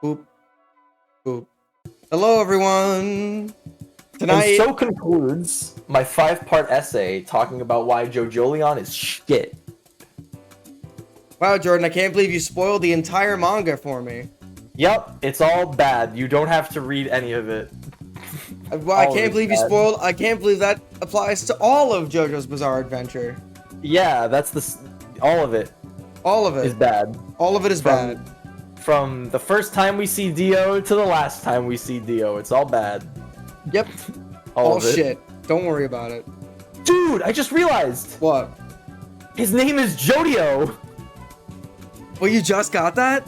Boop. Boop. Hello, everyone. Tonight. And so concludes my 5-part essay talking about why JoJolion is shit. Wow, Jordan, I can't believe you spoiled the entire manga for me. Yep, it's all bad. You don't have to read any of it. Well, I can't believe you spoiled. I can't believe that applies to all of JoJo's Bizarre Adventure. Yeah, that's all of it. All of it is bad. All of it is bad. From the first time we see Dio to the last time we see Dio, it's all bad. Yep. all of it. Shit. Don't worry about it. Dude, I just realized. What? His name is Jodio. Well, you just got that?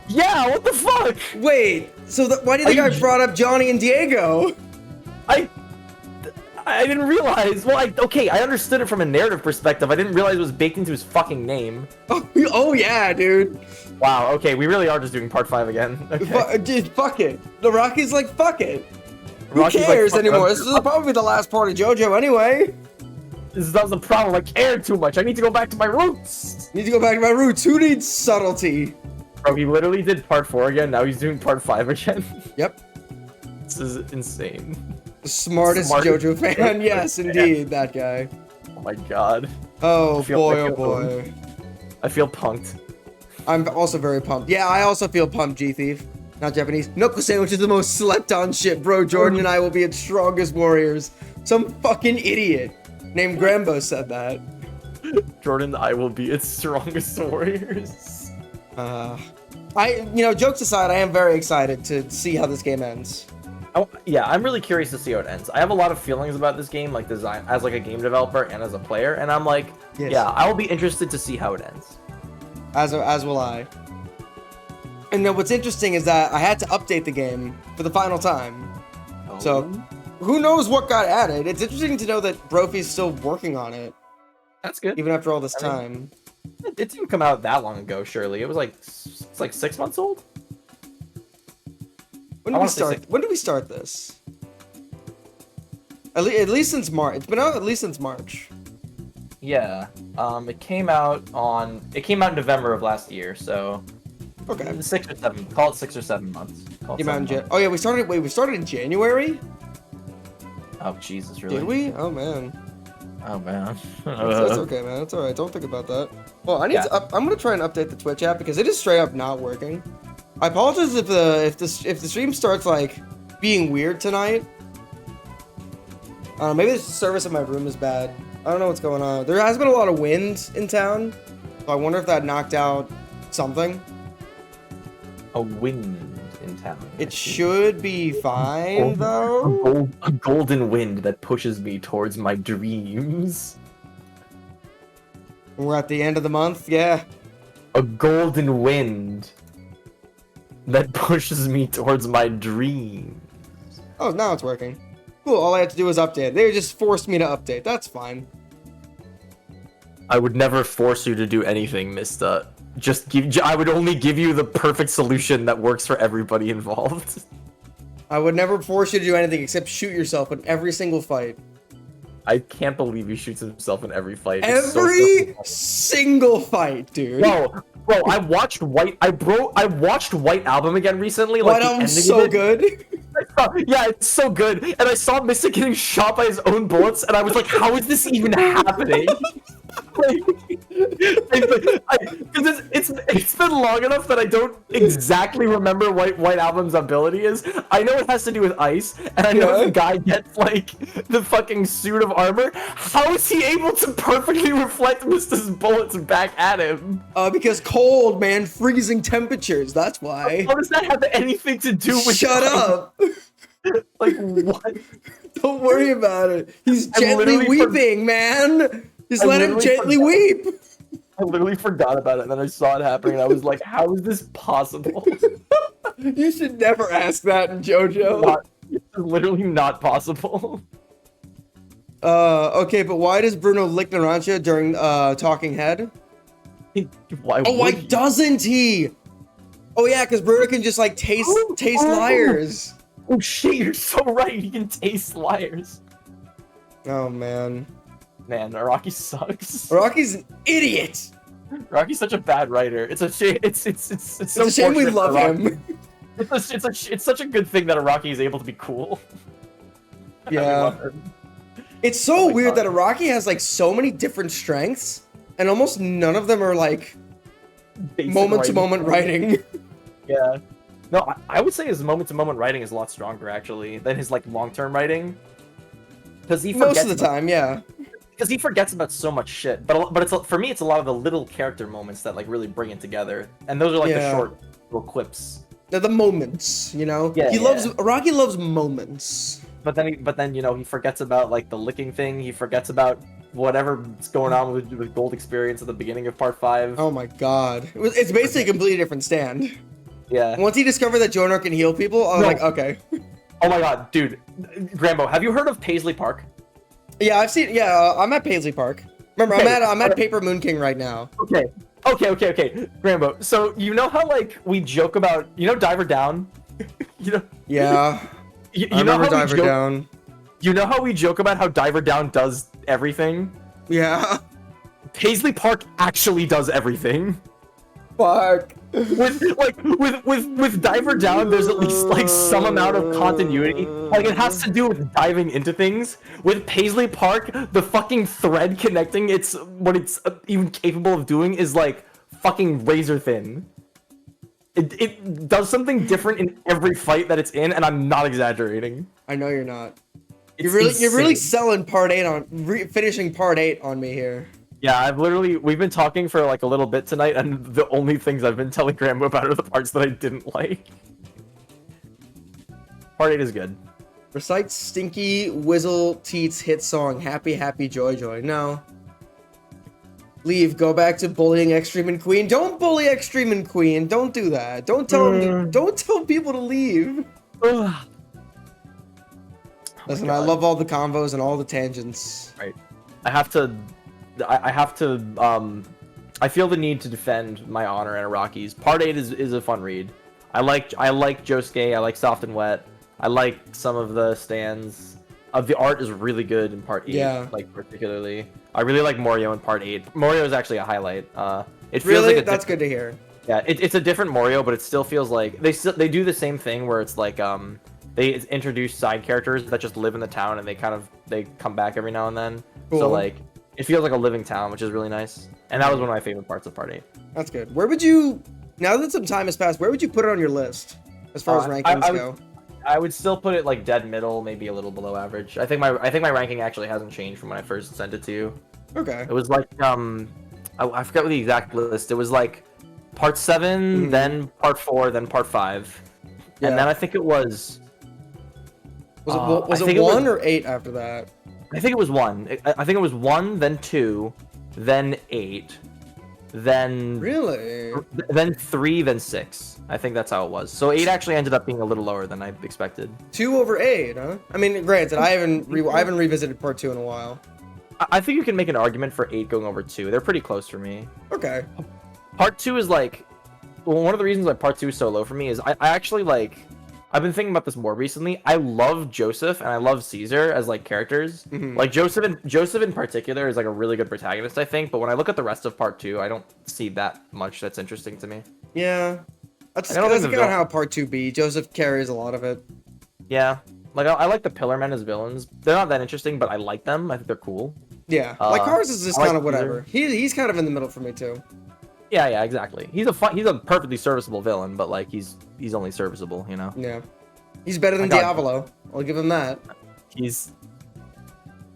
Yeah, what the fuck? Wait, so why do you think I brought up Johnny and Diego? I didn't realize. Well, okay, I understood it from a narrative perspective. I didn't realize it was baked into his fucking name. Oh yeah, dude. Wow, okay, we really are just doing part 5 again. Okay. Dude, fuck it. The Rocky's like, fuck it. Who Rocky's cares like, anymore? This is probably the last part of JoJo anyway. That's the problem. I care too much. I need to go back to my roots. Need to go back to my roots. Who needs subtlety? Bro, he literally did part 4 again. Now he's doing part 5 again. Yep. This is insane. The smartest JoJo fan. Yes, indeed, that guy. Oh my god. Oh boy. I feel punked. I'm also very pumped. Yeah, I also feel pumped, G-Thief. Not Japanese. Knuckle sandwich is the most slept on shit, bro. Jordan and I will be its strongest warriors. Some fucking idiot named Grambo said that. Jordan and I will be its strongest warriors. Jokes aside, I am very excited to see how this game ends. Oh, yeah, I'm really curious to see how it ends. I have a lot of feelings about this game, like design as like a game developer and as a player, and I'm like, yes. Yeah, I will be interested to see how it ends. As will I. And then what's interesting is that I had to update the game for the final time. Oh. So, who knows what got added? It's interesting to know that Brophy's still working on it. That's good. Even after all this time. It didn't come out that long ago, surely. It was like, it's like 6 months old? When did we start? When did we start this? At least since March. It's been out at least since March. Yeah. It came out in November of last year, so okay. 6 or 7. Call it 6 or 7 months. Oh yeah, we started in January? Oh Jesus, really? Did we? Oh man. Oh man. That's okay, man. It's alright. Don't think about that. Well, I'm gonna try and update the Twitch app because it is straight up not working. I apologize if the stream starts like being weird tonight. Maybe the service in my room is bad. I don't know what's going on. There has been a lot of wind in town, so I wonder if that knocked out something. A wind in town. It should be fine though. A golden wind that pushes me towards my dreams. We're at the end of the month, yeah. A golden wind that pushes me towards my dreams. Oh, now it's working. Cool, all I had to do was update. They just forced me to update. That's fine. I would never force you to do anything, Mista. I would only give you the perfect solution that works for everybody involved. I would never force you to do anything except shoot yourself in every single fight. I can't believe he shoots himself in every fight. Every single fight, dude. Bro, I watched White Album again recently. White Album's so good. Yeah, it's so good. And I saw Mista getting shot by his own bullets, and I was like, how is this even happening? Because it's been long enough that I don't exactly remember what White Album's ability is. I know it has to do with ice, and I know the guy gets like the fucking suit of armor. How is he able to perfectly reflect Mista's bullets back at him? Because cold, man, freezing temperatures. That's why. How does that have anything to do with? Shut up. Like what? Don't worry about it. He's gently weeping, man. Just let him gently weep. I literally forgot about it, and then I saw it happening, and I was like, how is this possible? You should never ask that in JoJo. It's literally not possible. Okay, but why does Bruno lick Narancia during Talking Head? Why doesn't he? Oh yeah, because Bruno can just like taste liars. Oh shit, you're so right. He can taste liars. Oh man. Man, Araki sucks. Araki's an idiot. Araki's such a bad writer. It's a shame. It's a shame we love him. It's such a good thing that Araki is able to be cool. I Yeah. love it. It's so my weird God. that Araki has like so many different strengths, and almost none of them are like Basic moment-to-moment writing. Yeah. No, I would say his moment-to-moment writing is a lot stronger actually than his like long-term writing. Because he Most forgets of the time, yeah. because he forgets about so much shit. But it's for me it's a lot of the little character moments that like really bring it together, and those are like the Yeah. short little clips. They're the moments, you know? Yeah, Araki loves moments. But then you know he forgets about like the licking thing. He forgets about whatever's going on with Gold Experience at the beginning of Part 5. Oh my god. It's basically a completely different stand. Yeah. Once he discovered that Jonar can heal people, I was No. like, okay. Oh my god, dude. Grambo, have you heard of Paisley Park? Yeah, I've seen. Yeah, I'm at Paisley Park. Remember, Okay. I'm at Paper Moon King right now. Okay. Grambo, so you know how like we joke about Diver Down? you know Yeah, you I know remember how Diver we joke, Down. You know how we joke about how Diver Down does everything? Yeah. Paisley Park actually does everything. Fuck. With Diver Down, there's at least like some amount of continuity. Like it has to do with diving into things. With Paisley Park, the fucking thread connecting what it's even capable of doing is like fucking razor thin. It does something different in every fight that it's in, and I'm not exaggerating. I know you're not. It's You're really insane. selling part 8 on finishing part 8 on me here. Yeah, we've been talking for like a little bit tonight, and the only things I've been telling Grambo about are the parts that I didn't like. Part 8 is good. Recite Stinky Whizzle Teats hit song Happy Happy Joy Joy. No. Leave. Go back to bullying Extreme and Queen. Don't bully Extreme and Queen. Don't do that. Don't tell people to leave. Listen, I love all the convos and all the tangents. Right. I have to I feel the need to defend my honor in Araki's. Part 8 is a fun read. I like Josuke, I like Soft and Wet. I like some of the stands. The art is really good in Part 8, Yeah. like particularly. I really like Morio in Part 8. Morio is actually a highlight. It feels Really? like That's good to hear. Yeah, it's a different Morio, but it still feels like they do the same thing where it's like they introduce side characters that just live in the town and they come back every now and then. Cool. So like it feels like a living town, which is really nice. And that was one of my favorite parts of Part 8. That's good. Where would you, now that some time has passed, where would you put it on your list as far as rankings go? I would still put it like dead middle, maybe a little below average. I think my ranking actually hasn't changed from when I first sent it to you. Okay. It was like I forgot the exact list. It was like Part 7, then Part 4, then Part 5, Yeah. and then I think it was. Was it 1 or 8 after that? I think it was 1. I think it was 1, then 2, then 8, then Really? then 3, then 6. I think that's how it was. So 8 actually ended up being a little lower than I expected. 2 over 8, huh? I mean, granted, I haven't revisited part 2 in a while. I think you can make an argument for 8 going over 2. They're pretty close for me. Okay. Part 2 is like, well, one of the reasons why Part 2 is so low for me is I actually like, I've been thinking about this more recently. I love Joseph and I love Caesar as like characters. Mhm. Like Joseph in particular is like a really good protagonist, I think. But when I look at the rest of Part 2, I don't see that much that's interesting to me. Yeah. That's I don't kind think of the how part 2 be. Joseph carries a lot of it. Yeah, like I like the Pillar Men as villains. They're not that interesting, but I like them. I think they're cool. Yeah. Like Cars is just I like kind of whatever. Caesar. He's kind of in the middle for me too. Yeah, exactly. He's a perfectly serviceable villain, but like he's only serviceable, you know. Yeah. He's better than I got- Diavolo. I'll give him that.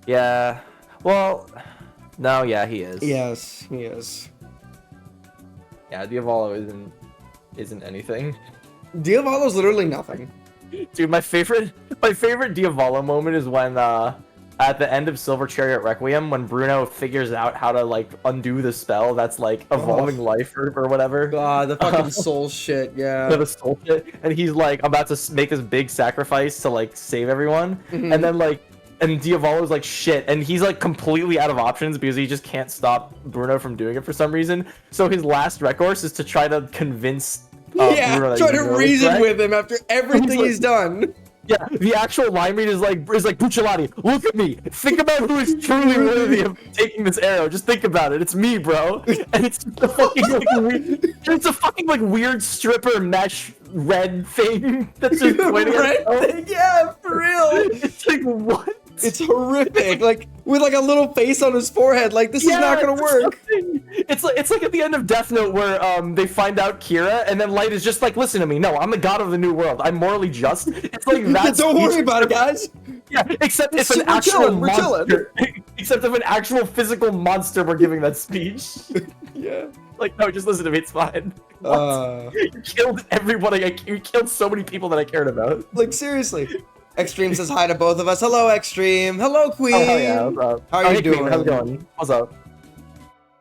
Yeah. Well, no, yeah, he is. Yes, he is. Yeah, Diavolo isn't anything. Diavolo's literally nothing. Dude, my favorite Diavolo moment is when at the end of Silver Chariot Requiem, when Bruno figures out how to like undo the spell that's like evolving life or whatever. God, the fucking soul shit, yeah. The soul shit, and he's like about to make this big sacrifice to like save everyone, and then like, and Diavolo's like shit, and he's like completely out of options because he just can't stop Bruno from doing it for some reason. So his last recourse is to try to convince Bruno that try he's to really reason correct. with him after everything like- he's done. Yeah, the actual line read is like Bucciolati, look at me. Think about who is truly worthy of taking this arrow. Just think about it. It's me, bro. And it's just a fucking like it's a fucking like weird stripper mesh red thing that's just pointing at itself. Yeah, for real. It's like what? It's horrific. Like with like a little face on his forehead. Like this is not gonna work. It's like at the end of Death Note where they find out Kira and then Light is just like, listen to me. No, I'm the god of the new world. I'm morally just. It's like that. Don't worry about it, guys. Yeah, except if an actual monster. Except if an actual physical monster were giving that speech. Yeah. Like, no, just listen to me. It's fine. You killed everybody. You killed so many people that I cared about. Like seriously. Extreme says hi to both of us. Hello, Extreme. Hello, Queen. Oh, hell yeah. What's up? How are you doing? Queen, how's it going? What's up?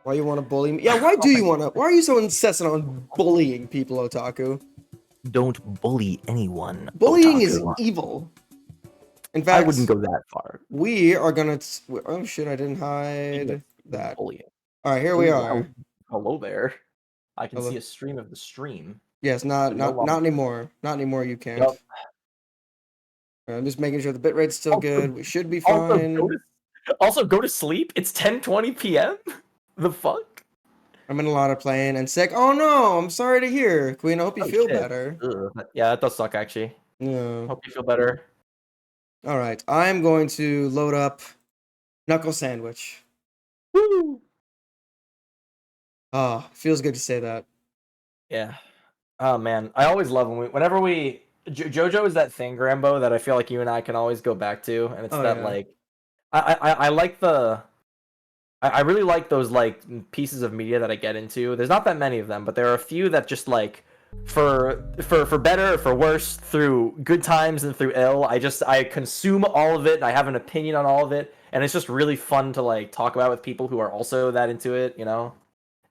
Why you want to bully me? Yeah, why do you want to? Why are you so incessant on bullying people, Otaku? Don't bully anyone. Bullying Otaku. is evil. In fact, I wouldn't go that far. We are gonna. Oh shit! I didn't hide that. Bullying. All right, here we are. Hello there. I can Hello. see a stream of the stream. Yes, not anymore. Not anymore. You can't. Yep. I'm just making sure the bitrate's still good. We should be fine. Also, go to sleep. It's 10:20 p.m. The fuck? I'm in a lot of pain and sick. Oh no! I'm sorry to hear, Queen. I hope you feel better. Ugh. Yeah, that does suck actually. Yeah. Hope you feel better. All right, I'm going to load up Knuckle Sandwich. Woo! Oh, feels good to say that. Yeah. Oh man, I always love whenever we JoJo is that thing, Grambo, that I feel like you and I can always go back to, and it's like I like I really like those like pieces of media that I get into. There's not that many of them, but there are a few that just like for better or for worse, through good times and through ill, I consume all of it and I have an opinion on all of it, and it's just really fun to like talk about with people who are also that into it, you know?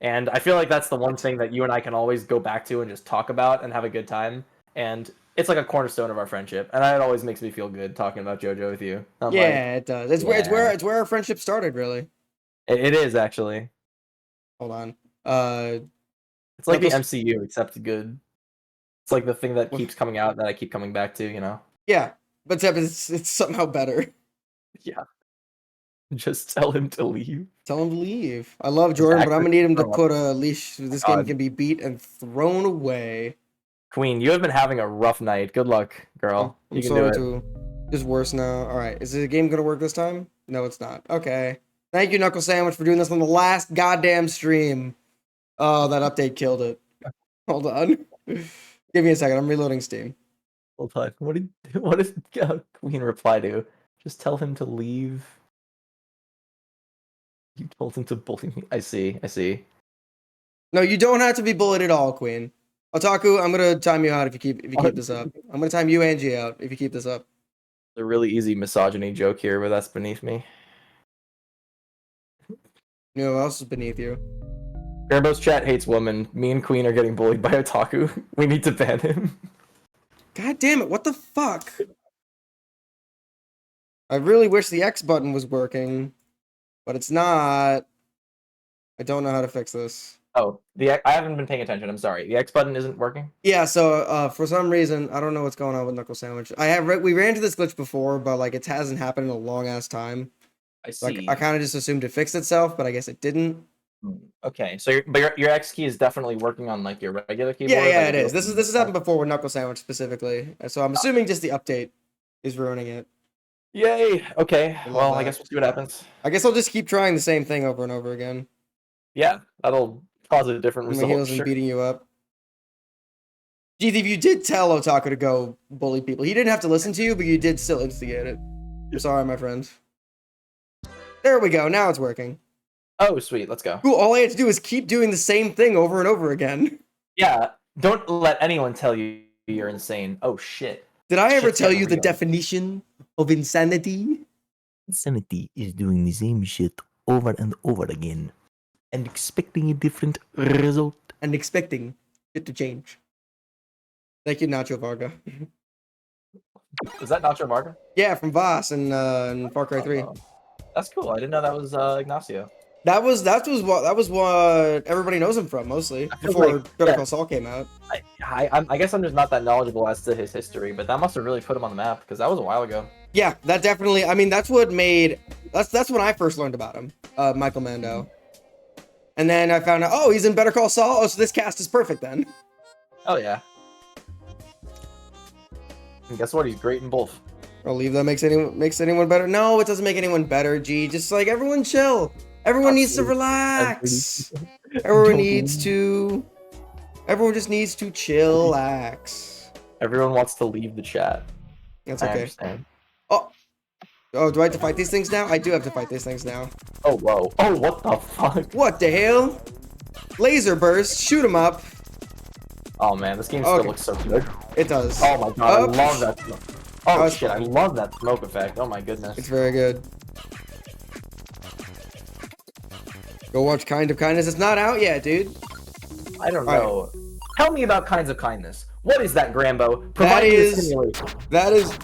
And I feel like that's the one thing that you and I can always go back to and just talk about and have a good time. And it's like a cornerstone of our friendship, and it always makes me feel good talking about JoJo with you. It does. It's where our friendship started, really. It is actually. Hold on. It's like the MCU, except good. It's like the thing that keeps coming out that I keep coming back to, you know? Yeah, but it's somehow better. Yeah. Just tell him to leave. Tell him to leave. I love Jordan, but I'm gonna need him to put a leash. This game can be beat and thrown away. Queen, you have been having a rough night. Good luck, girl. I'm sorry too. It's worse now. All right, is the game gonna work this time? No, it's not. Okay. Thank you, Knuckle Sandwich, for doing this on the last goddamn stream. Oh, that update killed it. Hold on. Give me a second. I'm reloading Steam. Hold on. What did Queen reply to? Just tell him to leave. You told him to bully me. I see. No, you don't have to be bullied at all, Queen. Otaku, I'm gonna time you out if you keep this up. I'm gonna time you and G out if you keep this up. A really easy misogyny joke here, but that's beneath me. You know who else is beneath you? Grambo's chat hates women. Me and Queen are getting bullied by Otaku. We need to ban him. God damn it, what the fuck? I really wish the X button was working, but it's not. I don't know how to fix this. Oh, I haven't been paying attention. I'm sorry. The X button isn't working? Yeah, so for some reason, I don't know what's going on with Knuckle Sandwich. We ran into this glitch before, but like it hasn't happened in a long ass time. I see. Like I kind of just assumed it fixed itself, but I guess it didn't. Okay, so your X key is definitely working on like your regular keyboard. Yeah, it is. This has happened before with Knuckle Sandwich specifically, so I'm assuming just the update is ruining it. Yay! Okay, well I guess we'll see what happens. I guess I'll just keep trying the same thing over and over again. Yeah, that'll cause a different result. My heels and beating you up. G-Thief, you did tell Otaku to go bully people. He didn't have to listen to you, but you did still instigate it. I'm sorry, my friend. There we go. Now it's working. Oh, sweet. Let's go. Cool. All I had to do is keep doing the same thing over and over again. Yeah. Don't let anyone tell you you're insane. Oh, shit. Did I ever tell you the definition of insanity? Insanity is doing the same shit over and over again and expecting a different result. And expecting it to change. Thank you, Nacho Varga. Is that Nacho Varga? Yeah, from Voss and Far Cry 3. That's cool. I didn't know that was Ignacio. That was what everybody knows him from mostly I feel before like- Better yeah. Call Saul came out. I guess I'm just not that knowledgeable as to his history, but that must have really put him on the map because that was a while ago. Yeah, that definitely. I mean, that's what made. That's when I first learned about him, Michael Mando. And then I found out, oh, he's in Better Call Saul. Oh, so this cast is perfect then. Oh yeah. And guess what? He's great in both. I'll leave that makes anyone better. No, it doesn't make anyone better. G, just like everyone chill. Everyone needs to relax. Everyone needs to. Everyone just needs to chillax. Everyone wants to leave the chat. That's I okay. understand. Oh, do I have to fight these things now? I do have to fight these things now. Oh whoa. Oh what the fuck? What the hell? Laser burst, shoot 'em up. Oh man, this game still Okay. looks so good. It does. Oh my god, Oops. I love that smoke. Oh That's shit, fine. I love that smoke effect. Oh my goodness. It's very good. Go watch Kind of Kindness. It's not out yet, dude. I don't All right. know. Tell me about Kinds of Kindness. What is that, Grambo? That Provide me a is simulation. that is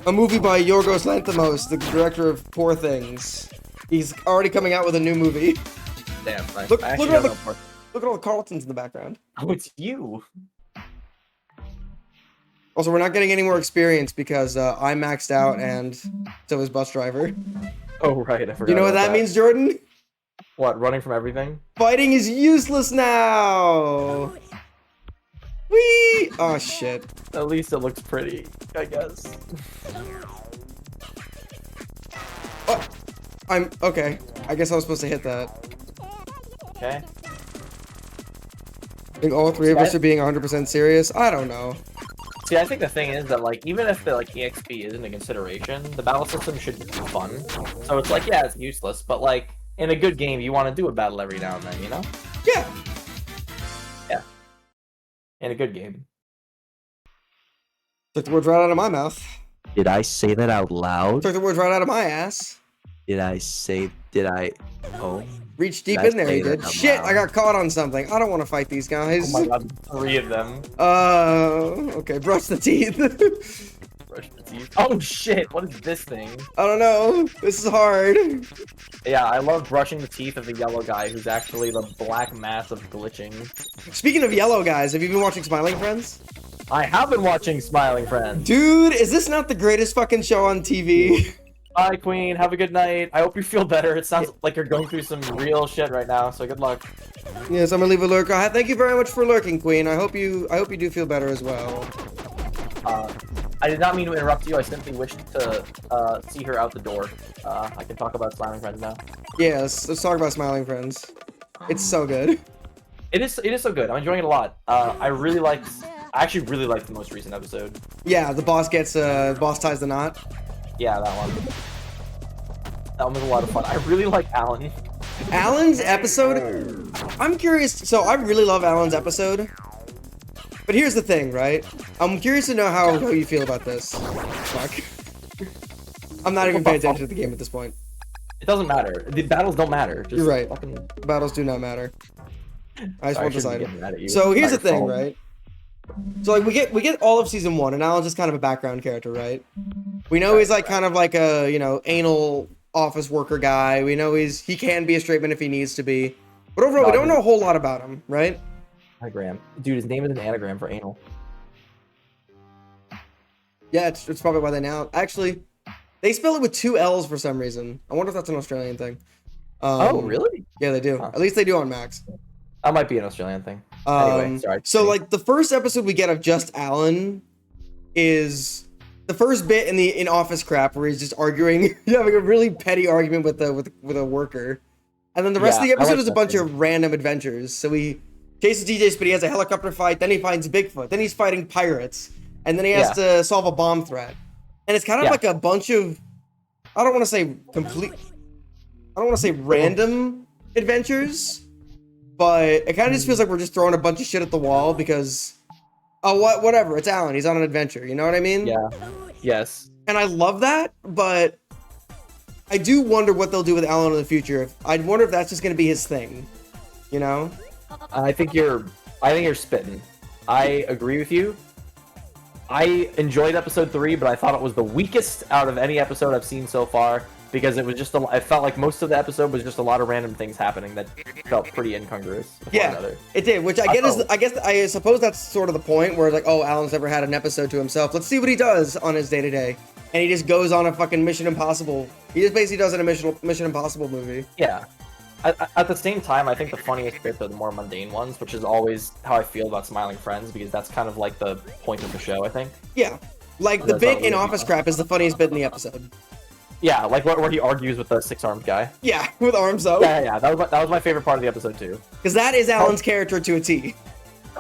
a movie by Yorgos Lanthimos, the director of Poor Things. He's already coming out with a new movie. Damn, I Look actually at don't all know more. Look at all the Carltons in the background. Oh, it's you. Also, we're not getting any more experience because I maxed out and so is Bus Driver. Oh right, I forgot. You know what about that means, Jordan? What? Running from everything? Fighting is useless now. Whee! Oh shit. At least it looks pretty, I guess. Oh, I'm okay. I guess I was supposed to hit that. Okay. I think all three of us are being 100% serious. I don't know. See, I think the thing is that like even if the like EXP isn't a consideration, the battle system should be fun. So it's like yeah, it's useless, but like in a good game, you want to do a battle every now and then, you know? Yeah. In a good game. Took the words right out of my mouth. Did I say that out loud? Took the words right out of my ass. Did I? Oh. Reach deep Did I in there, say you that did. out Shit, loud? I got caught on something. I don't want to fight these guys. Oh my god, 3 of them. Okay, brush the teeth. Brush the teeth. Oh shit, what is this thing? I don't know. This is hard. Yeah, I love brushing the teeth of the yellow guy who's actually the black mass of glitching. Speaking of yellow guys, have you been watching Smiling Friends? I have been watching Smiling Friends. Dude, is this not the greatest fucking show on TV? Bye, Queen. Have a good night. I hope you feel better. It sounds like you're going through some real shit right now, so good luck. Yes, I'm gonna leave a lurk. Thank you very much for lurking, Queen. I hope you do feel better as well. I did not mean to interrupt you. I simply wished to see her out the door. I can talk about Smiling Friends now. Yes, let's talk about Smiling Friends. It's so good. It is so good. I'm enjoying it a lot. I actually really liked the most recent episode. Yeah, the boss boss ties the knot. Yeah, that one. That one was a lot of fun. I really like Alan. Alan's episode, I'm curious. So I really love Alan's episode. But here's the thing, right? I'm curious to know how you feel about this. Fuck. I'm not even paying attention to the game at this point. It doesn't matter. The battles don't matter. Just You're right. Fucking... Battles do not matter. I just Sorry, want this shouldn't be item. getting mad at you. So here's the Not your thing, fault. right? So like we get all of season 1, and Alan's just kind of a background character, right? We know he's like kind of like a anal office worker guy. We know he can be a straight man if he needs to be. But overall, we don't know a whole lot about him, right? Anagram. Dude, his name is an anagram for anal. Yeah, it's probably why they now actually they spell it with 2 L's for some reason. I wonder if that's an Australian thing. Oh, really? Yeah, they do. Huh. At least they do on Max. That might be an Australian thing. Anyway, sorry. So like the first episode we get of just Alan is the first bit in office crap where he's just arguing, having a really petty argument with a worker, and then the rest of the Yeah, I episode like is a that bunch thing. of random adventures. So he chases DJs, but he has a helicopter fight. Then he finds Bigfoot. Then he's fighting pirates, and then he has to solve a bomb threat. And it's kind of like a bunch of, I don't want to say random adventures, but it kind of just feels like we're just throwing a bunch of shit at the wall because, oh, whatever, it's Alan, he's on an adventure, you know what I mean? Yeah. Yes. And I love that, but I do wonder what they'll do with Alan in the future. I'd wonder if that's just going to be his thing, you know? I think you're spitting. I agree with you. I enjoyed episode 3, but I thought it was the weakest out of any episode I've seen so far because it was just I felt like most of the episode was just a lot of random things happening that felt pretty incongruous with one another. It did, which I suppose that's sort of the point where it's like, oh, Alan's never had an episode to himself. Let's see what he does on his day-to-day. And he just goes on a fucking Mission Impossible. He just basically does a Mission Impossible movie. Yeah. At the same time, I think the funniest bits are the more mundane ones, which is always how I feel about Smiling Friends, because that's kind of like the point of the show, I think. Yeah. Like, the bit in Office Crap is the funniest bit in the episode. Yeah, like where he argues with the six-armed guy. Yeah, with arms though. Yeah, that was my favorite part of the episode too. Because that is Alan's character to a T.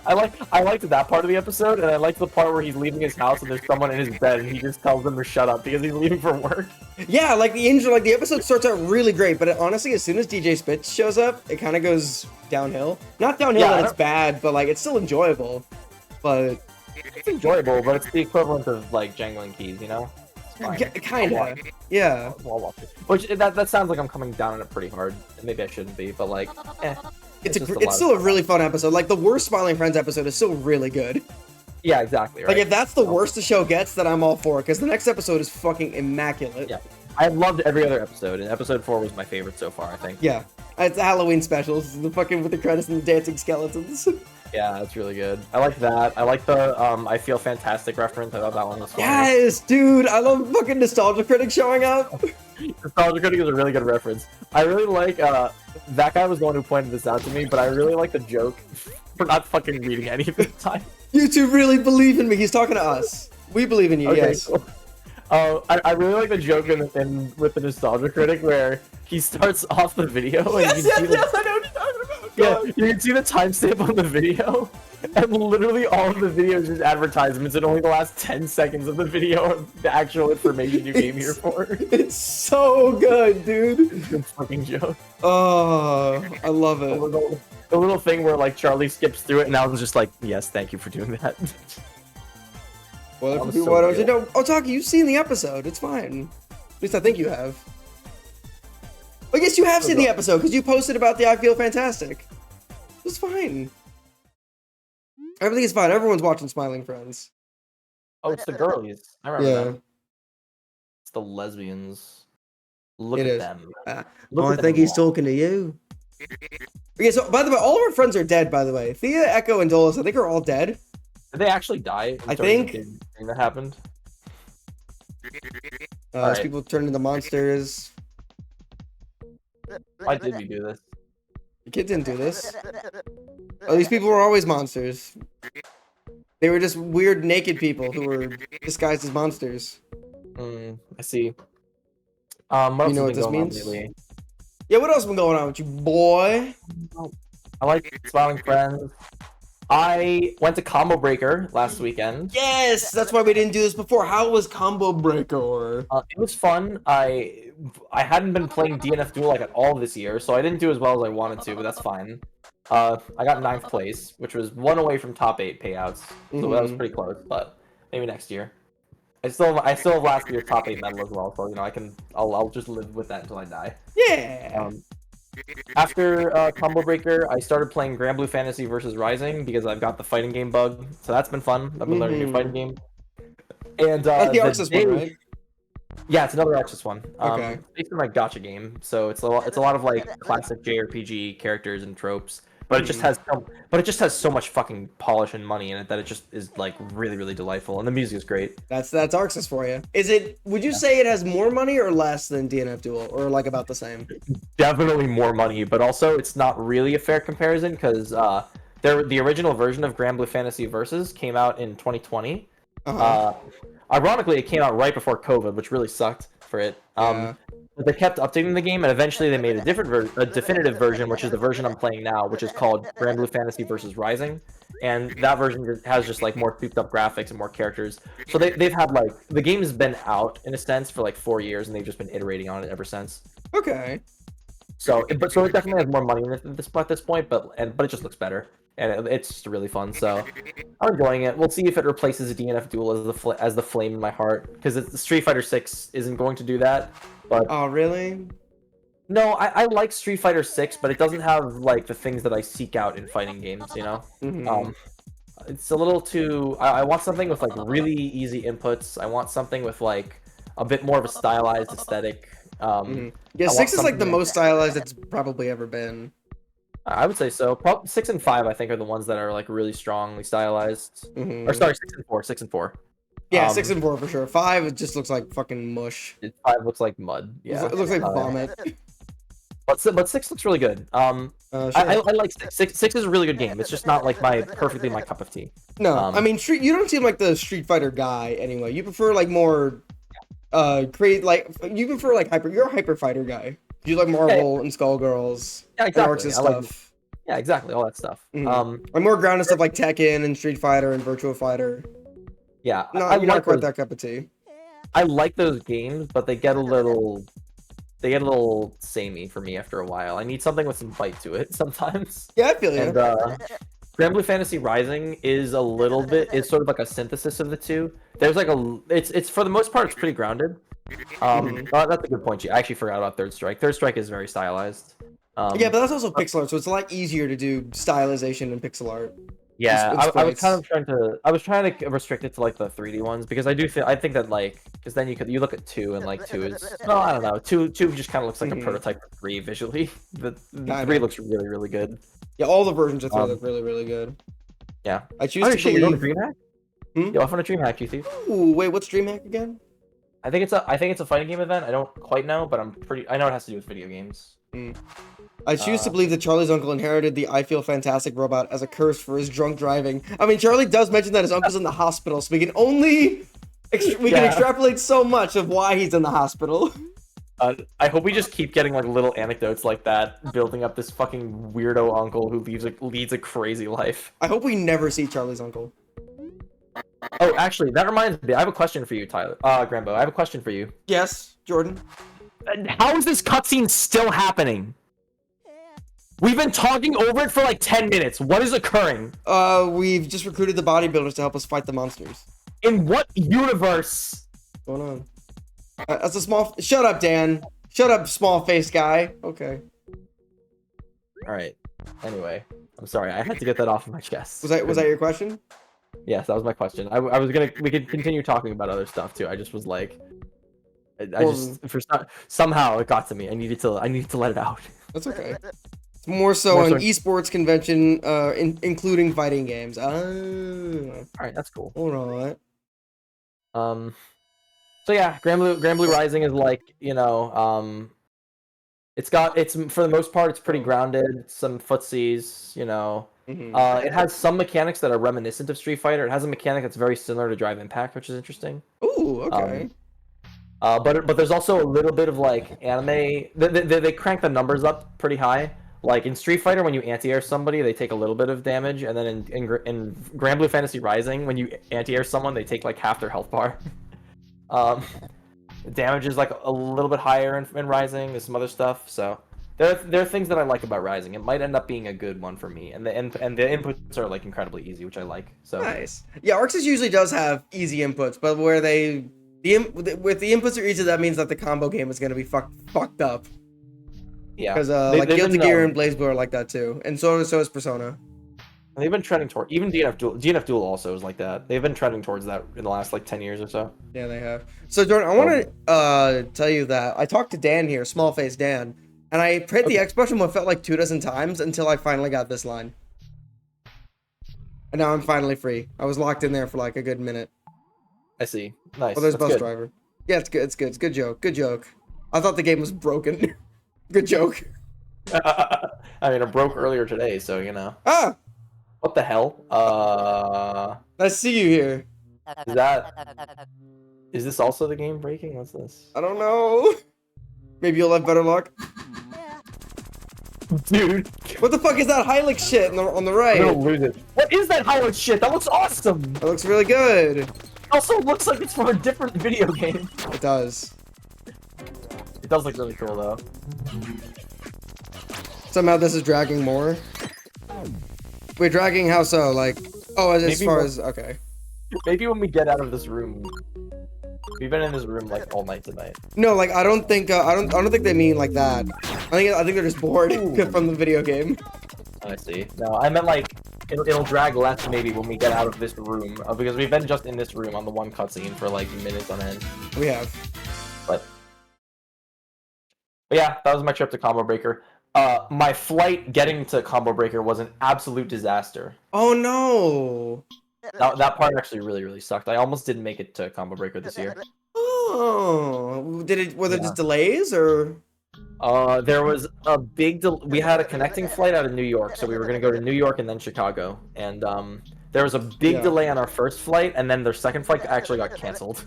I liked that part of the episode, and I liked the part where he's leaving his house and there's someone in his bed and he just tells them to shut up because he's leaving for work. Yeah, like the episode starts out really great, but honestly, as soon as DJ Spitz shows up, it kind of goes downhill. Not downhill that it's bad, but like it's still enjoyable. But it's enjoyable, but it's the equivalent of like jangling keys, you know? Kinda. Yeah. I'll watch it. Which that sounds like I'm coming down on it pretty hard. Maybe I shouldn't be, but like, It's still a really fun episode. Like, the worst Smiling Friends episode is still really good. Yeah, exactly. Right? Like, if that's the worst the show gets, then I'm all for it, because the next episode is fucking immaculate. Yeah. I loved every other episode, and episode 4 was my favorite so far, I think. Yeah. It's the Halloween special. It's the fucking with the credits and the dancing skeletons. Yeah, that's really good. I like that. I like the I Feel Fantastic reference. I thought that one was funny. Yes, dude! I love fucking Nostalgia Critic showing up. Nostalgia Critic is a really good reference. I really like, that guy was the one who pointed this out to me, but I really like the joke for not fucking reading any of it time. You two really believe in me. He's talking to us. We believe in you, Okay, yes. cool. I really like the joke in with the Nostalgia Critic where he starts off the video and Yes, I know what you're talking about. yeah, you can see the timestamp on the video, and literally all of the video is just advertisements, and only the last 10 seconds of the video are the actual information you came here for. It's so good, dude. It's a fucking joke. Oh, I love it. The little thing where like Charlie skips through it, and I was just like, yes, thank you for doing that. Well, Otaki, you've seen the episode. It's fine. At least I think you have. I guess you have seen the episode because you posted about the I Feel Fantastic. It's fine. Everything is fine. Everyone's watching Smiling Friends. Oh, it's the girlies. I remember Yeah. them. It's the lesbians. Look It at is. them. Oh, I think he's talking to you. Okay, so by the way, all of our friends are dead, by the way. Thea, Echo, and Dolus, I think are all dead. Did they actually die? I think. Thing that happened? As people turn into monsters. Why did we do this? The kid didn't do this. Oh, these people were always monsters. They were just weird naked people who were disguised as monsters. I see. What else You know what has been this going on means? lately? Yeah, what else has been going on with you, boy? I like Smiling Friends. I went to Combo Breaker last weekend. Yes, that's why we didn't do this before. How was Combo Breaker? It was fun. I hadn't been playing DNF Duel like at all this year, so I didn't do as well as I wanted to, but that's fine. I got 9th place, which was 1 away from top 8 payouts, so that was pretty close. But maybe next year. I still have last year's top 8 medal as well, so you know I'll just live with that until I die. Yeah. After Combo Breaker, I started playing Grambo Fantasy versus Rising because I've got the fighting game bug, so that's been fun. I've been learning a new fighting game. And That's the Arxis one, right? Yeah, it's another Arxis one. Okay. It's based on my gacha game, so it's a lot of like classic JRPG characters and tropes, but it just has so much fucking polish and money in it that it just is like really, really delightful, and the music is great. That's Arxis for you. Would you say it has more money or less than DNF Duel, or like about the same? Definitely more money, but also it's not really a fair comparison because the original version of Granblue Fantasy Versus came out in 2020. Ironically, it came out right before COVID, which really sucked for it. But they kept updating the game, and eventually they made a definitive version, which is the version I'm playing now, which is called Granblue Fantasy versus Rising. And that version has just like more souped up graphics and more characters. So they've had like the game's been out in a sense for like 4 years, and they've just been iterating on it ever since. Okay. So it definitely has more money in it at this point, but it just looks better, and it's just really fun. So I'm enjoying it. We'll see if it replaces a DNF Duel as the flame in my heart, because Street Fighter 6 isn't going to do that. But oh really? No, I like Street Fighter 6, but it doesn't have like the things that I seek out in fighting games. You know, it's a little too. I want something with like really easy inputs. I want something with like a bit more of a stylized aesthetic. Yeah, I 6 want is like the something most stylized it's probably ever been. I would say so. Probably 6 and 5, I think, are the ones that are like really strongly stylized. Or sorry, 6 and 4. 6 and 4. Yeah, 6 and 4 for sure. 5 it just looks like fucking mush. 5 looks like mud. Yeah, It looks like vomit. but 6 looks really good. Sure. I like 6. 6 is a really good game. It's just not like perfectly my cup of tea. No, I mean, you don't seem like the Street Fighter guy anyway. You prefer like more, you prefer like you're a hyper fighter guy. You like Marvel and Skullgirls, yeah, and Arcs exactly. and stuff. Yeah, exactly. All that stuff. I'm more grounded stuff like Tekken and Street Fighter and Virtua Fighter. Yeah, No, I you're not like quite those, that cup of tea. I like those games, but they get a little samey for me after a while. I need something with some bite to it sometimes. Yeah, I feel you. And Granblue Fantasy Rising is sort of like a synthesis of the two. There's like it's for the most part it's pretty grounded. That's a good point. I actually forgot about Third Strike. Third Strike is very stylized. Yeah, but that's also pixel art, so it's a lot easier to do stylization in pixel art. Yeah, I was kind of trying to restrict it to like the 3D ones because I think that like because then you look at 2 and like 2 is well I don't know 2 just kind of looks like a prototype of 3 visually. The 3 looks really good. Yeah, all the versions of 3 look really good. Yeah, I choose to believe. You're going to DreamHack? Yo, I found a DreamHack, you see? Ooh, wait, what's DreamHack again? I think it's a fighting game event. I don't quite know, but I know it has to do with video games. I choose to believe that Charlie's uncle inherited the I Feel Fantastic robot as a curse for his drunk driving. I mean, Charlie does mention that his uncle's in the hospital, so we can only can extrapolate so much of why he's in the hospital. I hope we just keep getting like little anecdotes like that, building up this fucking weirdo uncle who leads a crazy life. I hope we never see Charlie's uncle. Oh, actually, that reminds me. I have a question for you, Tyler. Grambo, I have a question for you. Yes, Jordan. How is this cutscene still happening? We've been talking over it for like 10 minutes. What is occurring? We've just recruited the bodybuilders to help us fight the monsters. In what universe? What's going on? That's a small. Shut up, Dan. Shut up, small-faced guy. Okay. All right. Anyway, I'm sorry. I had to get that off of my chest. Was that your question? Yes, that was my question. We could continue talking about other stuff too. I just was like, somehow it got to me. I needed to let it out. That's okay. It's more so an esports convention, including fighting games. All right, that's cool. All right. So yeah, Granblue Rising is like, it's for the most part it's pretty grounded. Some footsies, It has some mechanics that are reminiscent of Street Fighter. It has a mechanic that's very similar to Drive Impact, which is interesting. Ooh, okay. But there's also a little bit of like anime. They crank the numbers up pretty high. Like in Street Fighter, when you anti-air somebody, they take a little bit of damage, and then in Granblue Fantasy Rising, when you anti-air someone, they take like half their health bar. Damage is like a little bit higher in Rising. There's some other stuff, so there are things that I like about Rising. It might end up being a good one for me, and the inputs are like incredibly easy, which I like. So nice. Yeah, Arcs usually does have easy inputs, but where with the inputs are easy, that means that the combo game is gonna be fucked up. Yeah, because like Guilty Gear and BlazBlue are like that too, and so is Persona. They've been trending toward even DNF Duel also is like that. They've been trending towards that in the last like 10 years or so. Yeah, they have. So Jordan, I want to tell you that I talked to Dan here, small face Dan, and I hit the X button what felt like 24 times until I finally got this line. And now I'm finally free. I was locked in there for like a good minute. I see. Nice. Oh, there's Bus Driver. Yeah, it's good. It's good. It's good joke. Good joke. I thought the game was broken. Good joke. I mean, it broke earlier today, so Ah! What the hell? I see you here. Is this also the game breaking? What's this? I don't know. Maybe you'll have better luck. Dude. What the fuck is that Hilux shit on the right? I'm gonna lose it. What is that Hilux shit? That looks awesome! That looks really good. It also looks like it's from a different video game. It does. It does look really cool, though. Somehow this is dragging more. Wait, dragging how so? Like, oh, as far as okay. Maybe when we get out of this room. We've been in this room like all night tonight. No, like I don't think they mean like that. I think they're just bored from the video game. I see. No, I meant like it'll drag less maybe when we get out of this room because we've been just in this room on the one cutscene for like minutes on end. We have. But But yeah, that was my trip to Combo Breaker. My flight getting to Combo Breaker was an absolute disaster. Oh no. That part actually really sucked. I almost didn't make it to Combo Breaker this year. Oh, were there Yeah. just delays or? There was a we had a connecting flight out of New York, so we were gonna go to New York and then Chicago. And there was a big Yeah. delay on our first flight, and then their second flight actually got canceled.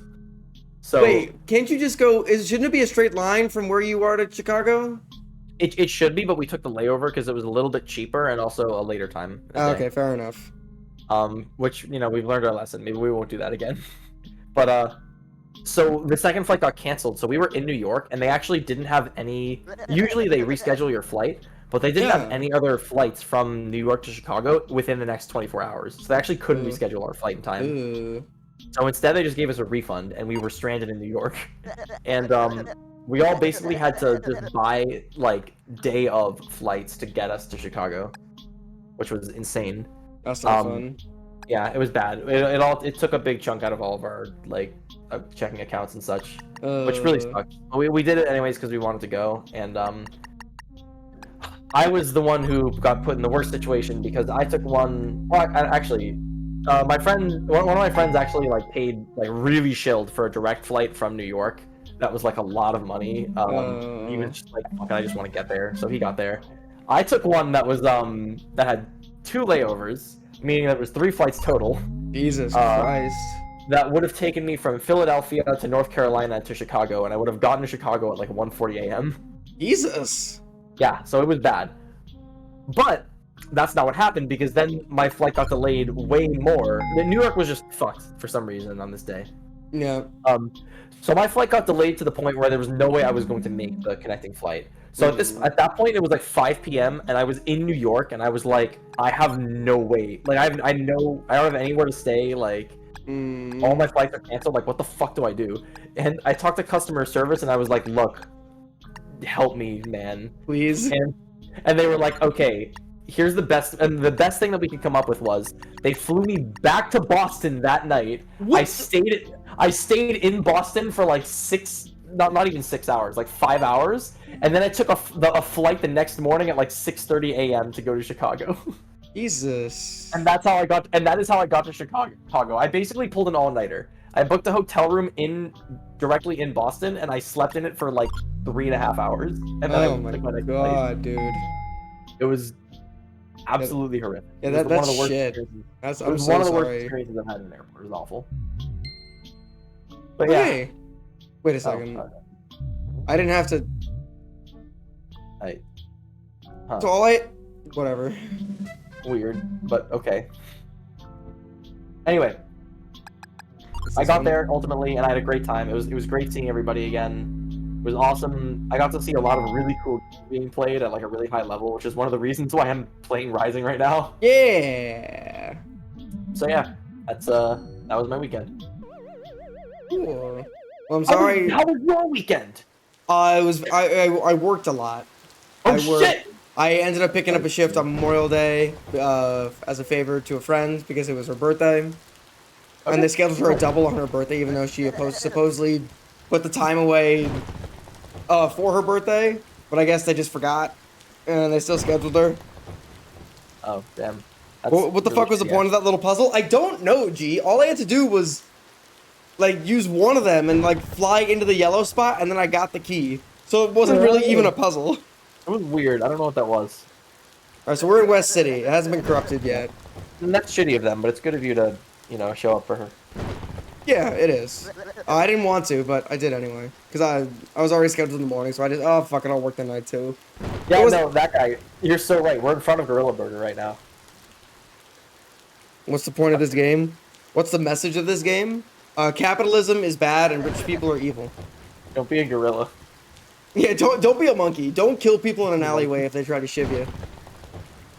So Wait, can't you just go? Shouldn't it be a straight line from where you are to Chicago? it should be, but we took the layover because it was a little bit cheaper and also a later time in the day. Okay, fair enough. Which, you know, we've learned our lesson. Maybe we won't do that again. But so the second flight got canceled. So we were in New York, and they actually didn't have any. Usually they reschedule your flight, but they didn't have any other flights from New York to Chicago within the next 24 hours. So they actually couldn't reschedule our flight in time. Ooh. So instead, they just gave us a refund, and we were stranded in New York. And we all basically had to just buy like day of flights to get us to Chicago, which was insane. That's not fun. Yeah, it was bad. It took a big chunk out of all of our like checking accounts and such, which really sucked. We did it anyways because we wanted to go, and I was the one who got put in the worst situation because I took one. Well, actually, my friend, one of my friends actually like paid like really shilled for a direct flight from New York. That was like a lot of money. He was just like, "Fuck, I just want to get there," so he got there. I took one that was that had 2 layovers, meaning there was 3 flights total. Jesus Christ. That would have taken me from Philadelphia to North Carolina to Chicago, and I would have gotten to Chicago at like 1:40 a.m. Jesus. Yeah, so it was bad. But that's not what happened, because then my flight got delayed way more. New York was just fucked for some reason on this day. Yeah. So my flight got delayed to the point where there was no way I was going to make the connecting flight. So at that point it was like 5 p.m. and I was in New York, and I was like, I have no way. Like I don't have anywhere to stay. Like all my flights are canceled. Like what the fuck do I do? And I talked to customer service, and I was like, look, help me, man. Please. And they were like, okay, here's the best. And the best thing that we could come up with was they flew me back to Boston that night. What? I stayed in Boston for like not even 6 hours, like 5 hours, and then I took a flight the next morning at like 6:30 a.m. to go to Chicago. Jesus. And that is how I got to Chicago. I basically pulled an all-nighter. I booked a hotel room directly in Boston, and I slept in it for like 3.5 hours. And then Oh my god, dude. It was absolutely horrific. Yeah, It was that's one of the worst shit. experiences. I'm It was so one of the worst sorry. experiences I've had in an airport. It was awful. But yeah. Hey. Wait a second. Oh, I didn't have to. Huh. So whatever. Weird, but okay. Anyway, This I is got fun. there ultimately, and I had a great time. It was great seeing everybody again. It was awesome. I got to see a lot of really cool games being played at like a really high level, which is one of the reasons why I'm playing Rising right now. Yeah. So yeah, that was my weekend. Cool. Well, I'm sorry. How was your weekend? I worked a lot. Oh shit! I ended up picking up a shift on Memorial Day as a favor to a friend because it was her birthday. Okay. And they scheduled her a double on her birthday, even though she supposedly put the time away for her birthday. But I guess they just forgot, and they still scheduled her. Oh damn! What the fuck was the point of that little puzzle? I don't know, G. All I had to do was like use one of them and like fly into the yellow spot, and then I got the key. So it wasn't really even a puzzle. It was weird. I don't know what that was. Alright, so we're in West City. It hasn't been corrupted yet. And that's shitty of them, but it's good of you to, you know, show up for her. Yeah, it is. I didn't want to, but I did anyway. Because I was already scheduled in the morning, so I just, oh, fuck it, I'll work the night too. Yeah, no, that guy. You're so right. We're in front of Gorilla Burger right now. What's the point of this game? What's the message of this game? Capitalism is bad and rich people are evil. Don't be a gorilla. Yeah, don't be a monkey. Don't kill people in an alleyway if they try to shiv you.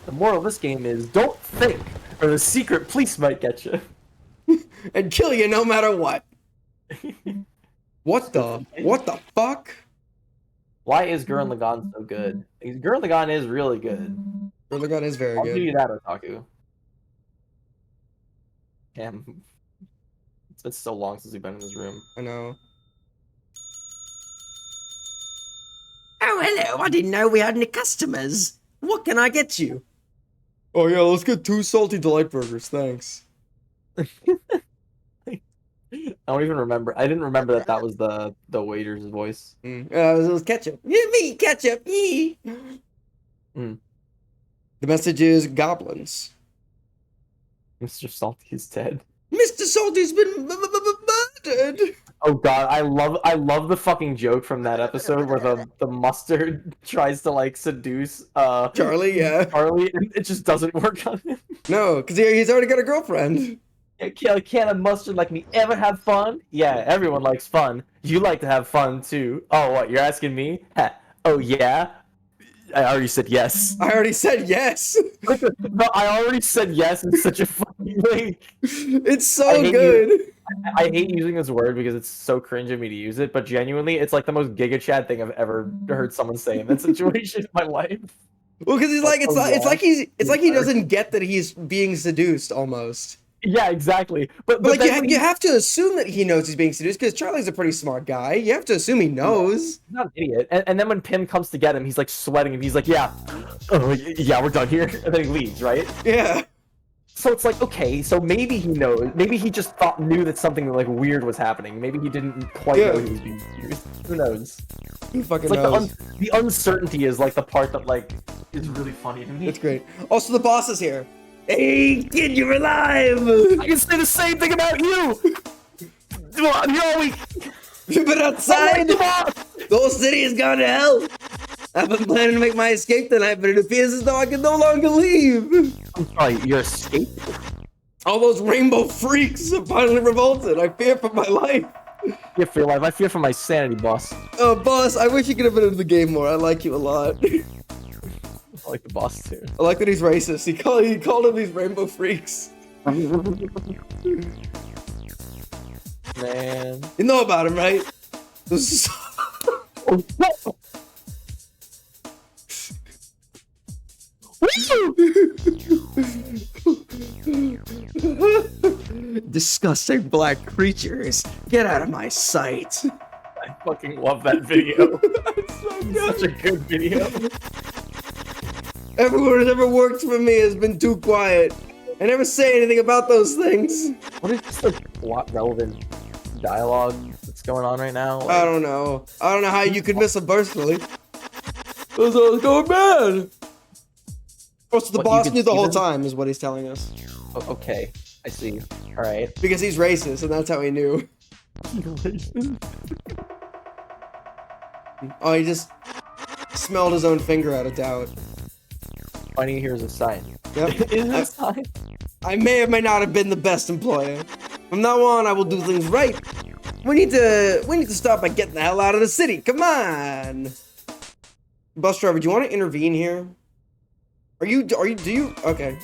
The moral of this game is don't think, or the secret police might get you. And kill you no matter what. What the fuck? Why is Gurren Lagann so good? Gurren Lagann is really good. Gurren Lagann is very I'll good. give you that, Otaku. Damn. It's been so long since we've been in this room. I know. Oh, hello. I didn't know we had any customers. What can I get you? Oh, yeah, let's get 2 salty delight burgers, thanks. I don't even remember. I didn't remember that was the waiter's voice. It was ketchup. Me, ketchup. The message is goblins. Mr. Salty is dead. Mr. Salty's been murdered. Oh god, I love the fucking joke from that episode where the mustard tries to like seduce Charlie, yeah. Charlie, and it just doesn't work on him. No, because he's already got a girlfriend. Can a mustard like me ever have fun? Yeah, everyone likes fun. You like to have fun too. Oh, what? You're asking me? Ha. Oh yeah. I already said yes. I already said yes. No, I already said yes in such a fucking way. It's so good. I hate using this word because it's so cringe of me to use it, but genuinely, it's like the most Giga Chad thing I've ever heard someone say in that situation in my life. Well, because he's like, it's like he doesn't get that he's being seduced almost. Yeah, exactly. But like you have to assume that he knows he's being seduced because Charlie's a pretty smart guy. You have to assume he knows. He's not an idiot. And then when Pim comes to get him, he's like sweating and he's like, yeah, yeah, we're done here. And then he leaves, right? Yeah. So it's like, okay, so maybe he knows. Maybe he just knew that something like weird was happening. Maybe he didn't quite know he was being seduced. Who knows? Who fucking like knows? The uncertainty is like the part that like is really funny to me. It's great. Also, the boss is here. Hey, kid, you're alive! I can say the same thing about you! You've been outside! The whole city has gone to hell! I've been planning to make my escape tonight, but it appears as though I can no longer leave! I'm sorry, you're escaping? All those rainbow freaks have finally revolted. I fear for my life. Fear for your life. I fear for my sanity, boss. Oh, boss, I wish you could have been in the game more. I like you a lot. I like the boss too. I like that he's racist. He called them these rainbow freaks. Man. You know about him, right? Disgusting black creatures. Get out of my sight. I fucking love that video. It's such a good video. Everyone who's ever worked for me has been too quiet. I never say anything about those things. What is this like plot relevant dialogue that's going on right now? Like, I don't know. I don't know how you could miss it personally. Those all going bad. Also, the boss knew the whole time, is what he's telling us. Oh, okay, I see. All right. Because he's racist, and that's how he knew. Oh, he just smelled his own finger out of doubt. Finding here is a sign. Yep. Is it a sign? I may or may not have been the best employer. From now on, I will do things right. We need to start by getting the hell out of the city. Come on. Bus driver, do you want to intervene here? Do you? Okay.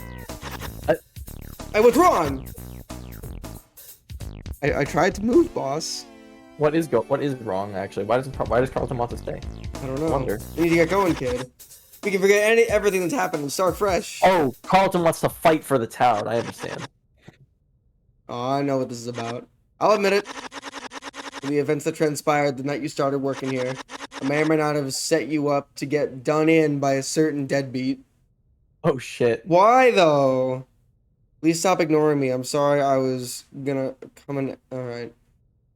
Hey, what's wrong? I tried to move, boss. What is wrong actually? Why does Carlton want to stay? I don't know. I wonder. You need to get going, kid. We can forget everything that's happened and start fresh. Oh, Carlton wants to fight for the town. I understand. Oh, I know what this is about. I'll admit it. The events that transpired the night you started working here, I may or may not have set you up to get done in by a certain deadbeat. Oh shit. Why though? Please stop ignoring me. I'm sorry. I was gonna come in. All right.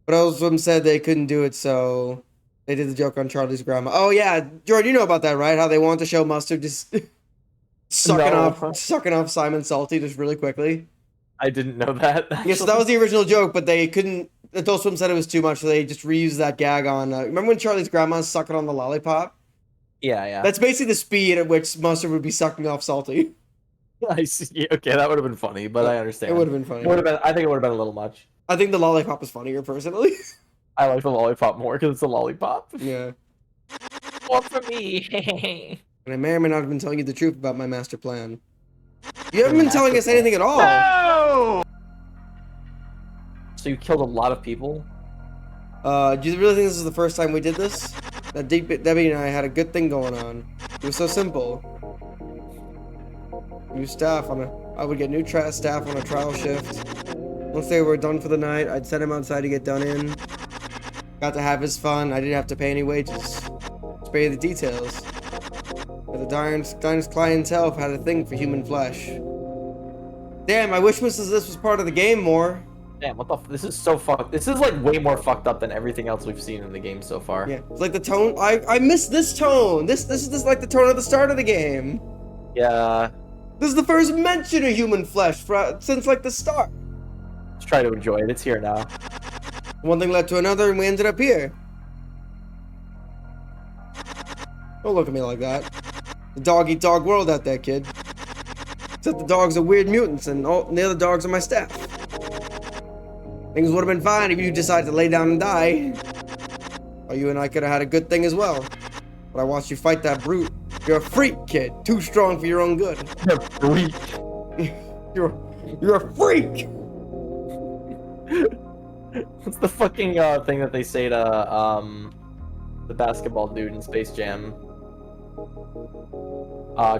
But also said they couldn't do it, so they did the joke on Charlie's grandma. Oh yeah, Jordan, you know about that, right? How they want to show Mustard just sucking off Simon Salty just really quickly. I didn't know that. Yes, yeah, so that was the original joke, but they couldn't. Adult Swim said it was too much, so they just reused that gag on. Remember when Charlie's grandma's sucking on the lollipop? Yeah, yeah. That's basically the speed at which Mustard would be sucking off Salty. I see. Okay, that would have been funny, but I understand. It would have been funny. I think it would have been a little much. I think the lollipop is funnier, personally. I like the lollipop more because it's a lollipop. Yeah. What for me? And I may or may not have been telling you the truth about my master plan. You haven't been telling us anything at all. No! So you killed a lot of people? Do you really think this is the first time we did this? That Debbie and I had a good thing going on. It was so simple. New staff I would get new staff on a trial shift. Once they were done for the night, I'd send him outside to get done in. Got to have his fun. I didn't have to pay any wages. spare you the details. But the Diner's clientele had a thing for human flesh. Damn, I wish this was part of the game more. Damn, what the this is so fucked. This is like way more fucked up than everything else we've seen in the game so far. Yeah, it's like the tone. I miss this tone. This is like the tone at the start of the game. Yeah. This is the first mention of human flesh since like the start. Let's try to enjoy it. It's here now. One thing led to another, and we ended up here. Don't look at me like that. The dog-eat-dog world out there, kid. Except the dogs are weird mutants, and all the other dogs are my staff. Things would have been fine if you decided to lay down and die. Or you and I could have had a good thing as well. But I watched you fight that brute. You're a freak, kid. Too strong for your own good. You're a freak. You're a freak! What's the fucking thing that they say to the basketball dude in Space Jam?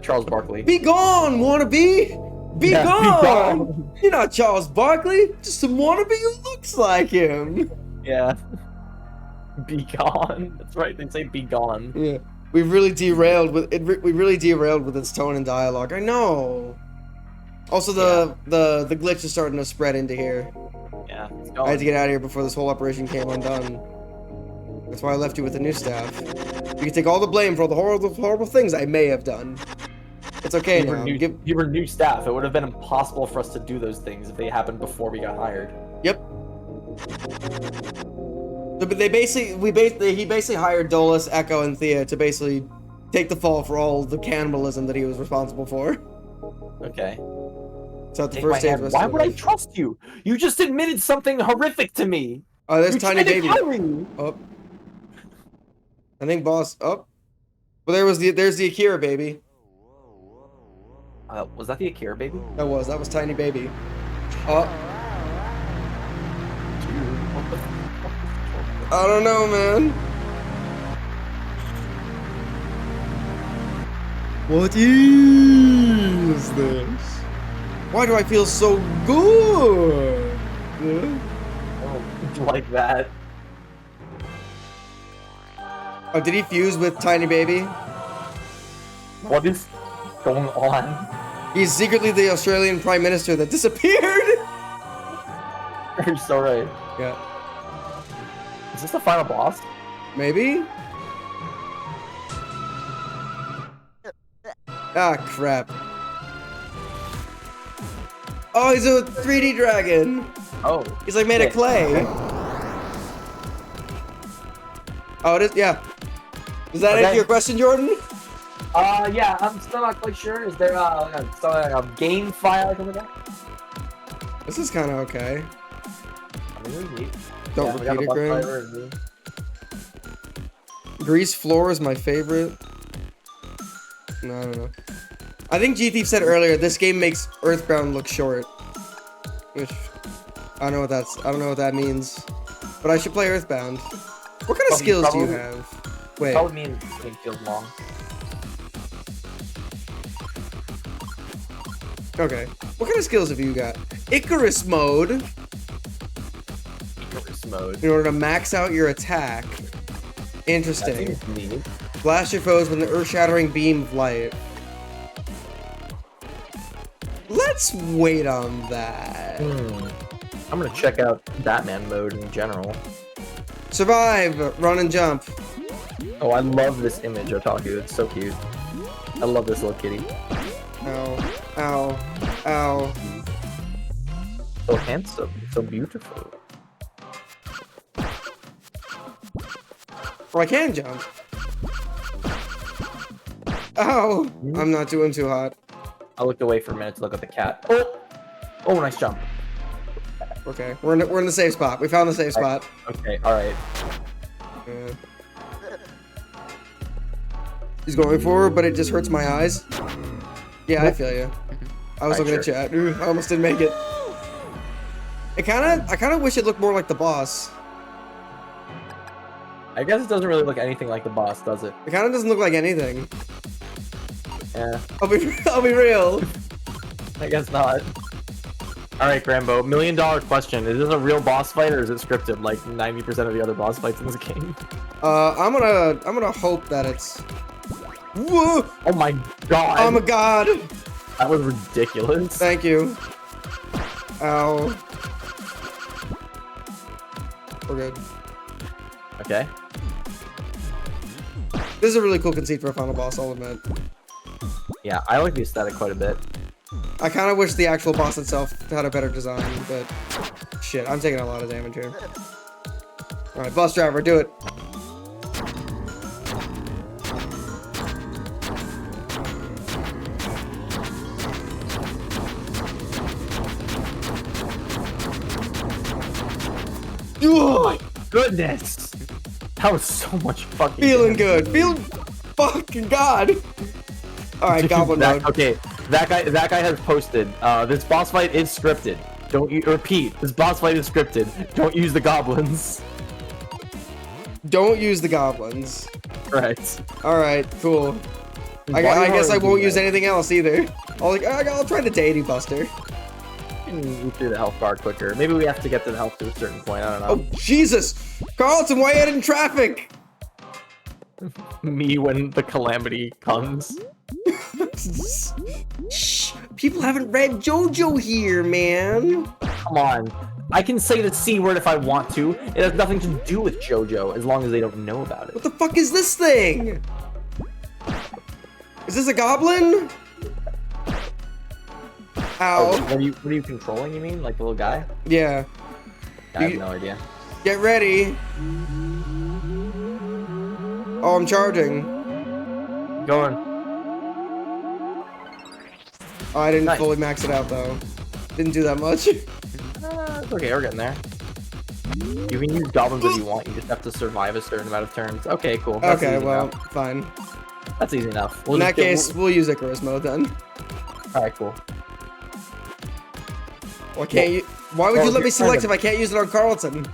Charles Barkley. Be gone, wannabe! Be gone! You're not Charles Barkley, just some wannabe who looks like him. Yeah. Be gone. That's right. They say be gone. Yeah. We've really derailed with it. We really derailed with its tone and dialogue. I know. Also, the glitch is starting to spread into here. Yeah. It's I had to get out of here before this whole operation came undone. That's why I left you with the new staff. You can take all the blame for all the horrible things I may have done. It's okay now. You were new staff. It would have been impossible for us to do those things if they happened before we got hired. Yep. But he basically hired Dolus, Echo, and Thea to basically take the fall for all the cannibalism that he was responsible for. Okay. So at the first day of Why would I trust you? You just admitted something horrific to me. Oh, there's Tiny Baby. Oh. I think boss. Oh. Well, there's the Akira baby. Was that the Akira baby? That was Tiny Baby. Oh. I don't know, man. What is this? Why do I feel so good? Oh, like that. Oh, did he fuse with Tiny Baby? What is going on? He's secretly the Australian Prime Minister that disappeared! You're so right. Yeah. Is this the final boss? Maybe? Ah, crap. Oh, he's a 3D dragon! Oh. He's like made of clay. Oh, it is? Yeah. Is that answer your question, Jordan? Yeah, I'm still not quite sure. Is there a game file or something like that? This is kind of okay. I mean, really neat. Don't repeat it, Graham. Grease floor is my favorite. No, I don't know. I think G-Thief said earlier this game makes Earthbound look short. Which I don't know what that means. But I should play Earthbound. What kind of skills do you have? Wait. Probably mean it feels long. Okay. What kind of skills have you got? Icarus mode. Icarus mode. In order to max out your attack. Interesting. That seems neat. Blast your foes with an earth-shattering beam of light. Let's wait on that. I'm gonna check out Batman mode in general. Survive! Run and jump. Oh, I love this image, Otaku. It's so cute. I love this little kitty. Ow. Ow. Ow. So handsome. So beautiful. Oh, I can jump. Ow! I'm not doing too hot. I looked away for a minute to look at the cat. Oh! Oh, nice jump. Okay, we're in the safe spot. We found the safe spot. Okay, alright. He's going forward, but it just hurts my eyes. Yeah, I feel you. I was looking at chat. Ooh, I almost didn't make it. I kind of wish it looked more like the boss. I guess it doesn't really look anything like the boss, does it? It kind of doesn't look like anything. Yeah. I'll be real. I guess not. All right, Grambo. $1 million question: is this a real boss fight or is it scripted like 90% of the other boss fights in this game? I'm gonna hope that it's. Whoa! Oh my god! Oh my god! That was ridiculous. Thank you. Ow. We're good. Okay. This is a really cool conceit for a final boss, I'll admit. Yeah, I like the aesthetic quite a bit. I kind of wish the actual boss itself had a better design, but shit, I'm taking a lot of damage here. Alright, bus driver, do it. Oh my goodness! That was so much fucking Feeling damage. good. Feeling fucking god. Alright, goblin mode. Okay, that guy has posted. This boss fight is scripted. Don't repeat. This boss fight is scripted. Don't use the goblins. Don't use the goblins. Right. Alright, cool. I guess I won't use anything else either. I'll try the deity buster. Move through the health bar quicker. Maybe we have to get to the health to a certain point. I don't know. Oh, Jesus! Carlton, why are you in traffic? Me when the calamity comes. Shh! People haven't read JoJo here, man. Come on. I can say the C word if I want to. It has nothing to do with JoJo as long as they don't know about it. What the fuck is this thing? Is this a goblin? Ow. Oh, what are you controlling, you mean? Like the little guy? Yeah. I have no idea. Get ready. Oh, I'm charging. Going. Oh, I didn't Nice. fully max it out, though. Didn't do that much. It's okay, we're getting there. You can use goblins if you want, you just have to survive a certain amount of turns. Okay, cool. That's Okay, easy well, enough. fine. That's easy enough. In that case, we'll use Icarus mode then. Alright, cool. Why can't you? Why would you let me you're select trying if I can't use it on Carlton?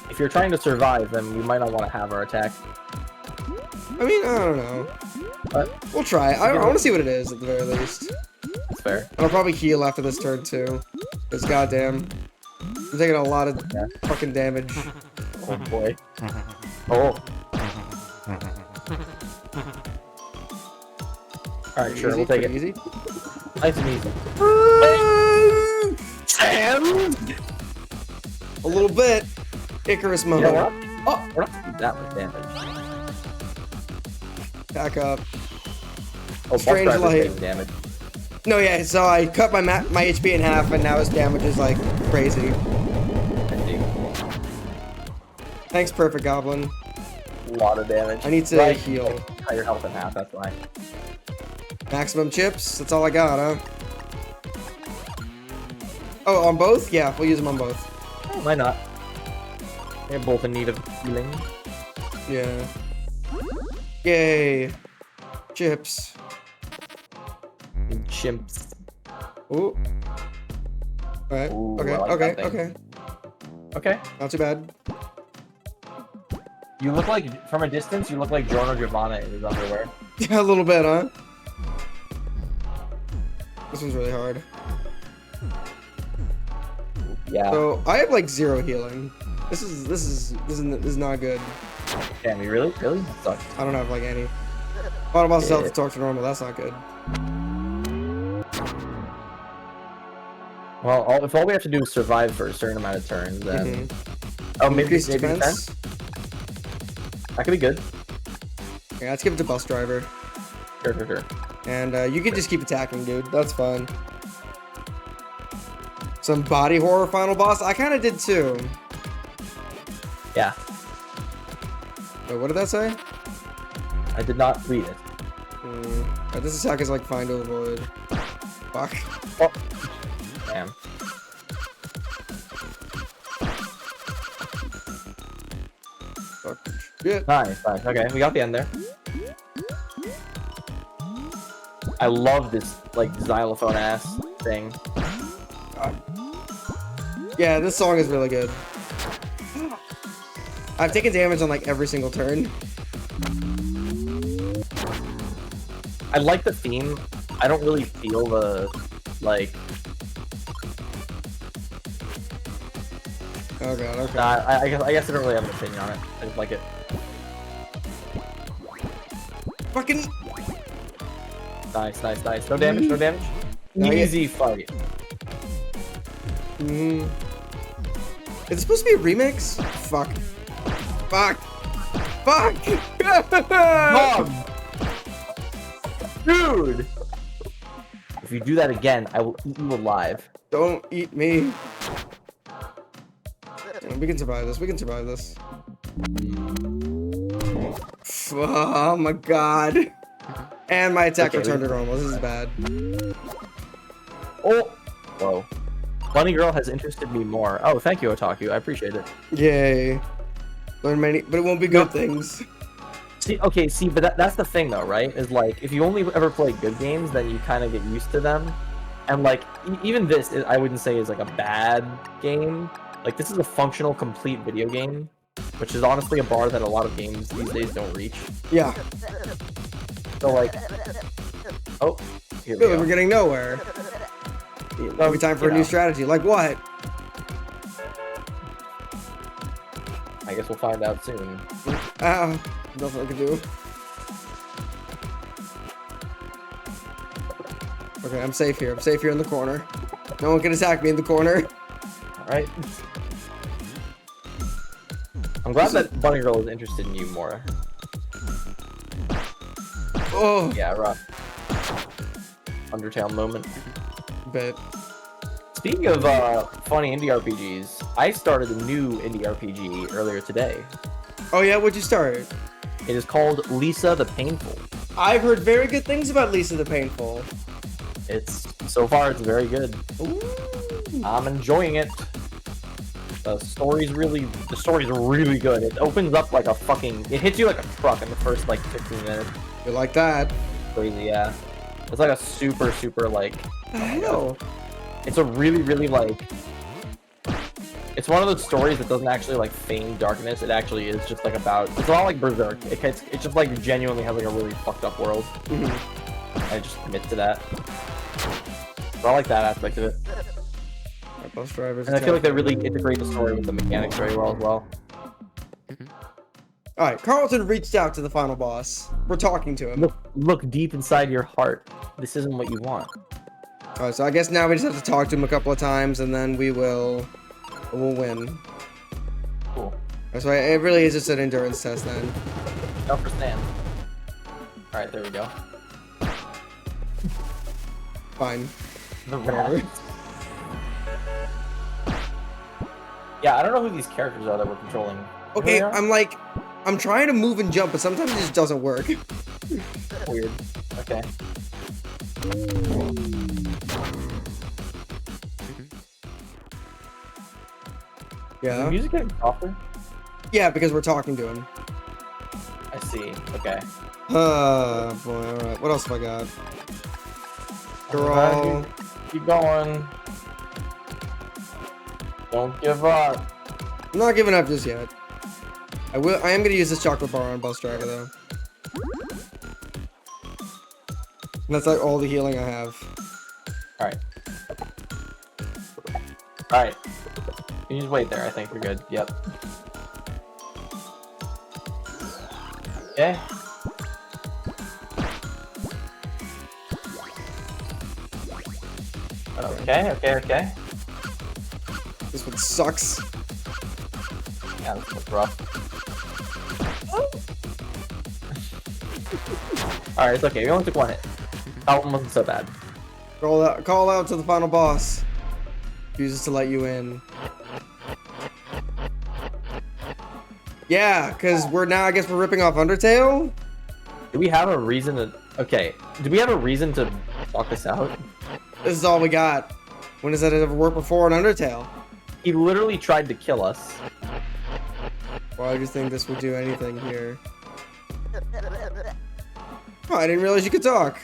If you're trying to survive, then you might not want to have our attack. I mean, I don't know. But We'll try. I want to see what it is at the very least. that's fair. I'll probably heal after this turn too. Because goddamn, I'm taking a lot of fucking damage. Oh boy. Oh. Alright, sure, Easy, we'll take it. pretty easy. Nice and easy. A little bit. Icarus mode. Yeah, Oh, we're not doing that much damage. back up. Oh, Strange Bus Driver's light. taking damage. No, yeah. So I cut my HP in half, and now his damage is like crazy. Thanks, Perfect Goblin. A lot of damage. I need to Right, heal. Cut your health in half, that's why. Maximum chips. That's all I got, huh? Oh, on both? Yeah, we'll use them on both. Why not? They're both in need of healing. Yeah. Yay. Chips. Chimps. Ooh. Alright. Ooh, Okay, I like okay, that thing. okay. Okay. Not too bad. You look like, from a distance, you look like Giorno Giovanna in his underwear. Yeah, a little bit, huh? This one's really hard. Yeah. So I have like 0 healing. This is not good. Damn, you really? Really? That sucks. I don't have like any. Bottom boss Yeah. health to talk to normal. That's not good. Well, if all we have to do is survive for a certain amount of turns, then... Oh, maybe Increased maybe defense. 10? That could be good. Yeah, let's give it to bus driver. Sure. And you can just keep attacking, dude. That's fine. Some body horror final boss. I kind of did too. Yeah. Wait, what did that say? I did not read it. This attack is like fine to avoid. Fuck. Oh. Damn. Fuck. Shit. Nice. Okay, we got the end there. I love this, like, xylophone-ass thing. Yeah, this song is really good. I've taken damage on like every single turn. I like the theme. I don't really feel the, like... Oh god, okay. Nah, I guess I don't really have an opinion on it. I just like it. Fucking. Nice, nice, nice. No damage, no damage. Not yet. Easy fight. Is it supposed to be a remix? Fuck. Fuck. Fuck. Mom! Dude! If you do that again, I will eat you alive. Don't eat me. We can survive this. We can survive this. Oh my god. And my attack returned to normal. This is bad. Oh! Whoa. Bunny Girl has interested me more. Oh, thank you, Otaku. I appreciate it. Yay. Learn many, but it won't be good things. See, okay, see, but that's the thing, though, right? Is like, if you only ever play good games, then you kind of get used to them. And like, even this, I wouldn't say is like a bad game. Like, this is a functional, complete video game, which is honestly a bar that a lot of games these days don't reach. Yeah. So like, oh, here we Really, go. we're getting nowhere. It'll be time for a new strategy. Like what? I guess we'll find out soon. Ow. Nothing I can do. Okay, I'm safe here. I'm safe here in the corner. No one can attack me in the corner. Alright. I'm glad that Bunny Girl is interested in you more. Oh. Yeah, rough. Undertale moment. Bet. Speaking of funny indie RPGs, I started a new indie RPG earlier today. Oh yeah, what'd you start? It is called Lisa the Painful. I've heard very good things about Lisa the Painful. It's so far it's very good. Ooh. I'm enjoying it. The story's really good. It opens up like a fucking, it hits you like a truck in the first like 15 minutes. You like that? Crazy, yeah. It's like a super like, The hell? it's a really like, it's one of those stories that doesn't actually like feign darkness. It actually is just like about, it's not like Berserk. It just like genuinely has like a really fucked up world. I just commit to that. So I like that aspect of it. Bus drivers. And I feel like they really integrate the story with the mechanics very well as well. Alright, Carlton reached out to the final boss. We're talking to him. Look deep inside your heart. This isn't what you want. Alright, so I guess now we just have to talk to him a couple of times and then we'll win. Cool. So it really is just an endurance test then. Up for stand. Alright, there we go. Fine. The rant. Yeah, I don't know who these characters are that we're controlling. Okay, I'm trying to move and jump, but sometimes it just doesn't work. Weird. Okay. Yeah. Is the music getting softer? Yeah, because we're talking to him. I see. Okay. Oh boy, alright. What else have I got? Girl. Keep going. Don't give up. I'm not giving up just yet. I am gonna use this chocolate bar on Bus Driver though. And that's like all the healing I have. Alright. Alright. You just wait there, I think we're good. Yep. Okay. Okay. This one sucks. Yeah, this looks rough. Alright, it's okay. We only took one hit. That one wasn't so bad. Call out to the final boss. Refuses to let you in. Yeah, because I guess we're ripping off Undertale? Do we have a reason to... Okay. Do we have a reason to walk this out? This is all we got. When has that ever worked before in Undertale? He literally tried to kill us. Why would you think this would do anything here? Oh, I didn't realize you could talk.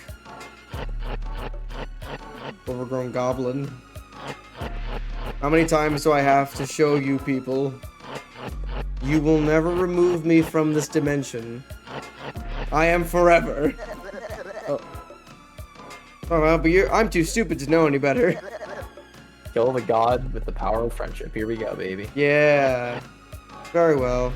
Overgrown goblin. How many times do I have to show you people? You will never remove me from this dimension. I am forever. Oh well, but I'm too stupid to know any better. Kill the god with the power of friendship. Here we go, baby. Yeah. Very well.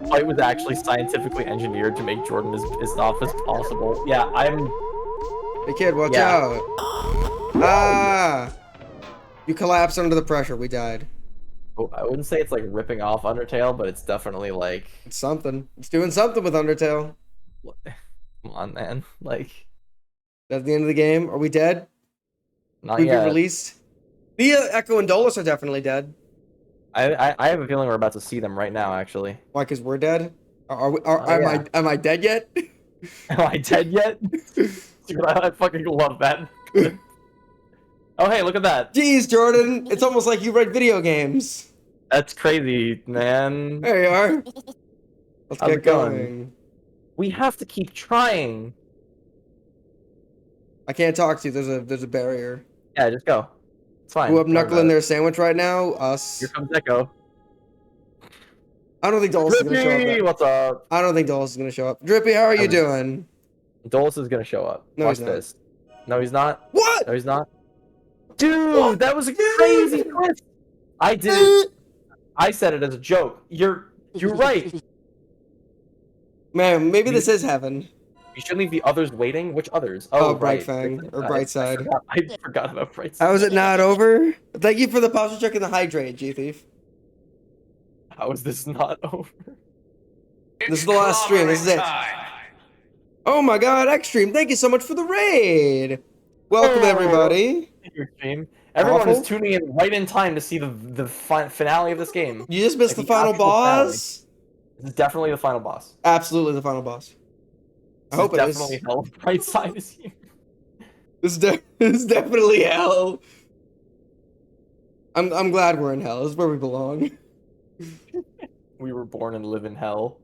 Fight was actually scientifically engineered to make Jordan as tough as possible. Yeah, I'm. Hey kid, watch Yeah. out. Ah! You collapsed under the pressure. We died. Oh, I wouldn't say it's like ripping off Undertale, but it's definitely like. It's something. It's doing something with Undertale. Come on, man. Like, That's the end of the game. Are we dead? not We've been yet. released. Thea, Echo, and Dolus are definitely dead. I have a feeling we're about to see them right now. Actually, Why? Because we're dead. yeah. Am I dead yet? am I dead yet? Dude, I fucking love that. Oh, hey, look at that. Jeez, Jordan, it's almost like you read video games. That's crazy, man. There you are. Let's How's get it going? going. We have to keep trying. I can't talk to you. There's a barrier. Yeah, just go. It's fine. Who up Don't worry knuckling about their sandwich right now? Us. it. Here comes Echo. I don't think Dolus is gonna show Drippy, up. what's up? I don't think Dolus is gonna show up. Drippy, how are you doing? Dolus is gonna show up. No, Watch he's not. this. No, he's not. What? No, he's not. Dude, that was a crazy twist. I did it. I said it as a joke. You're right. Man, maybe this is heaven. You should leave the others waiting. Which others? Oh, right. Brightfang, or Brightside. I forgot about Brightside. How is it not over? Thank you for the posture check and the hydrate, G-Thief. How is this not over? This is the last stream. This is it. Oh my god, Extreme, thank you so much for the raid. Welcome, Oh. everybody. Your stream. Everyone Awful. is tuning in right in time to see the finale of this game. You just missed Like the final actual boss? This is definitely the final boss. Absolutely the final boss. I This hope it is. definitely hell. Brightside is here. This is definitely hell. I'm glad we're in hell. This is where we belong. We were born and live in hell.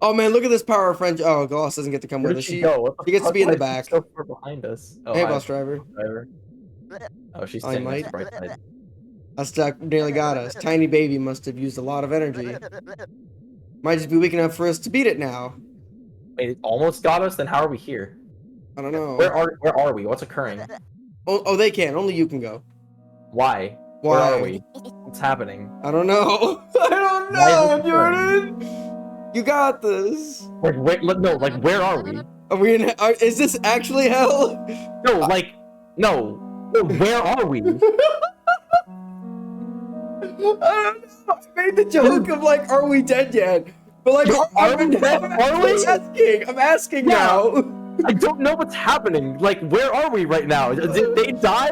Oh man, look at this power of French. Oh, Gloss doesn't get to come Where with did us. she go? What the she gets to fuck? be in the Why is back. she so far behind us. Oh, Hey, hi, bus driver. driver. Oh, she's I taking us might. to Brightside. That nearly got us. Tiny baby must have used a lot of energy. Might just be weak enough for us to beat it now. Wait, it almost got us. Then how are we here? I don't know. Where are we? What's occurring? Oh, they can. Only you can go. Why? Why? Where are we? What's happening? I don't know. I don't Why is know, this Jordan. You got this. Like, where are we? Are we in? Is this actually hell? No, like, no. Where are we? I don't know. I made the joke of like, are we dead yet? But like, Are we dead? Are we? I'm asking Yeah. now. I don't know what's happening. Like, where are we right now? Did they die?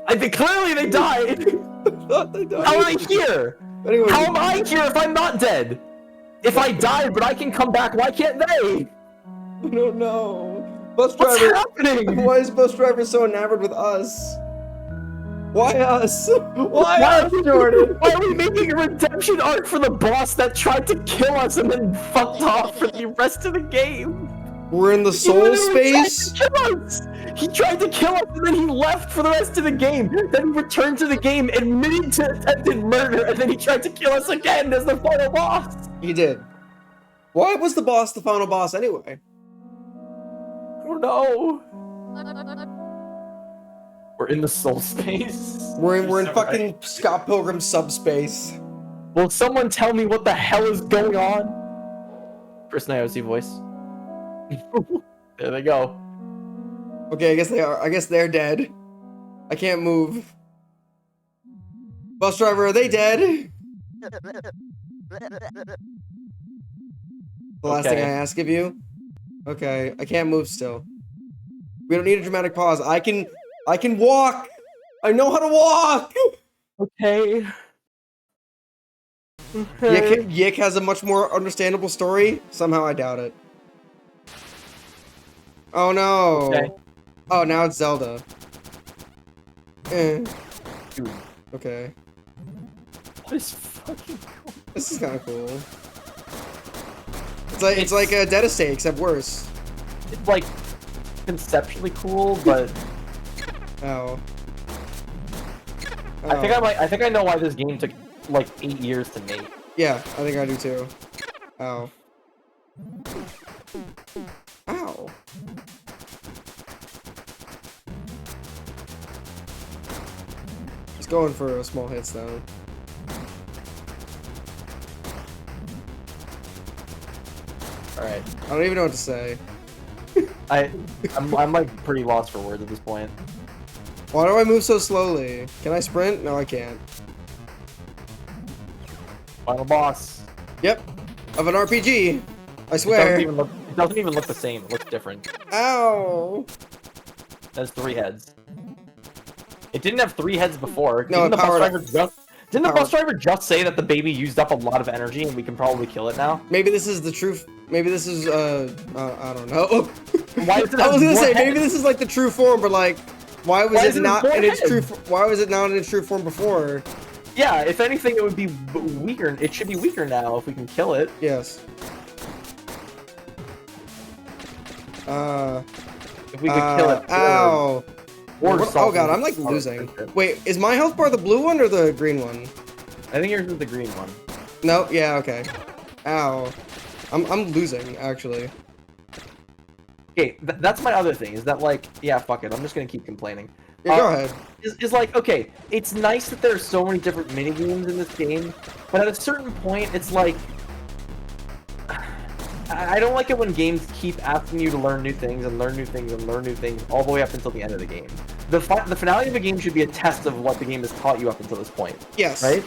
I think clearly they died. I thought they died. How are they here? Anyway, How am I here if I'm not dead? If I died, but I can come back, why can't they? I don't know. Bus What's driver. happening? Why is bus driver so enamored with us? Why us? Why us, we- Jordan? Why are we making a redemption arc for the boss that tried to kill us and then fucked off for the rest of the game? We're in the He soul literally tried space. to kill us. He tried to kill us and then he left for the rest of the game. Then he returned to the game, admitting to attempted murder, and then he tried to kill us again as the final boss. He did. Why was the boss the final boss anyway? I don't know. We're in the soul space. We're in You're so fucking right. Scott Pilgrim subspace. Will someone tell me what the hell is going on? First IOC voice. There they go. Okay, I guess they are. I guess they're dead. I can't move. Bus driver, are they dead? The last thing I Okay. ask of you. Okay, I can't move still. We don't need a dramatic pause. I can walk. I know how to walk. Okay. Yik has a much more understandable story. Somehow I doubt it. Oh no. Okay. Oh, now it's Zelda. Eh. Dude, Okay. what is fucking cool? This is kind of cool. It's like a Dead Estate, except worse. It's like conceptually cool, but Oh. I think I know why this game took like 8 years to make. Yeah, I think I do too. Oh. Ow. Just going for a small hits though. Alright. I don't even know what to say. I'm like pretty lost for words at this point. Why do I move so slowly? Can I sprint? No, I can't. Final boss. Yep. Of an RPG. I It swear. doesn't even look the same. It looks different. Ow. That's 3 heads. It didn't have 3 heads before. No, Didn't it powered up. Didn't the bus driver just say that the baby used up a lot of energy and we can probably kill it now? Maybe this is the truth. Maybe this is, I don't know. Why does it I have was gonna more say, heads? maybe this is like the true form, but like, why was Why it is it not more in its true? heads? Why was it not in its true form before? Yeah, if anything, it would be weaker. It should be weaker now if we can kill it. Yes. If we could kill it. Ow. Or Oh god, I'm like losing. Wait, is my health bar the blue one or the green one? I think yours is the green one. No, yeah, okay. Ow. I'm losing, actually. Okay, that's my other thing, is that like, yeah, fuck it, I'm just gonna keep complaining. Yeah, go ahead. Is like, okay, it's nice that there's so many different minigames in this game, but at a certain point, it's like, I don't like it when games keep asking you to learn new things and learn new things and learn new things all the way up until the end of the game. The finale of a game should be a test of what the game has taught you up until this point. Yes. Right?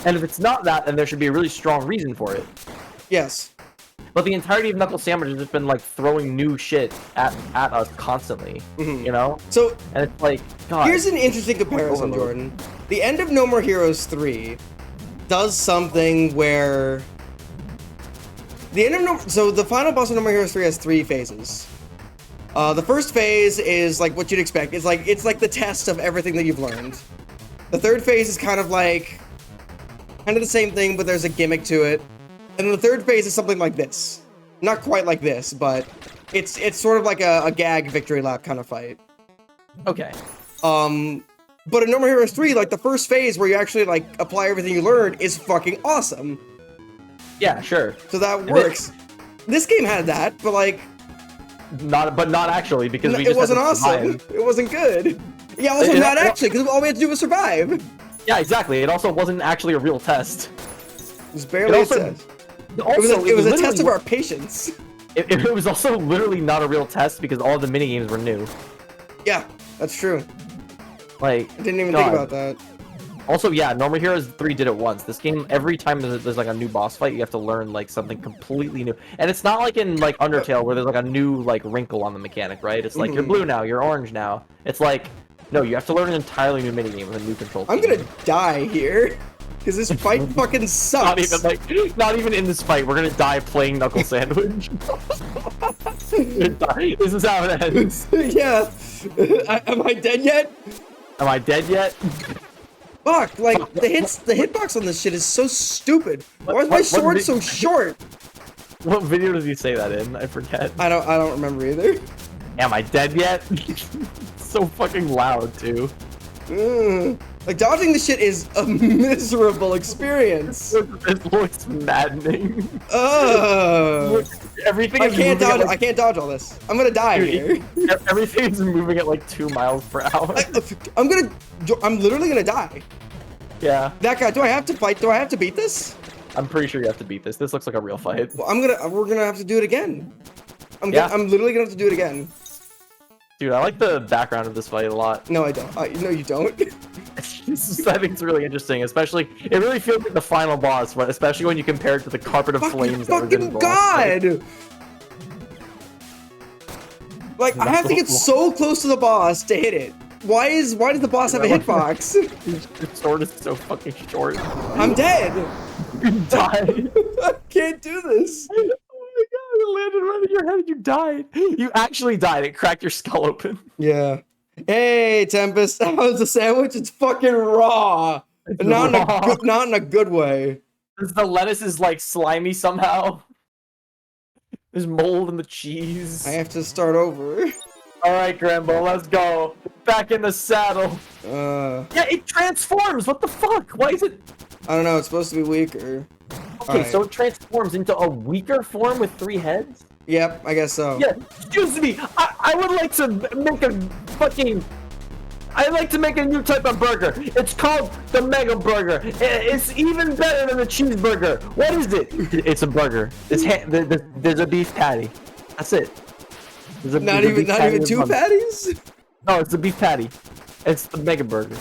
And if it's not that, then there should be a really strong reason for it. Yes. But the entirety of Knuckle Sandwich has just been like throwing new shit at us constantly, you know? So, and it's like, God. Here's an interesting comparison, Jordan. The end of No More Heroes 3 does something where... So the final boss of No More Heroes 3 has 3 phases. The first phase is like what you'd expect. It's like the test of everything that you've learned. The third phase is kind of the same thing, but there's a gimmick to it. And then the third phase is something like this. Not quite like this, but it's sort of like a gag victory lap kind of fight. Okay. But in No More Heroes 3, like the first phase where you actually like apply everything you learned is fucking awesome. Yeah, sure. So that works. This game had that, but like not actually, because we it just wasn't had to awesome. survive. It wasn't good. Yeah, also not actually, because all we had to do was survive. Yeah, exactly. It also wasn't actually a real test. It was barely a test. It was a test of our patience. It was also literally not a real test because all the minigames were new. Yeah, that's true. Like, I didn't even think about that. Also, yeah, No More Heroes 3 did it once. This game, every time there's like a new boss fight, you have to learn like something completely new. And it's not like in like Undertale where there's like a new like wrinkle on the mechanic, right? It's like you're blue now, you're orange now. It's like, no, you have to learn an entirely new minigame with a new control scheme. I'm gonna die here. Because this fight fucking sucks. Not even in this fight. We're gonna die playing Knuckle Sandwich. This is how it ends. Yeah. Am I dead yet? Am I dead yet? Fuck, like the hitbox on this shit is so stupid. Why is my sword so short? What video does he say that in? I forget. I don't remember either. Am I dead yet? So fucking loud too. Like dodging this shit is a miserable experience. It looks maddening. Everything. I can't dodge all this. I'm gonna die here. Everything is moving at like 2 miles per hour. I'm literally gonna die. Yeah. That guy. Do I have to fight? Do I have to beat this? I'm pretty sure you have to beat this. This looks like a real fight. Well, we're gonna have to do it again. I'm literally gonna have to do it again. Dude, I like the background of this fight a lot. No, I don't. No, you don't. I think it's really interesting, especially, it really feels like the final boss, but especially when you compare it to the carpet of flames that was in the God! Like, I have to get so close to the boss to hit it. Why does the boss have a hitbox? His sword is so fucking short. I'm dead! You died. I can't do this! Oh my god, it landed right in your head and you died. You actually died. It cracked your skull open. Yeah. Hey, Tempest, how's the sandwich? It's fucking raw! Not in a good way. The lettuce is like slimy somehow. There's mold in the cheese. I have to start over. Alright, Grambo, let's go. Back in the saddle. Yeah, it transforms! What the fuck? Why is it... I don't know, it's supposed to be weaker. Okay, Alright. so it transforms into a weaker form with 3 heads? Yep, I guess so. Yeah, excuse me, I would like to make a fucking... I'd like to make a new type of burger. It's called the Mega Burger. It's even better than the cheeseburger. What is it? It's a burger. There's a beef patty. That's it. Not even 2 patties? No, it's a beef patty. It's the Mega Burger.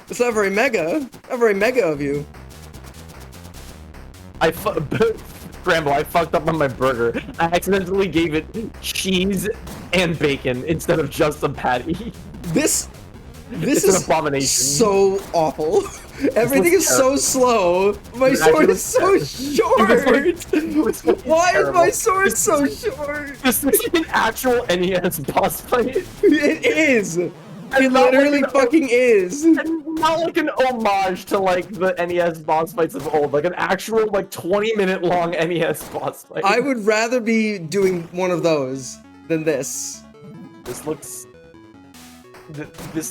It's not very mega. Not very mega of you. Grambo, I fucked up on my burger. I accidentally gave it cheese and bacon instead of just a patty. This It's is an abomination. so awful. Everything is so slow. My sword is so short. Why is my sword so short? This is an actual NES boss fight. It is. It not literally like fucking is. And not like an homage to like the NES boss fights of old, like an actual like 20-minute long NES boss fight. I would rather be doing one of those than this. This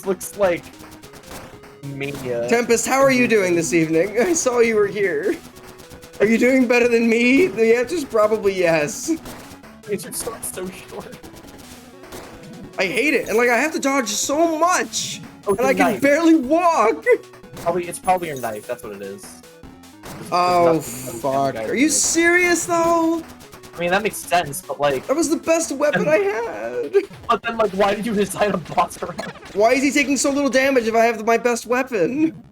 looks like mania. Tempest, how are you doing this evening? I saw you were here. Are you doing better than me? The answer's probably yes. It's so short. I hate it, and like I have to dodge so much, Okay, and I can knife. barely walk. It's probably your knife. That's what it is. Oh nothing fuck! guys Are you do. serious though? I mean, that makes sense, but like, That was the best weapon I had. but then like, why did you design a boss around? Why is he taking so little damage if I have my best weapon?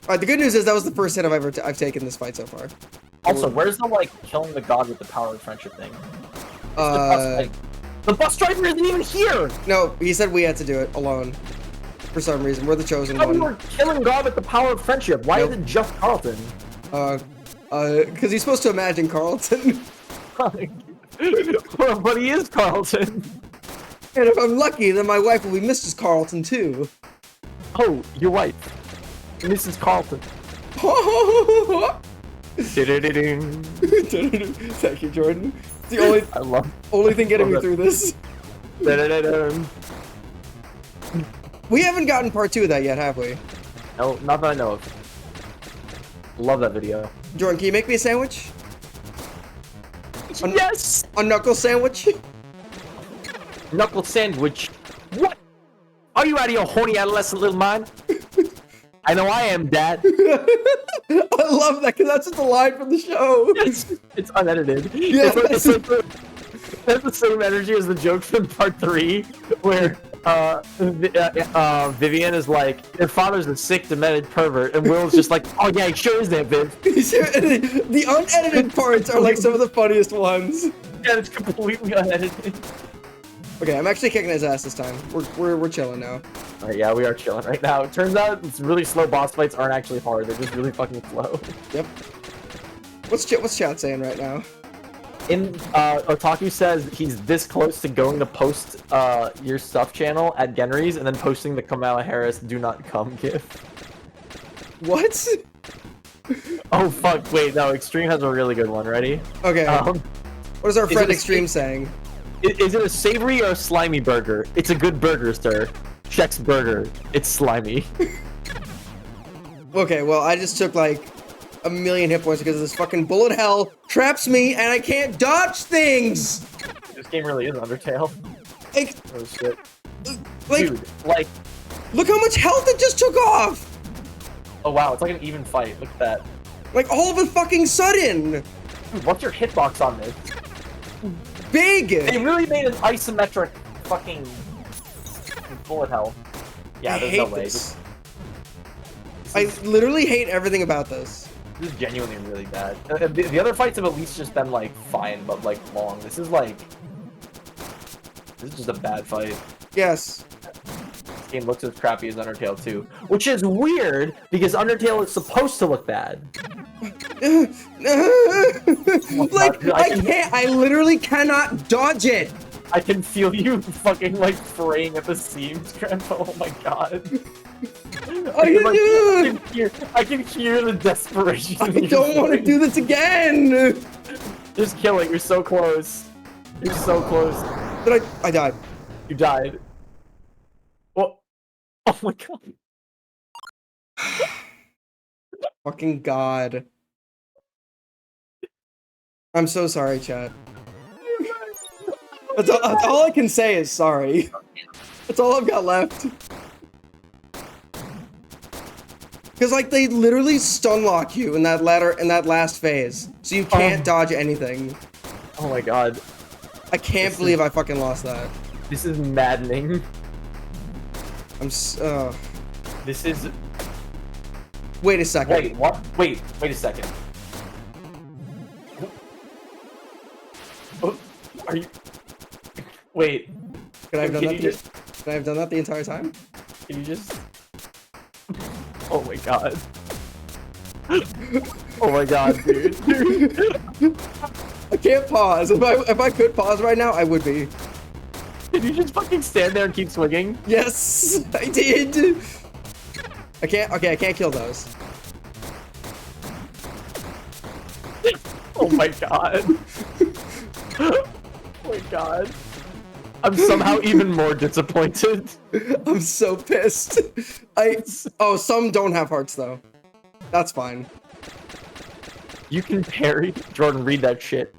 Alright, the good news is that was the first hit I've taken this fight so far. Also, where's the like killing the god with the power of friendship thing? The bus driver isn't even here! No, he said we had to do it alone. For some reason, we're the chosen How we one. were killing God with the power of friendship? Why Nope. is it just Carlton? Because he's supposed to imagine Carlton. But he is Carlton. And if I'm lucky, then my wife will be Mrs. Carlton too. Oh, your wife. Mrs. Carlton. Thank you, Jordan. It's the I love only thing getting me love through this. We haven't gotten part 2 of that yet, have we? No, not that I know of. Love that video. Jordan, can you make me a sandwich? Yes! A knuckle sandwich? Knuckle sandwich. What? Are you out of your horny adolescent little mind? I know I am, Dad. I love that because that's just a line from the show. It's unedited. Yeah. It's the same energy as the joke from part 3, where Vivian is like, your father's a sick, demented pervert, and Will's just like, oh yeah, he sure is that, Viv. The unedited parts are like some of the funniest ones. Yeah, it's completely unedited. Okay, I'm actually kicking his ass this time. We're chilling now. Alright, yeah, we are chilling right now. It turns out it's really slow boss fights aren't actually hard, they're just really fucking slow. Yep. What's chat saying right now? Otaku says he's this close to going to post your stuff channel at Genry's and then posting the Kamala Harris do not come gif. What? Oh fuck, wait, no, Extreme has a really good one, ready? Okay. What is our friend it a Extreme saying? Is it a savory or a slimy burger? It's a good burger, sir. Check's burger. It's slimy. Okay, well, I just took like a million hit points because this fucking bullet hell traps me and I can't dodge things! This game really is Undertale. Like, Oh shit. like, Dude, like, look how much health it just took off! oh wow, it's like an even fight. Look at that. Like, all of a fucking sudden! Dude, what's your hitbox on this? Big! They really made an isometric fucking bullet hell. Yeah, I there's hate no way. this. I literally hate everything about this. This is genuinely really bad. The other fights have at least just been like fine, but like long. This is just a bad fight. Yes. This game looks as crappy as Undertale 2, which is weird because Undertale is supposed to look bad. Like, I literally cannot dodge it! I can feel you fucking like fraying at the seams, Grandpa. Oh my god. I can hear the desperation. I don't want to do this again! Just kill it. You're so close. You're so close. But I died. You died. Well, oh my god. Fucking god. I'm so sorry, chat. That's all I can say is sorry. That's all I've got left. Because like they literally stun lock you in that last phase, so you can't dodge anything. Oh my god. I can't believe I fucking lost that. This is maddening. This is. Wait a second. Wait, what? Wait a second. Oh, are you? Wait. Could I have done that? Could I have done that the entire time? Can you just? Oh my god. Oh my god, dude. I can't pause. If I could pause right now, I would be. Did you just fucking stand there and keep swinging? Yes, I did. I can't. Okay, I can't kill those. Oh my god. Oh my god. I'm somehow even more disappointed. I'm so pissed. Oh, some don't have hearts though. That's fine. You can parry. Jordan, read that shit.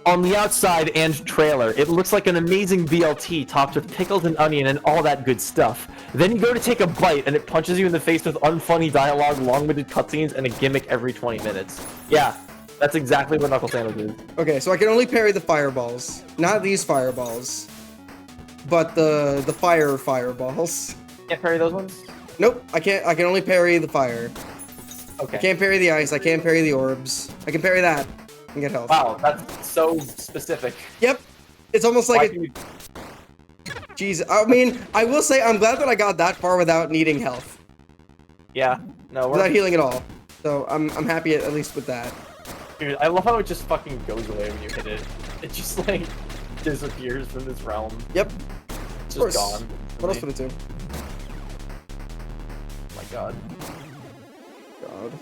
On the outside and trailer, it looks like an amazing BLT topped with pickles and onion and all that good stuff. Then you go to take a bite and it punches you in the face with unfunny dialogue, long-winded cutscenes, and a gimmick every 20 minutes. Yeah, that's exactly what Knuckle Sandwich is. Okay, so I can only parry the fireballs. Not these fireballs. But the fireballs. Can't parry those ones? Nope, I can't. I can only parry the fire. Okay. I can't parry the ice. I can't parry the orbs. I can parry that and get health. Wow, that's so specific. Yep. It's almost like Jeez, I mean, I will say I'm glad that I got that far without needing health. Yeah, no, Without healing at all. So I'm happy at least with that. Dude, I love how it just fucking goes away when you hit it. It just like disappears from this realm. Yep. It's just gone. What else would it do? Oh my god. God.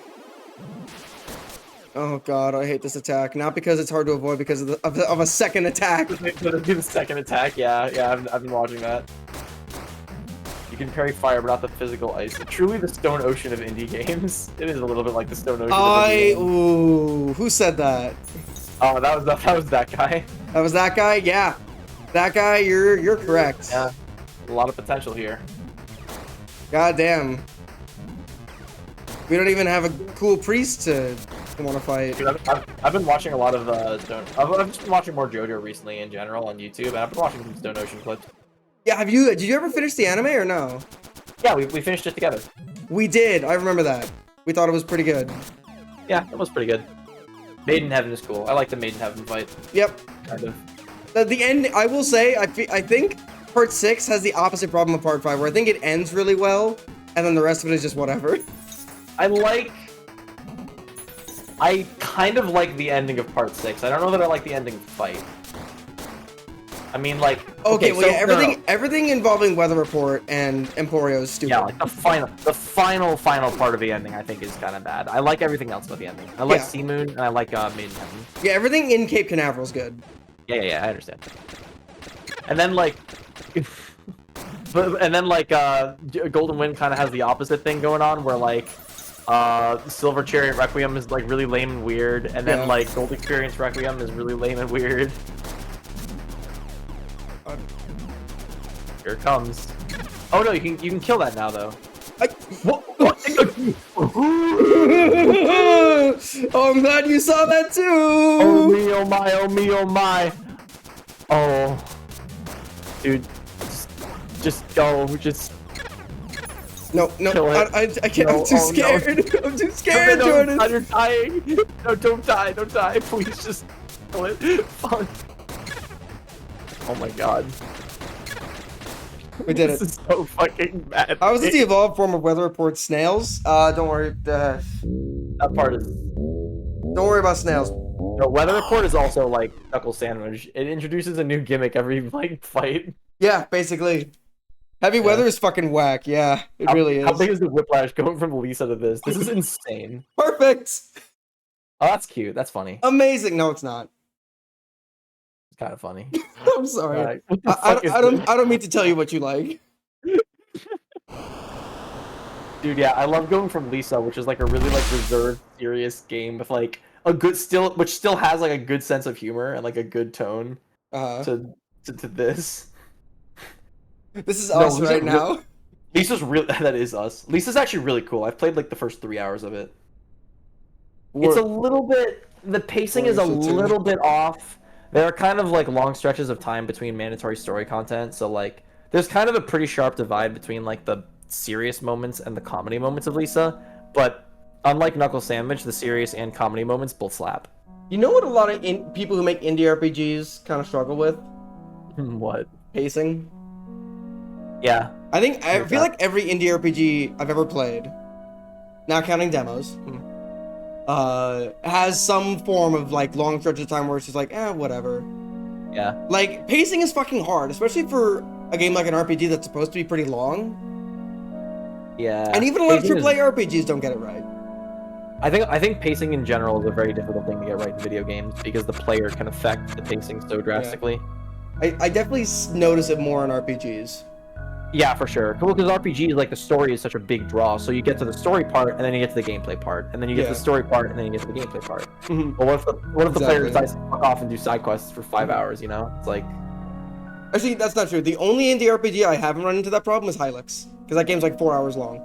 Oh god, I hate this attack. Not because it's hard to avoid, because of a second attack. The second attack, yeah, I've been watching that. You can parry fire, but not the physical ice. Truly the Stone Ocean of indie games. It is a little bit like the Stone Ocean of indie games. Ooh, who said that? Oh, that was that guy. That was that guy? Yeah. That guy, you're correct. Yeah. A lot of potential here. God damn. We don't even have a cool priest to want to fight. Dude, I've been watching a lot of Stone. I've just been watching more JoJo recently in general on YouTube, and I've been watching some Stone Ocean clips. Yeah, did you ever finish the anime or no? Yeah, we finished it together. We did. I remember that. We thought it was pretty good. Yeah, it was pretty good. Maiden Heaven is cool. I like the Maiden Heaven fight. Yep. Kind of. The end, I will say, I think part 6 has the opposite problem of part 5, where I think it ends really well, and then the rest of it is just whatever. I kind of like the ending of part 6. I don't know that I like the ending fight. I mean, like... Okay, well, so, yeah, everything involving Weather Report and Emporio is stupid. Yeah, like the final part of the ending I think is kind of bad. I like everything else about the ending. I like Sea Moon, and I like Maiden Heaven. Yeah, everything in Cape Canaveral is good. Yeah, I understand. And then, like... Golden Wind kind of has the opposite thing going on, where, like... Silver Chariot Requiem is like really lame and weird, and then like Gold Experience Requiem is really lame and weird. Here it comes. Oh no, you can kill that now though. What? Oh, I'm glad you saw that too. Oh me, oh my, oh me, oh my. Oh, dude, just go, just. No, I can't. No, I'm too scared. No. I'm too scared, Jordan. You're dying. No, don't die, please, just kill it. Fuck. Oh my god. We did it. This is so fucking bad. How is it the evolved form of Weather Report snails? Don't worry. That part is. Don't worry about snails. No, Weather Report is also like Knuckle Sandwich. It introduces a new gimmick every like fight. Yeah, basically. Heavy weather is fucking whack. Yeah, it really is. How big is the whiplash going from Lisa to this? This is insane. Perfect. Oh, that's cute. That's funny. Amazing. No, it's not. It's kind of funny. I'm sorry. Right. I don't mean to tell you what you like. Dude, yeah, I love going from Lisa, which is like a really like reserved, serious game with like a good which still has like a good sense of humor and like a good tone to this. This is No, us right now. Lisa's really that is us. Lisa's actually really cool. I've played like the first 3 hours of it. It's a little bit. The pacing is a little bit off. There are kind of like long stretches of time between mandatory story content, so like there's kind of a pretty sharp divide between like the serious moments and the comedy moments of Lisa. But unlike Knuckle Sandwich, the serious and comedy moments both slap. You know what a lot of people who make indie RPGs kind of struggle with? What? Pacing. Yeah. I feel like every indie RPG I've ever played, not counting demos, has some form of like long stretch of time where it's just like, whatever. Yeah. Like pacing is fucking hard, especially for a game like an RPG that's supposed to be pretty long. Yeah. And even a lot of AAA RPGs don't get it right. I think pacing in general is a very difficult thing to get right in video games because the player can affect the pacing so drastically. Yeah. I definitely notice it more in RPGs. Yeah, for sure. Well, because RPG, like the story is such a big draw, so you get to the story part, and then you get to the gameplay part, and then you get to the story part, and then you get to the gameplay part. But what if the player decides to fuck off and do side quests for 5 hours? You know, it's like. Actually, that's not true. The only indie RPG I haven't run into that problem is Hylix, because that game's like 4 hours long.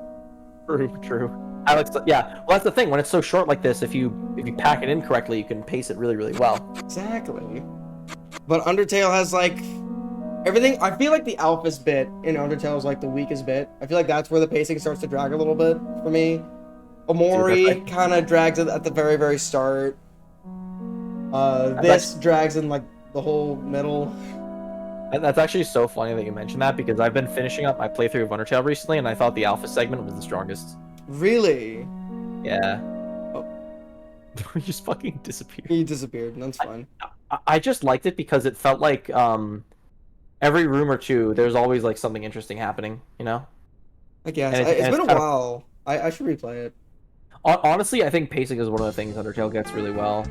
True. Alex, yeah. Well, that's the thing. When it's so short like this, if you pack it in correctly, you can pace it really, really well. Exactly. But Undertale has like everything. I feel like the Alphys bit in Undertale is like the weakest bit. I feel like that's where the pacing starts to drag a little bit for me. Omori kind of drags it at the very, very start. This drags in like the whole middle. And that's actually so funny that you mentioned that because I've been finishing up my playthrough of Undertale recently, and I thought the Alpha segment was the strongest. Really? Yeah. Oh. He just fucking disappeared. He disappeared, and that's fine. I just liked it because it felt like every room or two, there's always like something interesting happening, you know? I guess. It's been a while. I should replay it. Honestly, I think pacing is one of the things Undertale gets really well.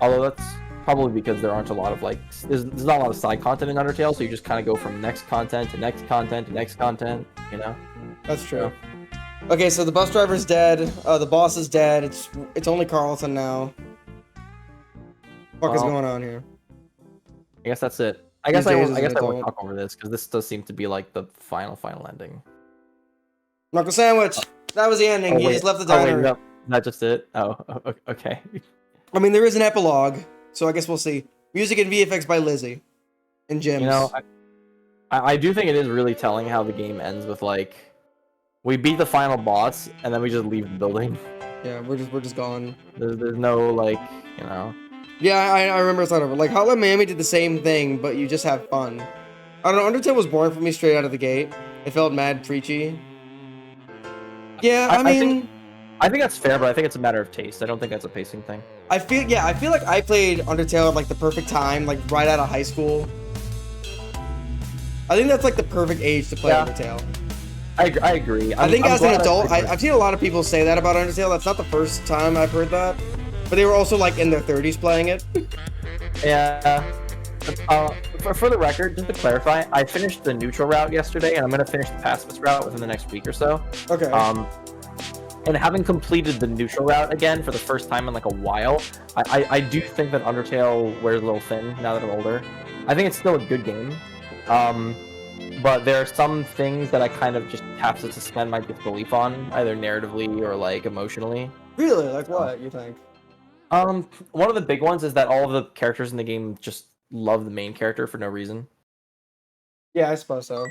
Although that's probably because there aren't a lot of like there's not a lot of side content in Undertale, so you just kind of go from next content to next content to next content, you know? That's true. Okay, so the bus driver's dead. The boss is dead. It's only Carlton now. What is going on here? I guess that's it. I guess I won't talk over this because this does seem to be like the final ending. Knuckle Sandwich. That was the ending. He just left the diner. No, not just it. Oh, okay. I mean, there is an epilogue, so I guess we'll see. Music and VFX by Lizzie and Jims. You know, I do think it is really telling how the game ends with like we beat the final boss and then we just leave the building. Yeah, we're just gone. There's no like, you know. Yeah, I remember it's not over. Like Hotline Miami did the same thing, but you just have fun. I don't know. Undertale was boring for me straight out of the gate. It felt mad preachy. Yeah, I mean, I think that's fair, but I think it's a matter of taste. I don't think that's a pacing thing. I feel like I played Undertale at like the perfect time, like right out of high school. I think that's like the perfect age to play Undertale. I agree. I think as an adult, I've seen a lot of people say that about Undertale. That's not the first time I've heard that. But they were also like in their 30s playing it. Yeah. For the record, just to clarify, I finished the neutral route yesterday, and I'm gonna finish the pacifist route within the next week or so. Okay. And having completed the neutral route again for the first time in like a while, I do think that Undertale wears a little thin now that I'm older. I think it's still a good game. But there are some things that I kind of just have to suspend my disbelief on, either narratively or like emotionally. Really? Like what, you think? One of the big ones is that all of the characters in the game just love the main character for no reason. Yeah, I suppose so.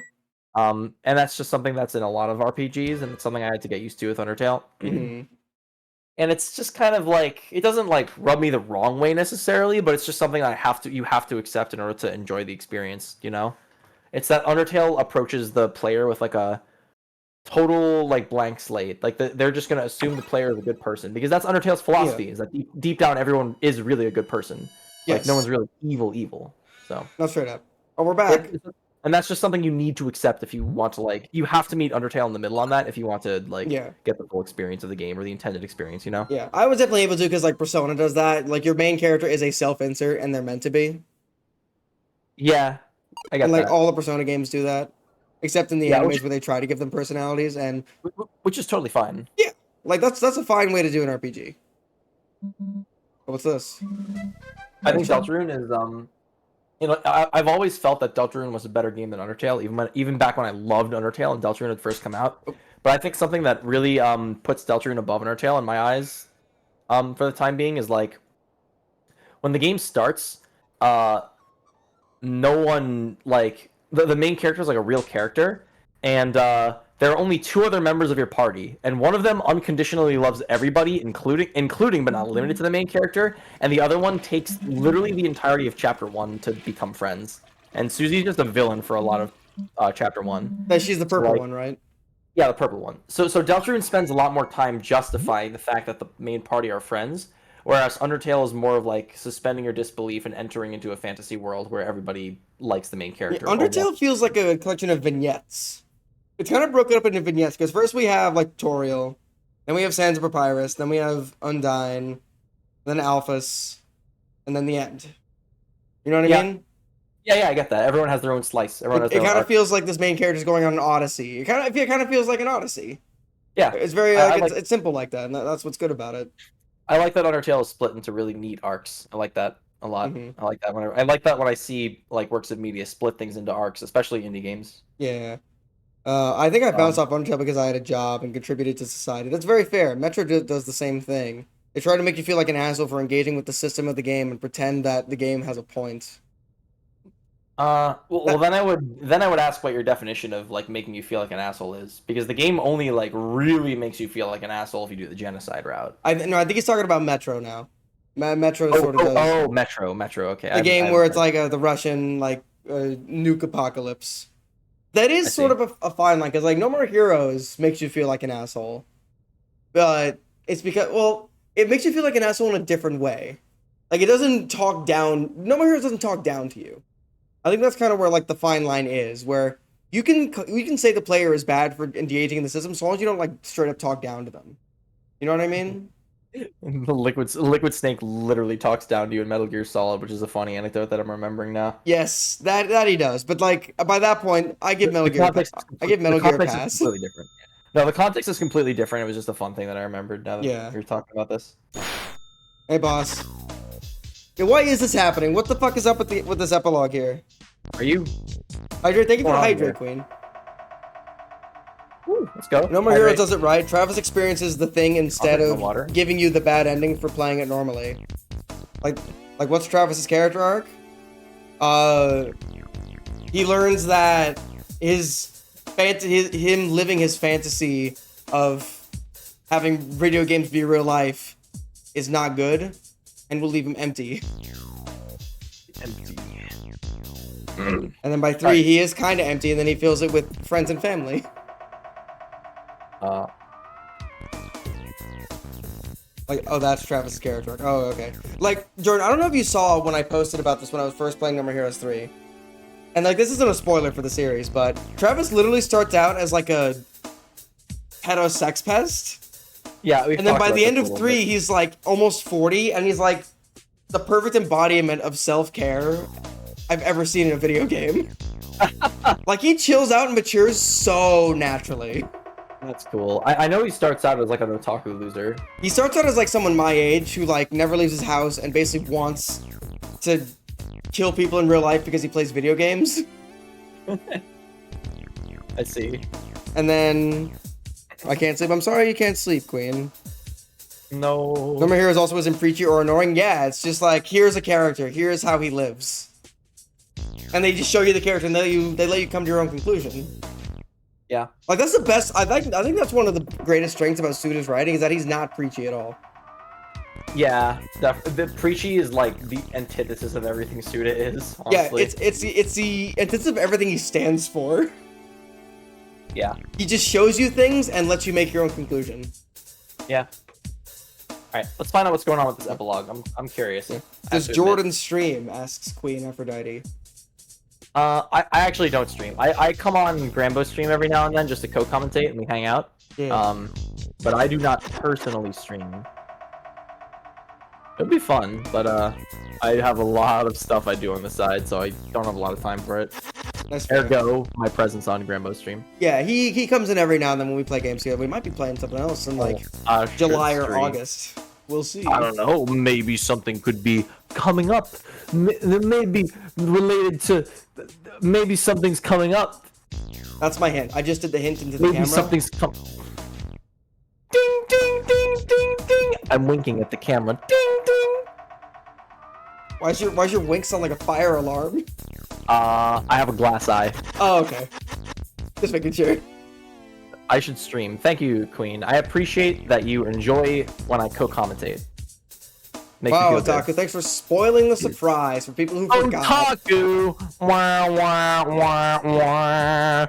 And that's just something that's in a lot of RPGs, and it's something I had to get used to with Undertale. Mm-hmm. And it's just kind of like it doesn't like rub me the wrong way necessarily, but it's just something you have to accept in order to enjoy the experience, you know? It's that Undertale approaches the player with like a total like blank slate. Like they're just gonna assume the player is a good person because that's Undertale's philosophy. Is that deep down everyone is really a good person. Yes. Like no one's really evil. So that's straight up. Oh, we're back. And that's just something you need to accept if you want to like. You have to meet Undertale in the middle on that if you want to like get the full experience of the game or the intended experience. You know. Yeah, I was definitely able to because like Persona does that. Like your main character is a self-insert and they're meant to be. Yeah, I got and like that. all the Persona games do that. Except in the animes where they try to give them personalities, and which is totally fine. Yeah, like that's a fine way to do an RPG. What's this? I think Deltarune is you know, I've always felt that Deltarune was a better game than Undertale, even back when I loved Undertale and Deltarune had first come out. But I think something that really puts Deltarune above Undertale in my eyes, for the time being, is like when the game starts, no one like the main character is like a real character, and there are only two other members of your party, and one of them unconditionally loves everybody, including but not limited to the main character, and the other one takes literally the entirety of Chapter 1 to become friends. And Susie's just a villain for a lot of Chapter 1. That she's the purple Like, one, right? yeah, the purple one. So Deltarune spends a lot more time justifying the fact that the main party are friends, whereas Undertale is more of like suspending your disbelief and entering into a fantasy world where everybody likes the main character. Undertale feels like a collection of vignettes. It's kind of broken up into vignettes because first we have like tutorial, then we have Sands of Papyrus, then we have Undyne, then Alphas, and then the end. You know what I mean? Yeah, I get that. Everyone has their own slice. Everyone has It their kind own of feels like this main character is going on an odyssey. It kind of feels like an odyssey. Yeah, It's very I it's simple like that, and that's what's good about it. I like that Undertale is split into really neat arcs. I like that a lot. Mhm. I like that when I see like works of media split things into arcs, especially indie games. Yeah. I think I bounced off Undertale because I had a job and contributed to society. That's very fair. Metro does the same thing. They try to make you feel like an asshole for engaging with the system of the game and pretend that the game has a point. Well, then I would ask what your definition of like making you feel like an asshole is, because the game only like really makes you feel like an asshole if you do the genocide route. I think he's talking about Metro now. Metro sort of does. Oh, Metro. Okay. The game where it's like the Russian like nuke apocalypse. That is sort of a fine line because like No More Heroes makes you feel like an asshole, but it's because it makes you feel like an asshole in a different way. Like it doesn't talk down. No More Heroes doesn't talk down to you. I think that's kind of where like the fine line is, where you can say the player is bad for engaging in the system, so long as you don't like straight up talk down to them. You know what I mean? The Liquid Snake literally talks down to you in Metal Gear Solid, which is a funny anecdote that I'm remembering now. Yes, that he does. But like by that point, I give Metal Gear a pass. Is completely different. No, the context is completely different. It was just a fun thing that I remembered now that you're talking about this. Hey, boss. Yeah, why is this happening? What the fuck is up with this epilogue here? Are you? Hydrate, thank you for the hydrate, Queen. Woo, let's go. No More Heroes does it right. Travis experiences the thing instead of giving you the bad ending for playing it normally. Like what's Travis's character arc? He learns that him living his fantasy of having video games be real life is not good and will leave him empty. And then by 3, he is kind of empty, and then he fills it with friends and family. Like, oh, that's Travis' character. Oh, okay. Like, Jordan, I don't know if you saw when I posted about this when I was first playing No More Heroes 3. And, like, this isn't a spoiler for the series, but Travis literally starts out as, like, a pedo sex pest. Yeah, and then by the end of 3, he's, like, almost 40, and he's, like, the perfect embodiment of self-care I've ever seen in a video game. Like, he chills out and matures so naturally. That's cool. I know he starts out as like an otaku loser. He starts out as like someone my age who like never leaves his house and basically wants to kill people in real life because he plays video games. I see. And then I can't sleep. I'm sorry you can't sleep, Queen. No. No More Heroes also isn't preachy or annoying. Yeah, it's just like here's a character, here's how he lives. And they just show you the character and they let you come to your own conclusion. Yeah. Like, that's the best. I think that's one of the greatest strengths about Suda's writing is that he's not preachy at all. Yeah. The preachy is, like, the antithesis of everything Suda is, honestly. Yeah, it's the antithesis of everything he stands for. Yeah. He just shows you things and lets you make your own conclusion. Yeah. Alright, let's find out what's going on with this epilogue. I'm curious. Yeah. Does Jordan stream? Asks Queen Aphrodite. I actually don't stream. I come on Grambo stream every now and then just to co-commentate and we hang out. Yeah. But I do not personally stream. It'd be fun, but I have a lot of stuff I do on the side, so I don't have a lot of time for it. That's Ergo, my presence on Grambo stream. Yeah, he comes in every now and then when we play games together. We might be playing something else in like July or August. We'll see. I don't know. Maybe something could be coming up. Maybe related to. Maybe something's coming up. That's my hint. I just did the hint into the Maybe camera. something's coming. Ding, ding, ding, ding, ding. I'm winking at the camera. Ding, ding. Why's your wink sound like a fire alarm? I have a glass eye. Oh, okay. Just making sure. I should stream. Thank you, Queen. I appreciate that you enjoy when I co-commentate. Makes Wow, me feel Otaku, thanks for spoiling the surprise for people who good. forgot. Otaku! Wah, wah, wah, wah.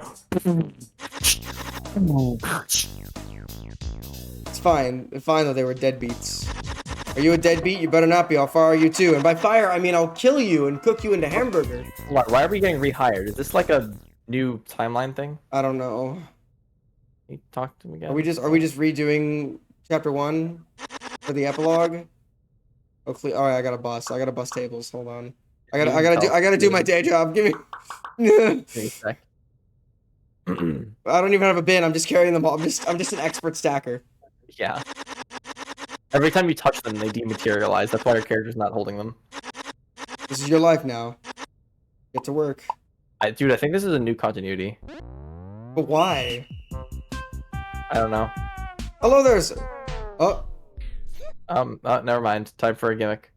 It's fine. It's fine that they were deadbeats. Are you a deadbeat? You better not be. I'll fire you too. And by fire, I mean I'll kill you and cook you into hamburger. Why are we getting rehired? Is this like a new timeline thing? I don't know. Can you talk to me again? Are we just redoing chapter 1 for the epilogue? Hopefully. Oh, I gotta bus. I gotta bus tables. Hold on. I gotta do my day job. Give me. Give me a sec. I don't even have a bin. I'm just carrying them all. I'm just an expert stacker. Yeah. Every time you touch them, they dematerialize. That's why your character's not holding them. This is your life now. Get to work. Dude, I think this is a new continuity. But why? I don't know. Hello, there's. Oh. Never mind. Time for a gimmick.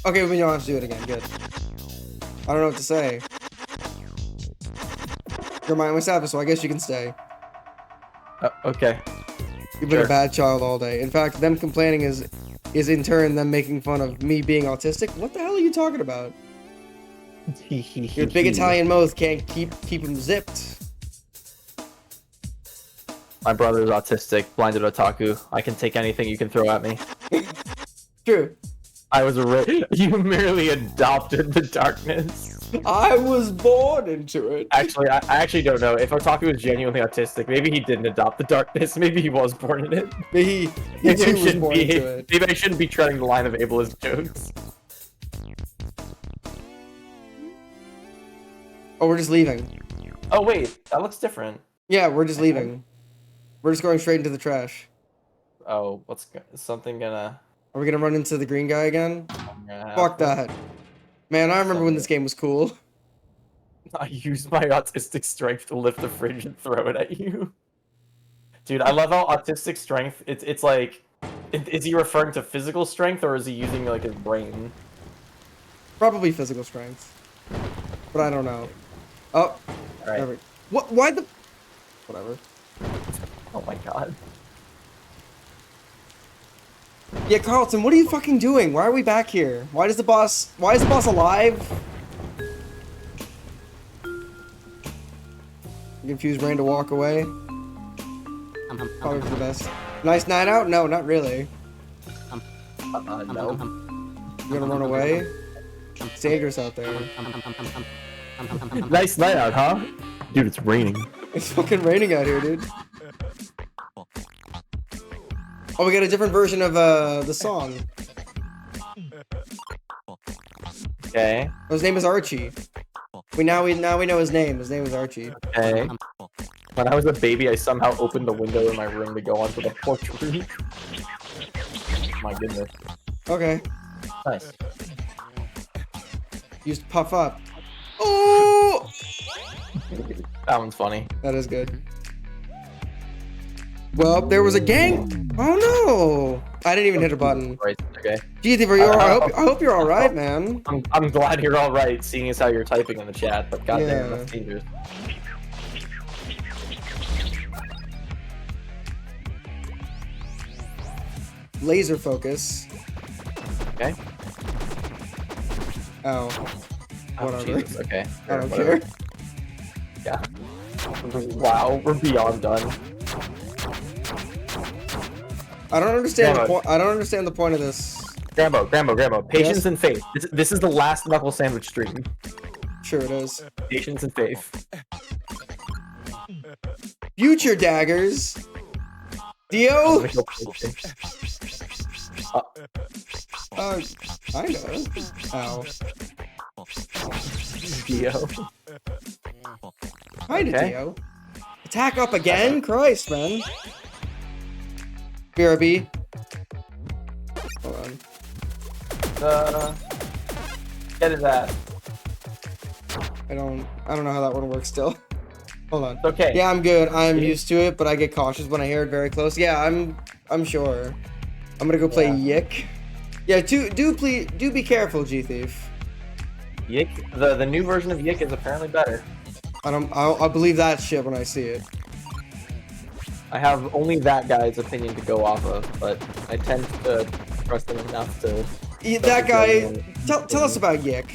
Okay, we don't have to do it again. Good. I don't know what to say. You're mindless Sabbath, so I guess you can stay. Okay. You've been Sure. a bad child all day. In fact, them complaining is in turn them making fun of me being autistic. What the hell are you talking about? Your big Italian mouth can't keep him zipped. My brother's autistic, blinded otaku. I can take anything you can throw at me. True. You merely adopted the darkness. I was born into it. Actually, I actually don't know. If otaku was genuinely autistic, maybe he didn't adopt the darkness. Maybe he was born in it. He Maybe too was born into it. Maybe I shouldn't be treading the line of ableist jokes. Oh, we're just leaving. Oh wait, that looks different. Yeah, we're just leaving. We're just going straight into the trash. Oh, is something gonna? Are we gonna run into the green guy again? Gonna Fuck happen? that. Man, I remember when this game was cool. I used my autistic strength to lift the fridge and throw it at you. Dude, I love how autistic strength. It's like, is he referring to physical strength or is he using like his brain? Probably physical strength. But I don't know. Oh. Alright. Whatever. What? Why the? Whatever. Oh my god. Yeah, Carlton, what are you fucking doing? Why are we back here? Why is the boss alive? You confused Rain to walk away? Probably for the best. Nice night out? No, not really. No. You gonna run away? It's dangerous out there. Nice night out, huh? Dude, it's raining. It's fucking raining out here, dude. Oh, we got a different version of the song. Okay. His name is Archie. Now we know his name. His name is Archie. Okay. When I was a baby, I somehow opened the window in my room to go onto the porch roof. My goodness. Okay. Nice. Used puff up. Oh! That one's funny. That is good. Well, there was a gang. Oh no! I didn't even hit a button. Right. Okay. Gee, Thief, are you alright? I hope you're alright, man. I'm glad you're all right, seeing as how you're typing in the chat. But goddamn, Yeah. that's dangerous. Laser focus. Okay. Oh. Oh, Whatever. Jesus. Okay. I don't Whatever. care. Yeah. Wow, we're beyond done. I don't understand the Grambo. point. I don't understand the point of this. Grambo. Patience Yes? and faith. This is the last Knuckle sandwich stream. Sure it is. Patience and faith. Future daggers. Dio. Kinda. Ow. Dio. Kinda, Okay. Dio. Attack up again? Christ, man. BRB. Hold on. Get his ass. I don't know how that one works still. Hold on. It's okay. Yeah, I'm good. I'm used to it, but I get cautious when I hear it very close. Yeah, I'm sure. I'm gonna go play Yick. Yeah, do be careful, G Thief. Yick, the new version of Yick is apparently better. I'll believe that shit when I see it. I have only that guy's opinion to go off of, but I tend to trust him enough to. Yeah, that guy. Tell us about Yick.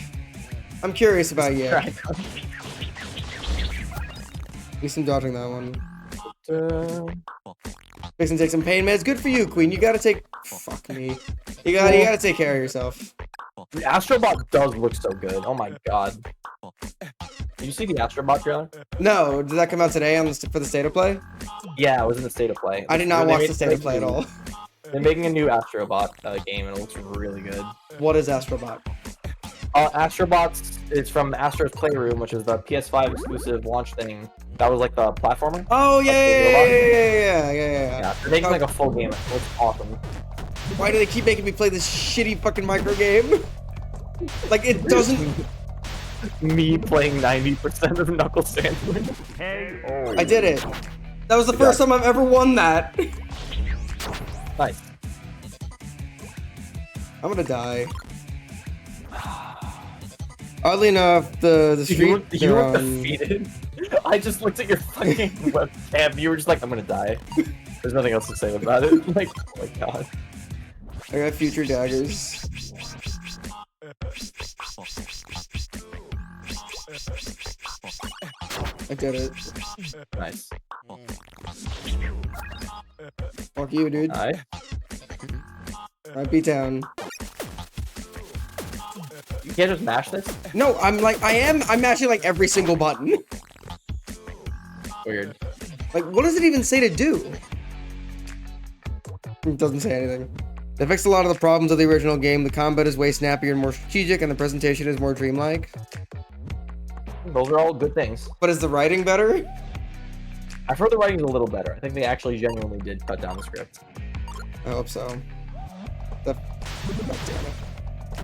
I'm curious about Yick. At least I'm dodging that one. Fixing take some pain meds. Good for you, Queen. You gotta take. Fuck me. You gotta take care of yourself. The Astrobot does look so good. Oh my god. Did you see the Astrobot trailer? No, did that come out today for the state of play? Yeah, it was in the state of play. I did not watch the state of play at all. They're making a new Astrobot game, and it looks really good. What is Astrobot? Astrobots is from Astro's Playroom, which is the PS5 exclusive launch thing. That was like the platformer. Oh yeah. Yeah, they're making like a full game. It looks awesome. Why do they keep making me play this shitty fucking micro game? Like it doesn't. Me playing 90% of Knuckle Sandwich. Oh. I did it. That was the first time I've ever won that. Nice. I'm gonna die. Oddly enough, the street. You were defeated. I just looked at your fucking webcam. You were just like, I'm gonna die. There's nothing else to say about it. Like, oh my god. I got future daggers. I did it. Nice. Fuck you, dude. Alright. Alright, beat down. You can't just mash this? No, I'm mashing like every single button. Weird. Like, what does it even say to do? It doesn't say anything. They fixed a lot of the problems of the original game. The combat is way snappier and more strategic, and the presentation is more dreamlike. Those are all good things. But is the writing better? I've heard the writing's a little better. I think they actually genuinely did cut down the script. I hope so. God damn it.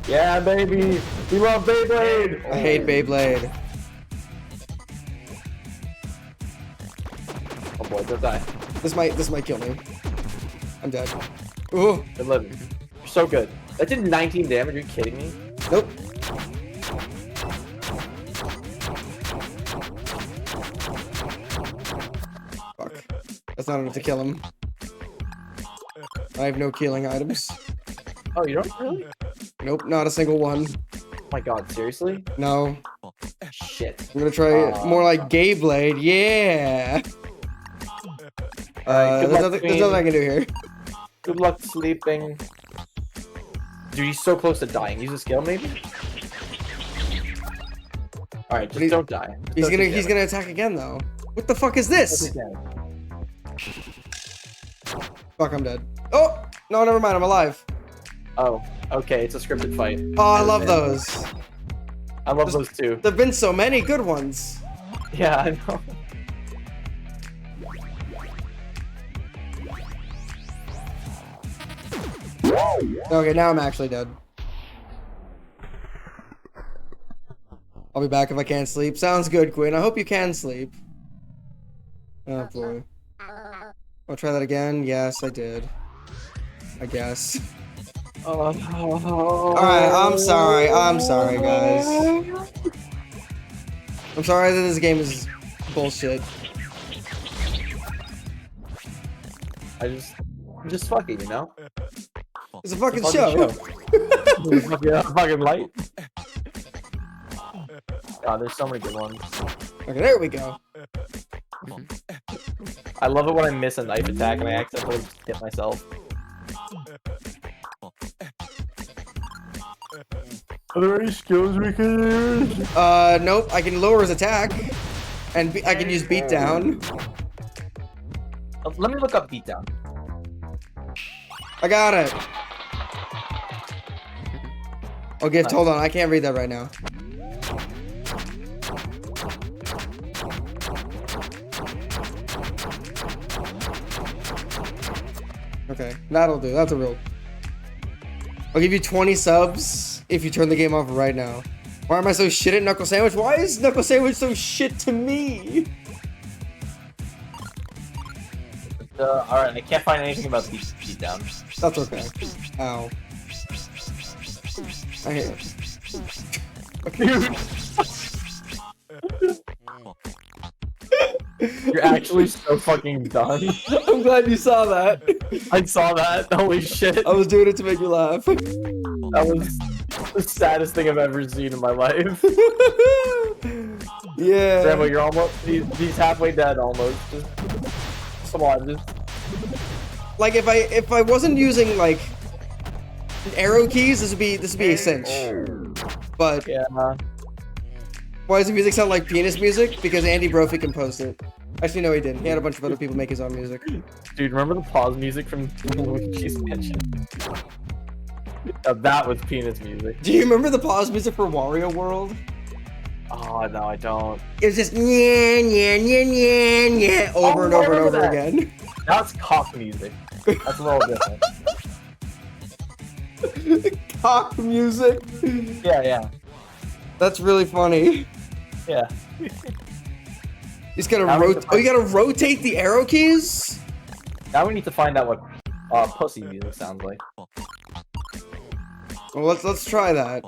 Yeah, baby! We love Beyblade! I hate Beyblade. Oh boy, don't die. This might kill me. I'm dead. Ooh. Good living. You're so good. That did 19 damage, are you kidding me? Nope. Fuck. That's not enough to kill him. I have no killing items. Oh, you don't really? Nope, not a single one. Oh my god, seriously? No. Shit. I'm gonna try more like Gay Blade. Yeah. There's nothing I can do here. Good luck sleeping. Dude, he's so close to dying. Use a skill, maybe? Alright, just don't die. He's gonna attack again though. What the fuck is this? Fuck, I'm dead. Oh! No, never mind, I'm alive. Oh, okay, it's a scripted fight. Oh, I love those. I love those too. There've been so many good ones. Yeah, I know. Okay, now I'm actually dead. I'll be back if I can't sleep. Sounds good, Quinn. I hope you can sleep. Oh boy. I'll try that again. Yes, I did. I guess. Alright, I'm sorry. I'm sorry, guys. I'm sorry that this game is bullshit. I'm just fucking, you know? It's a fucking show. Yeah, fucking light. God, there's so many good ones. Okay, there we go. I love it when I miss a knife attack and I accidentally just hit myself. Are there any skills we can use? Nope. I can lower his attack, and I can use beatdown. Let me look up beatdown. I got it. Oh, gift. Hold on. I can't read that right now. Okay, that'll do. That's a real. I'll give you 20 subs if you turn the game off right now. Why am I so shit at Knuckle Sandwich? Why is Knuckle Sandwich so shit to me? Alright, I can't find anything about these down. That's okay. Ow. I hate it. You're actually so fucking done. I'm glad you saw that. I saw that. Holy shit. I was doing it to make you laugh. That was the saddest thing I've ever seen in my life. Yeah. Grambo, you're almost. He's halfway dead almost. Just come on, just. Like if I wasn't using like arrow keys, this would be a cinch. But Yeah. why does the music sound like penis music? Because Andy Brophy composed it. Actually, no, he didn't. He had a bunch of other people make his own music. Dude, remember the pause music from Luigi's Mansion? That was penis music. Do you remember the pause music for Wario World? Oh no, I don't. It was just yeah, yeah, yeah, yeah, yeah, over and I over and remember over that. again. That's cock music. That's a little different. Cock music. Yeah. That's really funny. Yeah. You just gotta Now we rotate. can Oh, you gotta rotate the arrow keys. Now we need to find out what pussy music sounds like. Well, let's try that.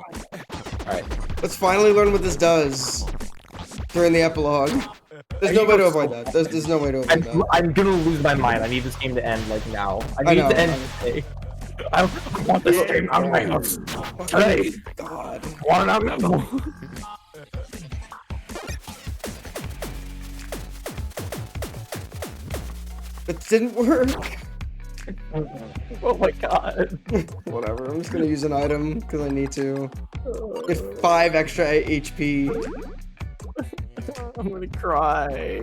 Alright. Let's finally learn what this does during the epilogue. There's no way to avoid that. There's no way to avoid that. I'm gonna lose my mind. I need this game to end like now. I I need know, to end I know. today. I want this game out of my house today. God. I want it out now. It didn't work. Oh my god. Whatever. I'm just gonna use an item because I need to. Get 5 extra HP. I'm gonna cry.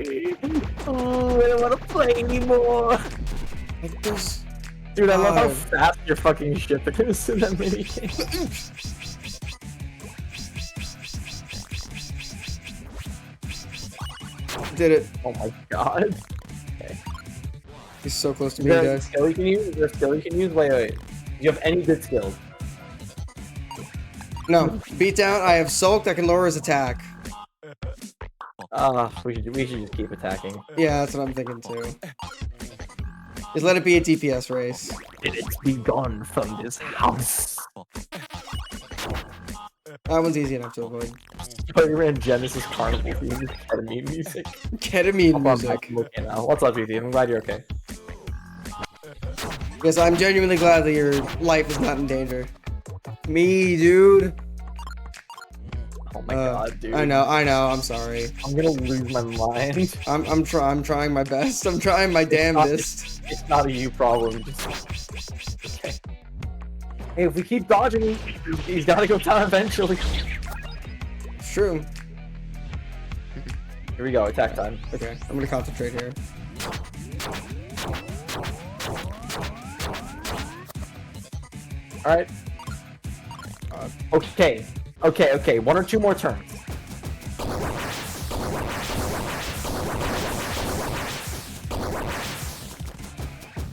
Oh, I don't want to play anymore. Like there's. Dude, I love how God. fast your fucking ship is in that minigame. Did it. Oh my god. He's so close to Is being there a dead. skill you can use? Is there a skill you can use? Wait. Do you have any good skills? No. Beat down. I have Sulked. I can lower his attack. We should just keep attacking. Yeah, that's what I'm thinking too. Just let it be a DPS race. It's be gone from this house. That one's easy enough to avoid. Spider-Man Genesis Carnival theme with ketamine music. Ketamine Hold on, music. I'm okay now. What's up, Ethan? I'm glad you're okay. Yes, I'm genuinely glad that your life is not in danger. Me, dude. Oh my god, dude. I know. I'm sorry. I'm gonna lose my mind. I'm trying my best. I'm trying my damnedest. It's not a you problem. Okay. Hey, if we keep dodging, he's gotta go down eventually. It's true. Here we go, attack time. Okay, I'm gonna concentrate here. Alright. Okay. 1 or 2 more turns.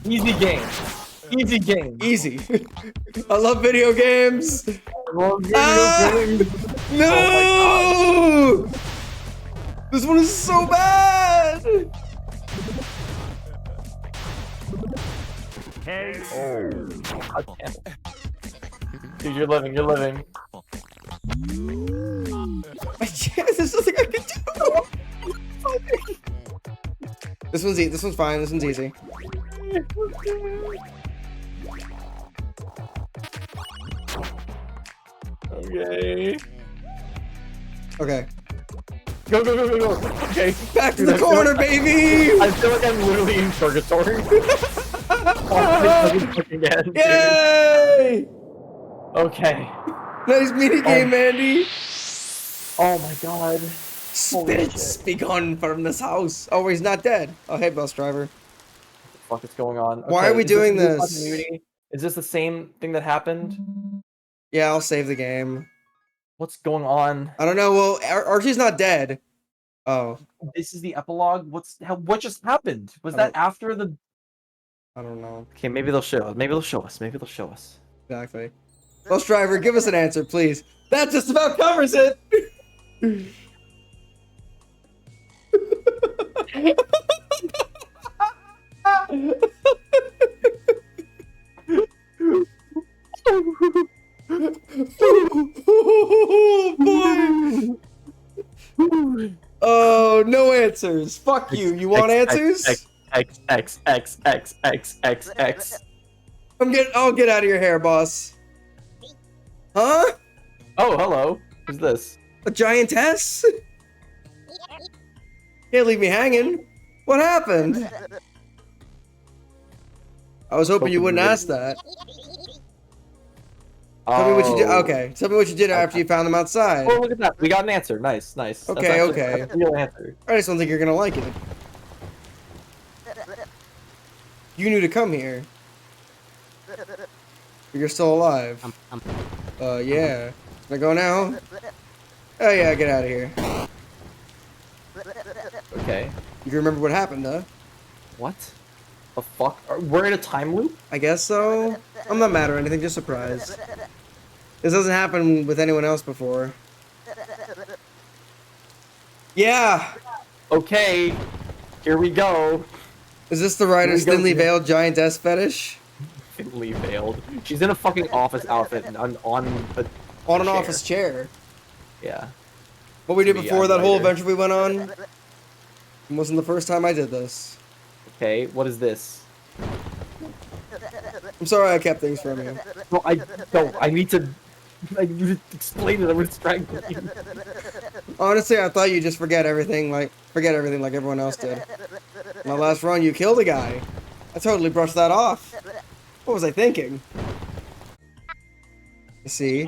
Easy game. Easy game. Easy. I love video games. Well, Ah! games. No! Oh This one is so bad. Oh. God damn it. Dude, you're living. I can't. There's nothing I can do. This one's easy. This one's fine. This one's easy. Okay. Okay. Go. Okay. Back to Dude, the I feel corner, like- baby. I feel like I'm literally in purgatory. Again, dude. Yay! Okay. Nice mini game, Andy. Oh my god. Spirits be gone from this house. Oh, he's not dead. Oh, hey, bus driver. What the fuck is going on? Why are we is doing a new this? continuity? Is this the same thing that happened? Yeah, I'll save the game. What's going on? I don't know. Well, Archie's not dead. Oh. This is the epilogue? What just happened? Was that after the I don't know. Okay, maybe they'll show us. Maybe they'll show us. Maybe they'll show us. Exactly. Bus driver, give us an answer, please. That just about covers it. Oh, boy. Oh, no answers. Fuck you. You want answers? X. I'll get out of your hair, boss. Huh? Oh, hello. Who's this? A giantess? Can't leave me hanging. What happened? I was hoping you wouldn't ask that. Tell me what you did. Okay, tell me what you did after you found them outside. Oh, look at that. We got an answer. Nice, nice. Okay, That's okay. That's a real answer. I just don't think you're gonna like it. You knew to come here. But you're still alive. Yeah. Can I go now? Oh yeah, get out of here. Okay. You can remember what happened, huh? What? The fuck? We're in a time loop? I guess so. I'm not mad or anything, just surprised. This doesn't happen with anyone else before. Yeah! Okay. Here we go. Is this the writer's Here we go. thinly veiled giantess fetish? Thinly veiled. She's in a fucking office outfit and on a On an chair. office chair. Yeah. What we did Me, before I'm that whole writer. adventure we went on? It wasn't the first time I did this. Okay, what is this? I'm sorry I kept things from you. No, I need to explain it. I'm strangling you. Honestly, I thought you'd just forget everything like everyone else did. My last run, you killed a guy. I totally brushed that off. What was I thinking? You see?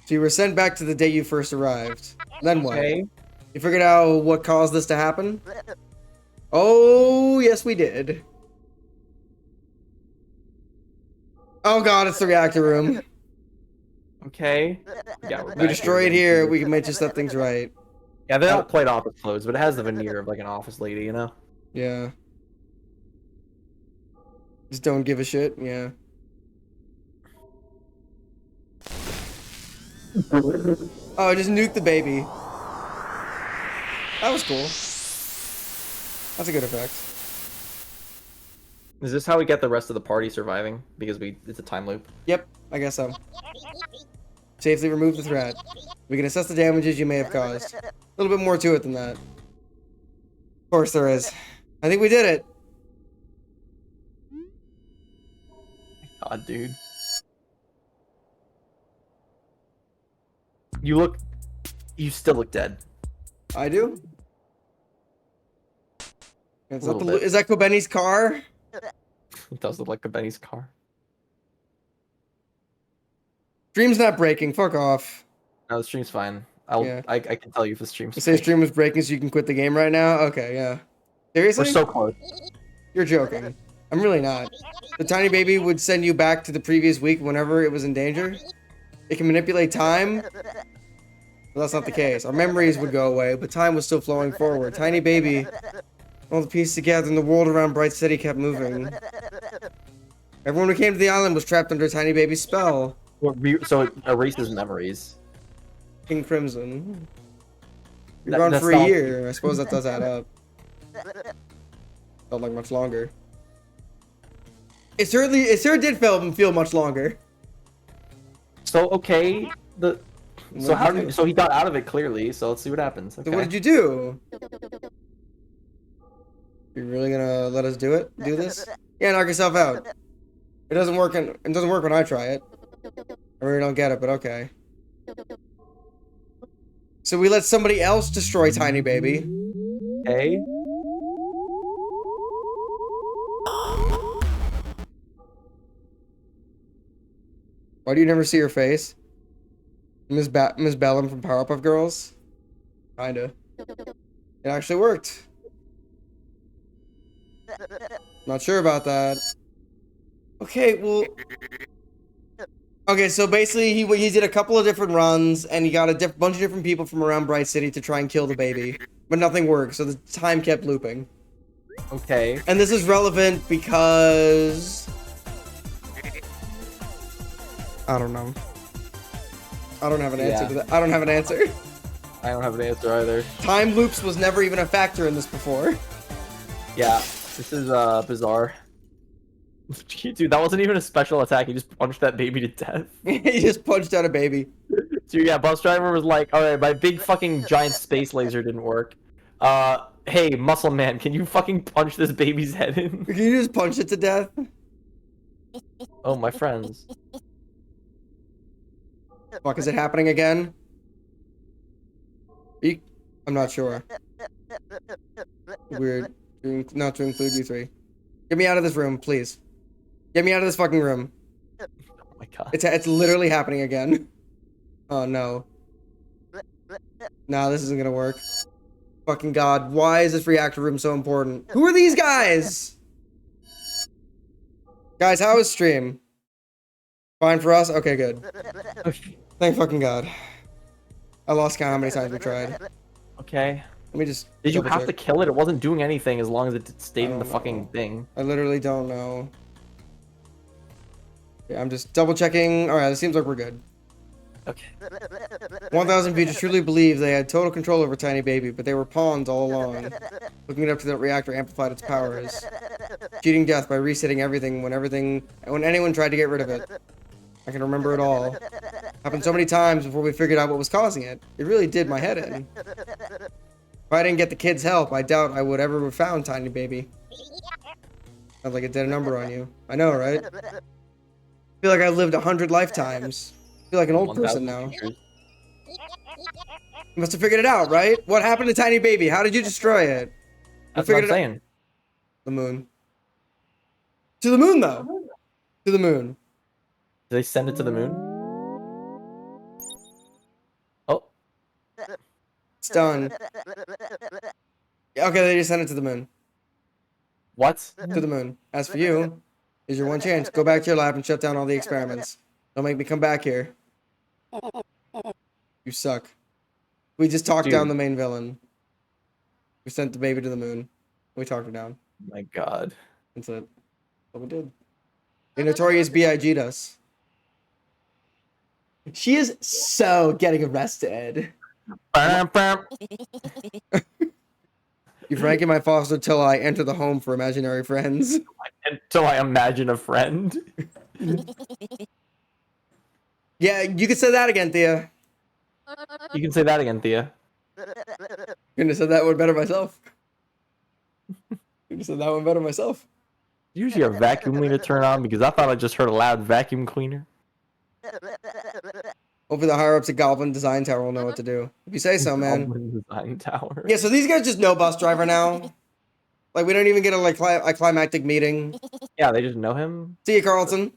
So you were sent back to the day you first arrived. Then what? Okay. You figured out what caused this to happen? Oh, yes we did. Oh god, it's the reactor room. Okay. Yeah, We destroy it here, we can make you set things right. Yeah, they don't play office clothes, but it has the veneer of like an office lady, you know? Yeah. Just don't give a shit, yeah. Oh, just nuke the baby. That was cool. That's a good effect. Is this how we get the rest of the party surviving? Because it's a time loop. Yep, I guess so. Safely remove the threat. We can assess the damages you may have caused. A little bit more to it than that. Of course there is. I think we did it. God, dude. You still look dead. I do? Is that, Little bit. is that Kobeni's car? It does look like a Benny's car. Stream's not breaking, fuck off. No, the stream's fine. Yeah. I can tell you if the stream's You say stream was breaking so you can quit the game right now? Okay, yeah. Seriously? We're so close. You're joking. I'm really not. The tiny baby would send you back to the previous week whenever it was in danger. It can manipulate time. Well, that's not the case. Our memories would go away, but time was still flowing forward. Tiny baby, all the pieces together and the world around Bright City kept moving. Everyone who came to the island was trapped under Tiny Baby's spell. So it erases memories. King Crimson. You're That- gone that's for a not- year. I suppose that does add up. Felt like much longer. It sure did feel much longer. So okay, What'd you do? so he got out of it clearly. So let's see what happens. So Okay. what did you do? You really gonna let us do it? Do this? Yeah, knock yourself out. It doesn't work when I try it. I really don't get it, but okay. So we let somebody else destroy Tiny Baby. Okay. Why do you never see her face? Miss Bellum from Powerpuff Girls? Kinda. It actually worked. Not sure about that. Okay, well... Okay, so basically he did a couple of different runs, and he got a bunch of different people from around Bright City to try and kill the baby. But nothing worked, so the time kept looping. Okay. And this is relevant because... I don't know. I don't have an answer to that. I don't have an answer. I don't have an answer either. Time loops was never even a factor in this before. Yeah, this is bizarre. Dude, that wasn't even a special attack. He just punched that baby to death. He just punched out a baby. Dude, yeah, bus driver was like, alright, my big fucking giant space laser didn't work. Hey, muscle man, can you fucking punch this baby's head in? Can you just punch it to death? Oh, my friends. Fuck, is it happening again? I'm not sure. Weird. Not to include you three. Get me out of this room, please. Get me out of this fucking room. Oh my god. It's literally happening again. Oh no. Nah, this isn't gonna work. Fucking god, why is this reactor room so important? Who are these guys? Guys, how is stream? Fine for us? Okay, good. Thank fucking god. I lost count how many times we tried. Okay. Let me just... Did you have check. to kill it? It wasn't doing anything as long as it stayed in the know. fucking thing. I literally don't know. Yeah, I'm just double checking. Alright, it seems like we're good. Okay. 1,000 viewers truly believe they had total control over Tiny Baby, but they were pawns all along. Hooking it up to the reactor amplified its powers. Cheating death by resetting everything when anyone tried to get rid of it. I can remember it all. Happened so many times before we figured out what was causing it. It really did my head in. If I didn't get the kids' help, I doubt I would ever have found Tiny Baby. Sounds like it did a number on you. I know, right? I feel like I've lived 100 lifetimes. I feel like an old person now. You must have figured it out, right? What happened to Tiny Baby? How did you destroy it? That's what I'm saying. The moon. To the moon, though. To the moon. Did they send it to the moon? Oh. It's done. Okay, they just sent it to the moon. What? To the moon. As for you, here's your one chance. Go back to your lab and shut down all the experiments. Don't make me come back here. You suck. We just talked down the main villain. We sent the baby to the moon. We talked her down. My god. That's it. That's what we did. The Notorious B.I.G'd us. She is so getting arrested. You frank my foster till I enter the home for imaginary friends. Until I imagine a friend. Yeah, you can say that again, Thea. You can say that again, Thea. Couldn't have said that one better myself. Couldn't have said that one better myself. Usually a vacuum cleaner turn on because I thought I just heard a loud vacuum cleaner. Hopefully the higher ups at Goblin Design Tower will know what to do. If you say so, man. Goblin Design Tower. Yeah, so these guys just know Bus Driver now. Like, we don't even get a climactic meeting. Yeah, they just know him. See you, Carlton.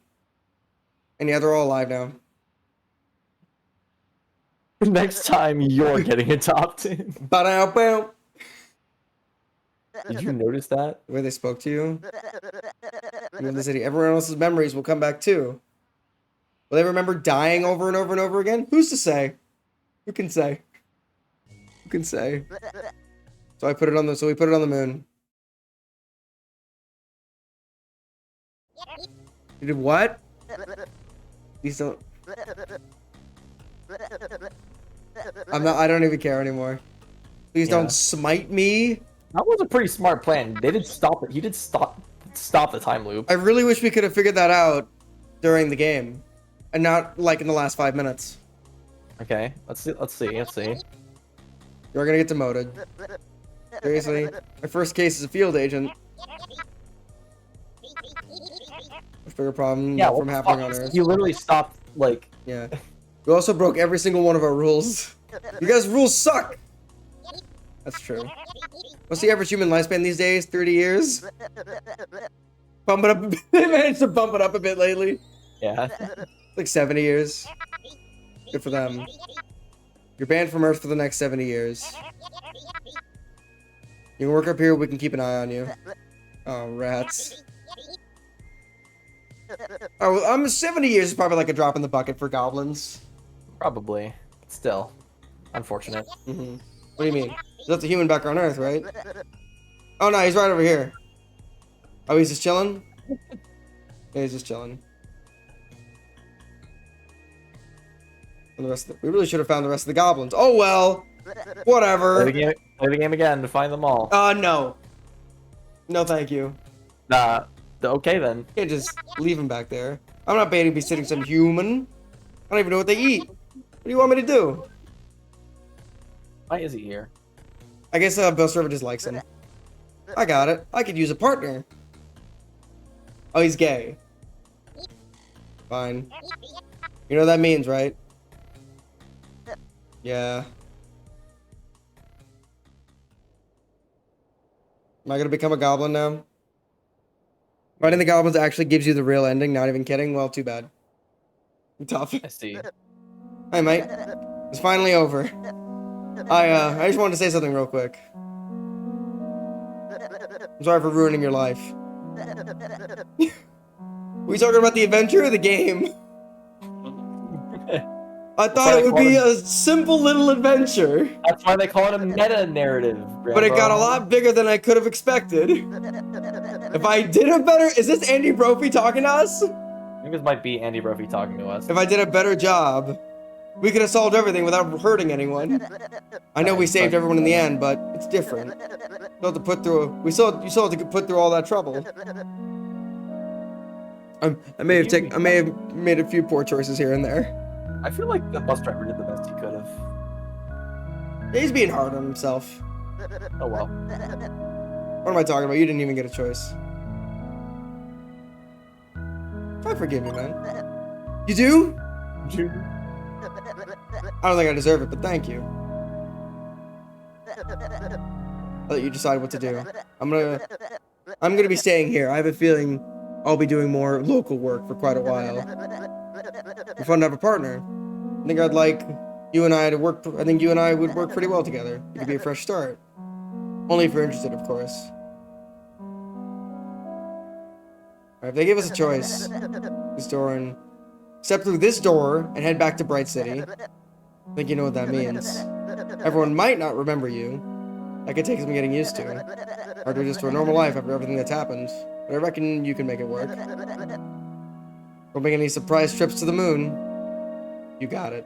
And yeah, they're all alive now. Next time you're getting adopted. Ba-da-bow. Did you notice that? The way they spoke to you. You in the city. Everyone else's memories will come back too. Will they remember dying over and over and over again? Who's to say? Who can say? Who can say? So we put it on the moon. You did what? These don't. I don't even care anymore. Please don't smite me. That was a pretty smart plan. They did stop it. He did stop the time loop. I really wish we could have figured that out during the game. And not like in the last 5 minutes. Okay, let's see. You're gonna get demoted. Seriously? My first case is a field agent. A bigger problem from happening on Earth. You literally stopped, like... Yeah. We also broke every single one of our rules. You guys' rules suck! That's true. What's the average human lifespan these days? 30 years? Bump it up a bit. They managed to bump it up a bit lately. Yeah. Like 70 years. Good for them. You're banned from Earth for the next 70 years. You can work up here, we can keep an eye on you. Oh, rats. Oh, well, 70 years is probably like a drop in the bucket for goblins. Probably. Still. Unfortunate. Mm-hmm. What do you mean? That's a human back on Earth, right? Oh no, he's right over here. Oh, he's just chilling? Yeah, he's just chilling. And the rest of we really should have found the rest of the goblins. Oh well. Whatever. Play the game again to find them all. No. No, thank you. Okay then. Can't just leave him back there. I'm not babysitting some human. I don't even know what they eat. What do you want me to do? Why is he here? I guess Bill Server just likes him. I got it. I could use a partner. Oh, he's gay. Fine. You know what that means, right? Yeah. Am I gonna become a goblin now? Fighting the goblins actually gives you the real ending, not even kidding? Well, too bad. Tough. I see. Hi, mate. It's finally over. I just wanted to say something real quick. I'm sorry for ruining your life. Were you talking about the adventure or the game? I thought it would be a simple little adventure. That's why they call it a meta-narrative, Grambo. But it got a lot bigger than I could have expected. If I did a better... Is this Andy Brophy talking to us? I think this might be Andy Brophy talking to us. If I did a better job, we could have solved everything without hurting anyone. I know we saved everyone in the end, but it's different. You have to put through... You still have to put through all that trouble. I may have made a few poor choices here and there. I feel like the bus driver did the best he could have. Yeah, he's being hard on himself. Oh well. What am I talking about? You didn't even get a choice. I forgive you, man. You do? I don't think I deserve it, but thank you. I'll let you decide what to do. I'm gonna be staying here. I have a feeling I'll be doing more local work for quite a while. It'd be fun to have a partner. I think I'd like you and I to work. I think you and I would work pretty well together. It could be a fresh start. Only if you're interested, of course. Alright, if they give us a choice, this door and step through this door and head back to Bright City. I think you know what that means. Everyone might not remember you. That could take some getting used to. Or to just to a normal life after everything that's happened. But I reckon you can make it work. Don't make any surprise trips to the moon. You got it.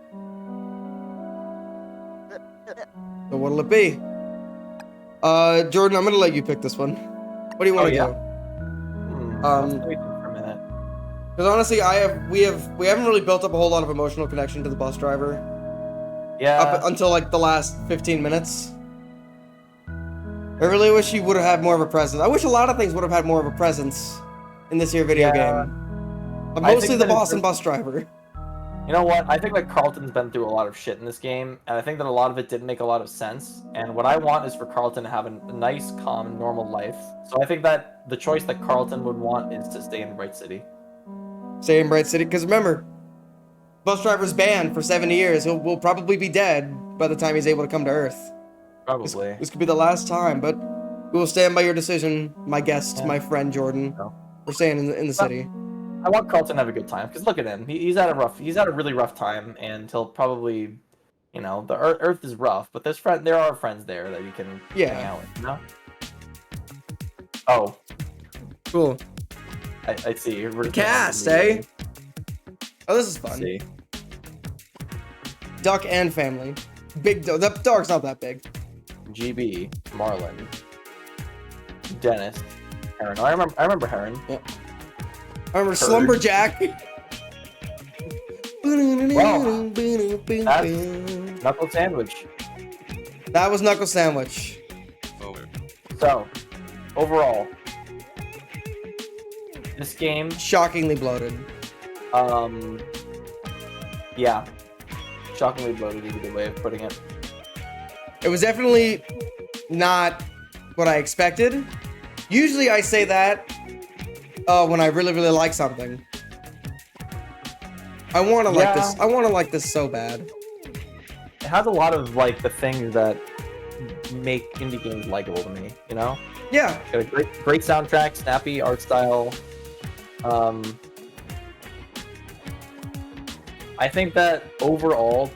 So what'll it be? Jordan, I'm gonna let you pick this one. What do you want to do? Let's wait for a minute. Because honestly, we haven't really built up a whole lot of emotional connection to the bus driver. Yeah. Up until like the last 15 minutes. I really wish he would have had more of a presence. I wish a lot of things would have had more of a presence in this here video game. But mostly the boss and bus driver. You know what? I think that Carlton's been through a lot of shit in this game, and I think that a lot of it didn't make a lot of sense. And what I want is for Carlton to have a nice, calm, normal life. So I think that the choice that Carlton would want is to stay in Bright City. Stay in Bright City, because remember, bus driver's banned for 70 years. Will probably be dead by the time he's able to come to Earth. Probably. This could be the last time, but we will stand by your decision, my guest, my friend Jordan. No. We're staying in the city. I want Carlton to have a good time, because look at him. He's had a really rough time, and he'll probably, you know, the Earth is rough, but there are friends there that you can hang out with, you know? Oh. Cool. I see. Cast, eh? Oh, this is fun. See. Duck and family. Big dog. That dog's not that big. GB, Marlin, Dennis, Heron. I remember Heron. Yeah. I remember Slumberjack. Wow. That's Knuckle Sandwich. That was Knuckle Sandwich. So, overall, this game, Shockingly bloated. yeah, shockingly bloated is a good way of putting it. It was definitely not what I expected. Usually I say that when I really, really like something. I want to like this. I want to like this so bad. It has a lot of like the things that make indie games likable to me, you know? Yeah. Got a great soundtrack, snappy art style. I think that overall,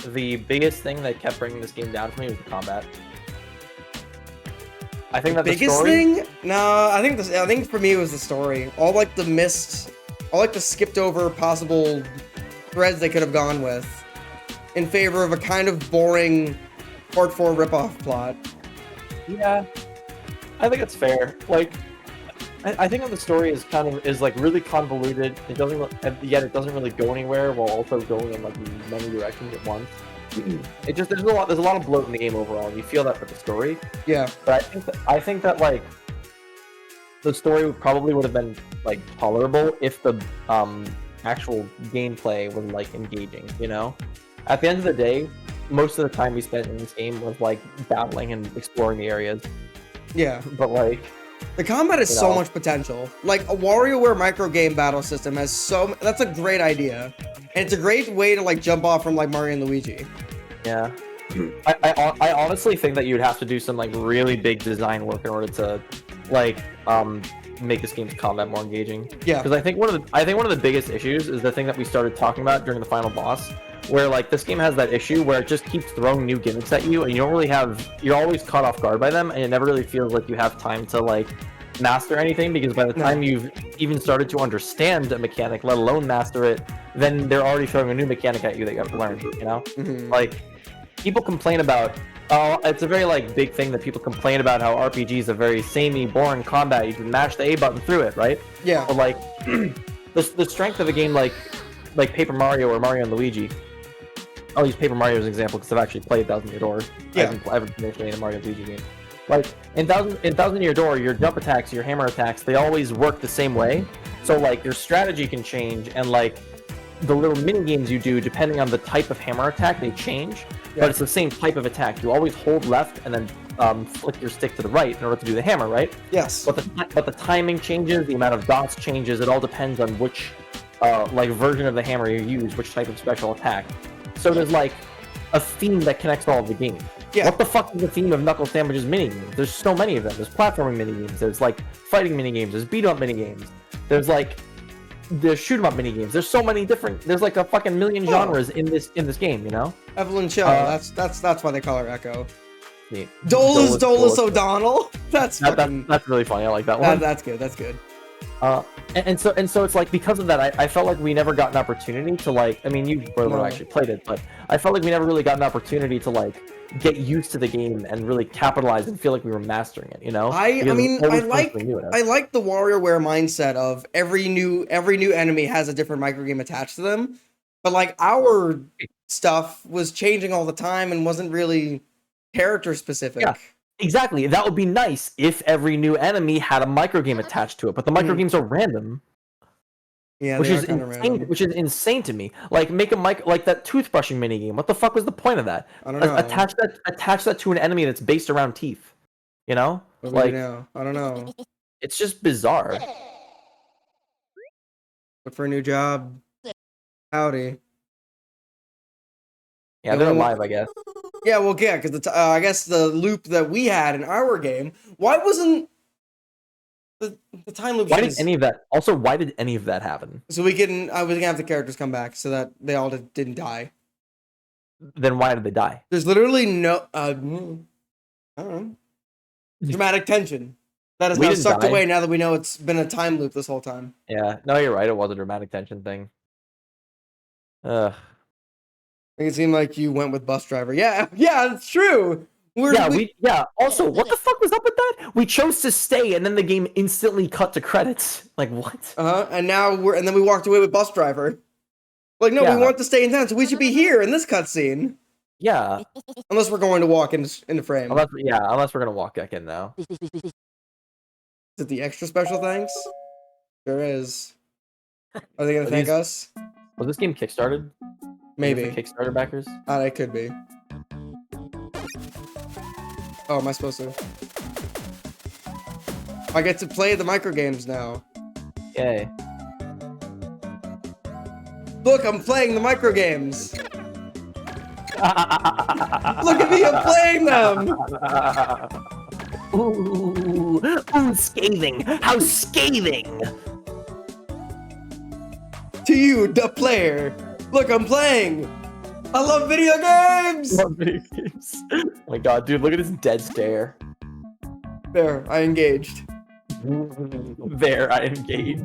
the biggest thing that kept bringing this game down for me was the combat. I think that Biggest the story. thing? No, I think for me it was the story. All like the skipped over possible threads they could have gone with in favor of a kind of boring Part 4 ripoff plot. Yeah, I think it's fair. Like, I think that the story is like really convoluted. It doesn't, yet it doesn't really go anywhere while also going in like many directions at once. It just there's a lot of bloat in the game overall. And you feel that with the story. Yeah. But I think that like the story probably would have been like tolerable if the actual gameplay was like engaging. You know, at the end of the day, most of the time we spent in this game was like battling and exploring the areas. Yeah. But like. The combat has so much potential. Like, a WarioWare micro game battle system has that's a great idea. And it's a great way to, like, jump off from, like, Mario and Luigi. Yeah. I honestly think that you'd have to do some, like, really big design work in order to, like, make this game's combat more engaging. Yeah. Because I think one of the biggest issues is the thing that we started talking about during the final boss, where, like, this game has that issue where it just keeps throwing new gimmicks at you, and you're always caught off guard by them, and it never really feels like you have time to, like, master anything, because by the time you've even started to understand a mechanic, let alone master it, then they're already throwing a new mechanic at you that you have to learn, you know? Mm-hmm. Like, people complain about, it's a very, like, big thing that people complain about how RPGs are very samey, boring combat. You can mash the A button through it, right? Yeah. But, like, the strength of a game like Paper Mario or Mario and Luigi, I'll use Paper Mario as an example because I've actually played Thousand Year Door. Yeah. I haven't finished any Mario and Luigi game. Like, in Thousand Year Door, your jump attacks, your hammer attacks, they always work the same way. So, like, your strategy can change, and, like, the little mini-games you do, depending on the type of hammer attack, they change. Yeah. But it's the same type of attack. You always hold left and then flick your stick to the right in order to do the hammer, right? Yes. But the timing changes, the amount of dots changes, it all depends on which, like, version of the hammer you use, which type of special attack. So there's, like, a theme that connects all of the games. Yeah. What the fuck is the theme of Knuckle Sandwich's minigames? There's so many of them. There's platforming minigames, there's, like, fighting minigames, there's beat-up minigames, there's, like, the shoot-'em-up minigames. There's so many different, there's, like, a fucking million genres in this game, you know? Evelyn Chill, that's why they call her Echo. Neat. Dolus O'Donnell. That's really funny. I like that one. That's good. And so it's like, because of that, I felt like we never got an opportunity to, like, I mean, you actually played it, but I felt like we never really got an opportunity to, like, get used to the game and really capitalize and feel like we were mastering it, you know? I like the WarioWare mindset of every new enemy has a different microgame attached to them, but, like, our stuff was changing all the time and wasn't really character specific. Yeah. Exactly. That would be nice if every new enemy had a microgame attached to it, but the microgames are random. Yeah, which is insane to me. Like, make a like that toothbrushing minigame. What the fuck was the point of that? I don't know. Attach that to an enemy that's based around teeth. You know? Like, I don't know. It's just bizarre. Look for a new job. Howdy. Yeah, they're alive, I guess. Yeah, well, yeah, because I guess the loop that we had in our game, why wasn't the time loop? Why did any of that happen? So we can have the characters come back so that they all didn't die. Then why did they die? There's literally no, I don't know, dramatic tension that is now sucked away now that we know it's been a time loop this whole time. Yeah, no, you're right. It was a dramatic tension thing. Make it seem like you went with bus driver. Yeah, it's true. Also, what the fuck was up with that? We chose to stay, and then the game instantly cut to credits. Like, what? And now and then we walked away with bus driver. Like, no, we want to stay in town, so we should be here in this cutscene. Yeah. Unless we're going to walk in the frame. Unless we're gonna walk back in now. Is it the extra special thanks? There is. Are they gonna thank us? Was this game kickstarted? Maybe. Kickstarter backers? It could be. Oh, am I supposed to? I get to play the microgames now. Yay. Look, I'm playing the microgames. Look at me, I'm playing them. Ooh, scathing. How scathing. To you, the player. Look, I'm playing. I love video games. Oh my god, dude, look at his dead stare. There, I engaged. There, I engage.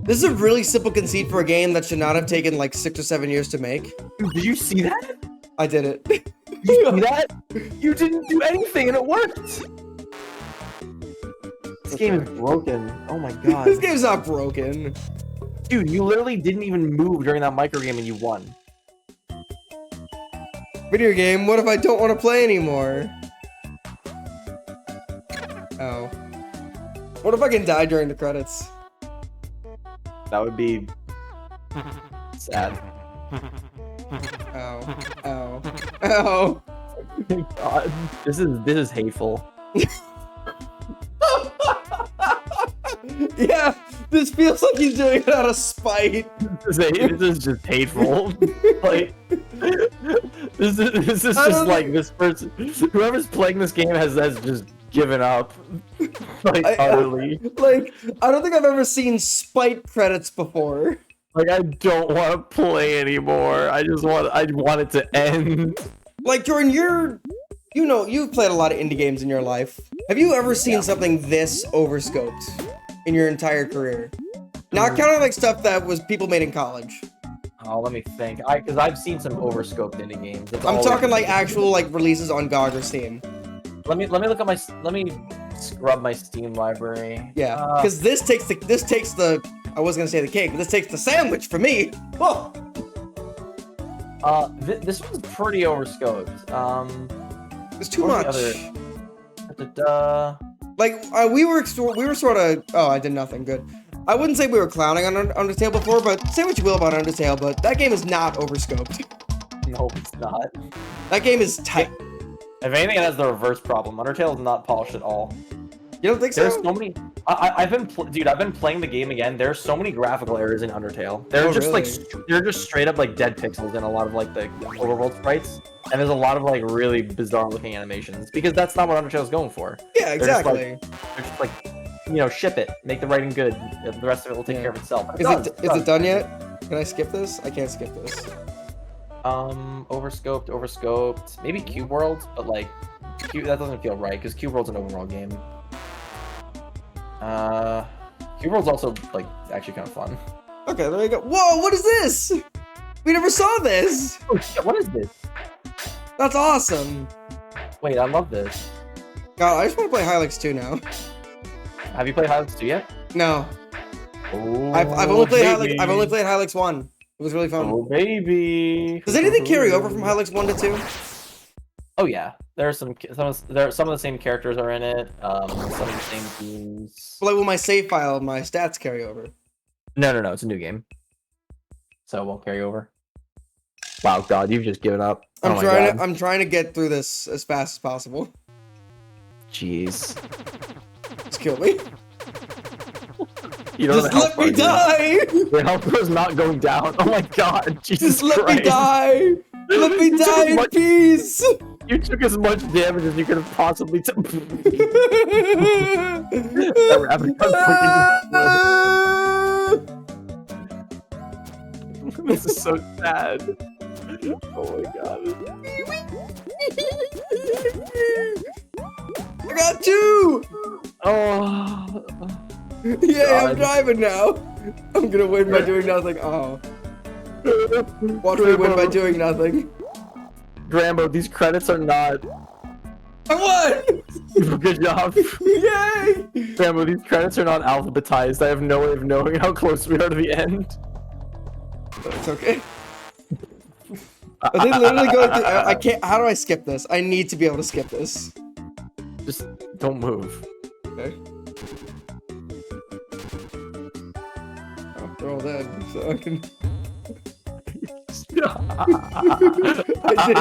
This is a really simple conceit for a game that should not have taken like 6 or 7 years to make. Did you see that? I did it. You see that? You didn't do anything and it worked. This game is broken. Oh my god. This game's not broken. Dude, you literally didn't even move during that micro game and you won. Video game, what if I don't want to play anymore? Oh. What if I can die during the credits? That would be sad. Ow. Ow. Ow. God, this is hateful. Yeah, this feels like he's doing it out of spite. This is just hateful. Like this is just like this person. Whoever's playing this game has just given up. Like utterly. Like I don't think I've ever seen spite credits before. Like I don't want to play anymore. I want it to end. Like Jordan, you've played a lot of indie games in your life. Have you ever seen something this overscoped in your entire career? Not counting like stuff that was people made in college. Oh, let me think. Because I've seen some overscoped indie games. I'm talking like actual like releases on GOG or Steam. Let me look at let me scrub my Steam library. Yeah, because this takes the I was gonna say the cake, but this takes the sandwich for me. Whoa. This was pretty overscoped. It's too much. Like we were sort of. Oh, I did nothing. Good. I wouldn't say we were clowning on Undertale before, but say what you will about Undertale, but that game is not overscoped. No, it's not. That game is tight. If anything, it has the reverse problem. Undertale is not polished at all. You don't think so? There's so many. I've been playing the game again. There's so many graphical errors in Undertale. They're they're just straight up like dead pixels in a lot of like the overworld sprites, and there's a lot of like really bizarre looking animations because that's not what Undertale's going for. Yeah, exactly. They're just like you know, ship it, make the writing good. The rest of it will take care of itself. Is it done yet? Can I skip this? I can't skip this. Overscoped. Maybe Cube World, but like, that doesn't feel right because Cube World's an overall game. Cube World's also like actually kind of fun. Okay, there we go. Whoa, what is this? We never saw this. Oh shit, what is this? That's awesome. Wait, I love this. God, I just want to play Hylics 2 now. Have you played Hylics 2 yet? No. Oh, I've only played Hylics 1. It was really fun. Oh baby. Does anything carry over from Hylics 1 to 2? Oh yeah, some of the same characters are in it. Some of the same themes. Well, like, will my save file and my stats carry over? No, it's a new game, so it won't carry over. Wow, God, you've just given up. I'm trying to get through this as fast as possible. Jeez. Just kill me. You know just let me die! The health bar's not going down. Oh my God, Jesus Just let Christ. me die! Let me die in peace! You took as much damage as you could have possibly taken. This is so sad. Oh my God. I got 2! Oh. Yeah, God. I'm driving now. I'm gonna win by doing nothing. Oh. Watch me win by doing nothing. Grambo, these credits are not. I won! Good job. Yay! Grambo, these credits are not alphabetized. I have no way of knowing how close we are to the end. It's okay. Are they literally going through? I can't. How do I skip this? I need to be able to skip this. Just don't move. Okay. Oh, they're all dead, so I can. I did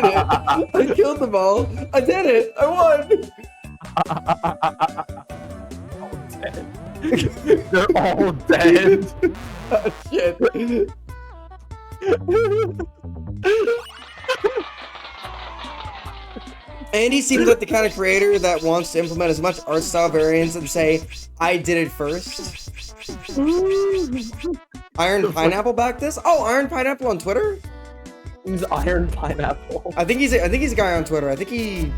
it! I killed them all! I did it! I won! They're all dead. Oh, shit. Andy seems like the kind of creator that wants to implement as much art style variance and say, I did it first. Iron Pineapple backed this? Oh, Iron Pineapple on Twitter? Who's Iron Pineapple? I think he's a guy on Twitter. I think he's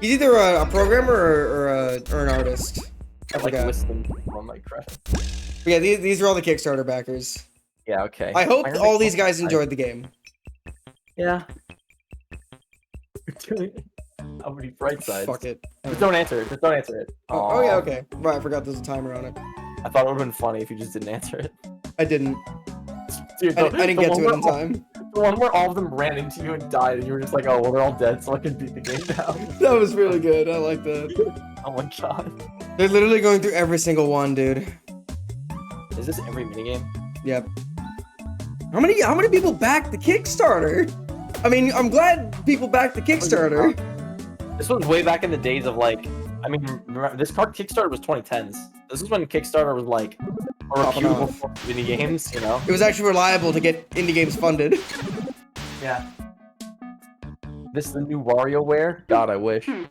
either a programmer or an artist. I like listening on my credit. But yeah, these are all the Kickstarter backers. Yeah, okay. I hope all these guys enjoyed the game. Yeah. How many bright sides? Fuck it. Just don't answer it. Just don't answer it. Oh yeah, okay. Right, I forgot there's a timer on it. I thought it would have been funny if you just didn't answer it. I didn't. Dude, I didn't get to it in time. The one where all of them ran into you and died, and you were just like, oh, well, they're all dead, so I can beat the game down. That was really good. I like that. Oh my god. They're literally going through every single one, dude. Is this every minigame? Yep. How many people backed the Kickstarter? I mean, I'm glad people backed the Kickstarter. This was way back in the days of like, I mean, remember, this Kickstarter was 2010s. This is when Kickstarter was like a reputable form of indie games, you know? It was actually reliable to get indie games funded. Yeah. This is the new WarioWare? God, I wish. Oh,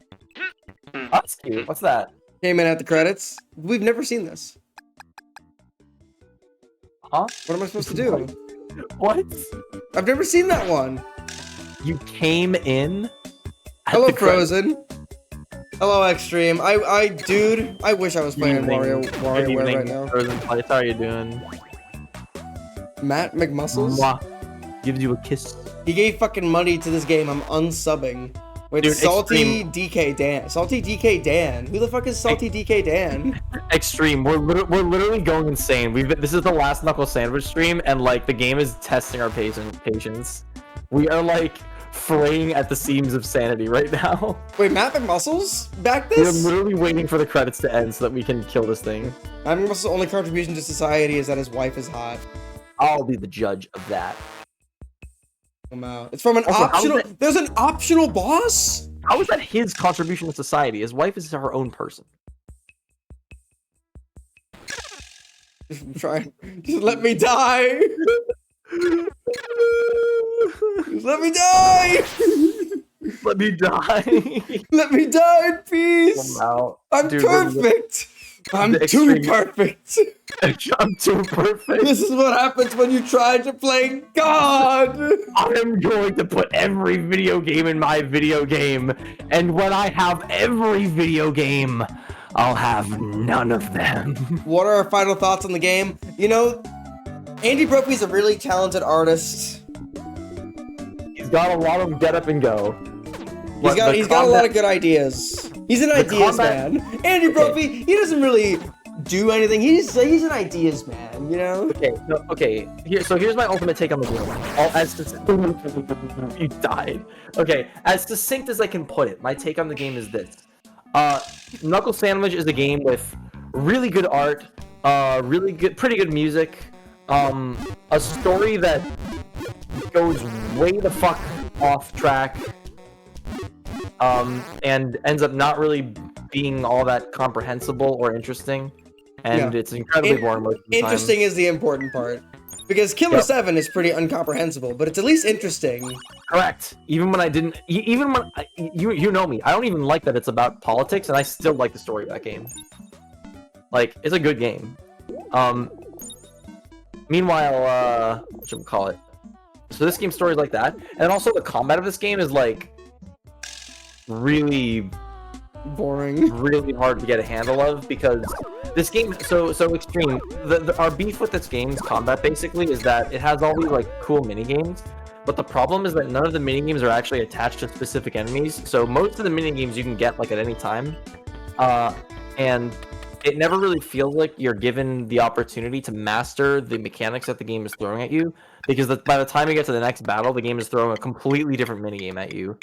that's cute. What's that? Came in at the credits. We've never seen this. Huh? What am I supposed to do? What? I've never seen that one. You came in? Hello, Frozen. Hello, Extreme. Dude, I wish I was playing WarioWare right now. Frozen Place, how are you doing? Matt McMuscles? Mwah. Gives you a kiss. He gave fucking money to this game. I'm unsubbing. Wait, Dude, Salty DK Dan. Salty DK Dan. Who the fuck is Salty DK Dan? Extreme. We're literally going insane. This is the last Knuckle Sandwich stream, and like the game is testing our patience. We are like fraying at the seams of sanity right now. Wait, Matt McMuscles back We're this? literally waiting for the credits to end so that we can kill this thing. Matt McMuscles' only contribution to society is that his wife is hot. I'll be the judge of that. Wow. It's from an Also, optional. There's an optional boss? How is that his contribution to society? His wife is her own person. Try. Just let me die. Just let me die. Let me die. Let me die in peace. I'm Dude, perfect. I'm the too extreme- perfect. I'm too perfect. This is what happens when you try to play God. I'm going to put every video game in my video game, and when I have every video game, I'll have none of them. What are our final thoughts on the game? You know, Andy Brophy's a really talented artist. He's got a lot of get up and go. He's got a lot of good ideas. He's an ideas man. Andy Brophy, he doesn't really do anything. He's an ideas man, you know? Okay. Here's my ultimate take on the game. You died. Okay, as succinct as I can put it, my take on the game is this. Knuckle Sandwich is a game with really good art, pretty good music, a story that goes way the fuck off track, and ends up not really being all that comprehensible or interesting, and it's incredibly boring most of the time. Interesting is the important part. Because Killer 7 is pretty incomprehensible, but it's at least interesting. Correct. Even when you know me, I don't even like that it's about politics, and I still like the story of that game. Like, it's a good game. Meanwhile, whatchamacallit? So this game's story is like that, and also the combat of this game is like really boring, really hard to get a handle of, because this game so extreme. Our beef with this game's combat basically is that it has all these like cool mini games, but the problem is that none of the mini games are actually attached to specific enemies. So most of the mini games you can get like at any time, and it never really feels like you're given the opportunity to master the mechanics that the game is throwing at you, because by the time you get to the next battle, the game is throwing a completely different minigame at you.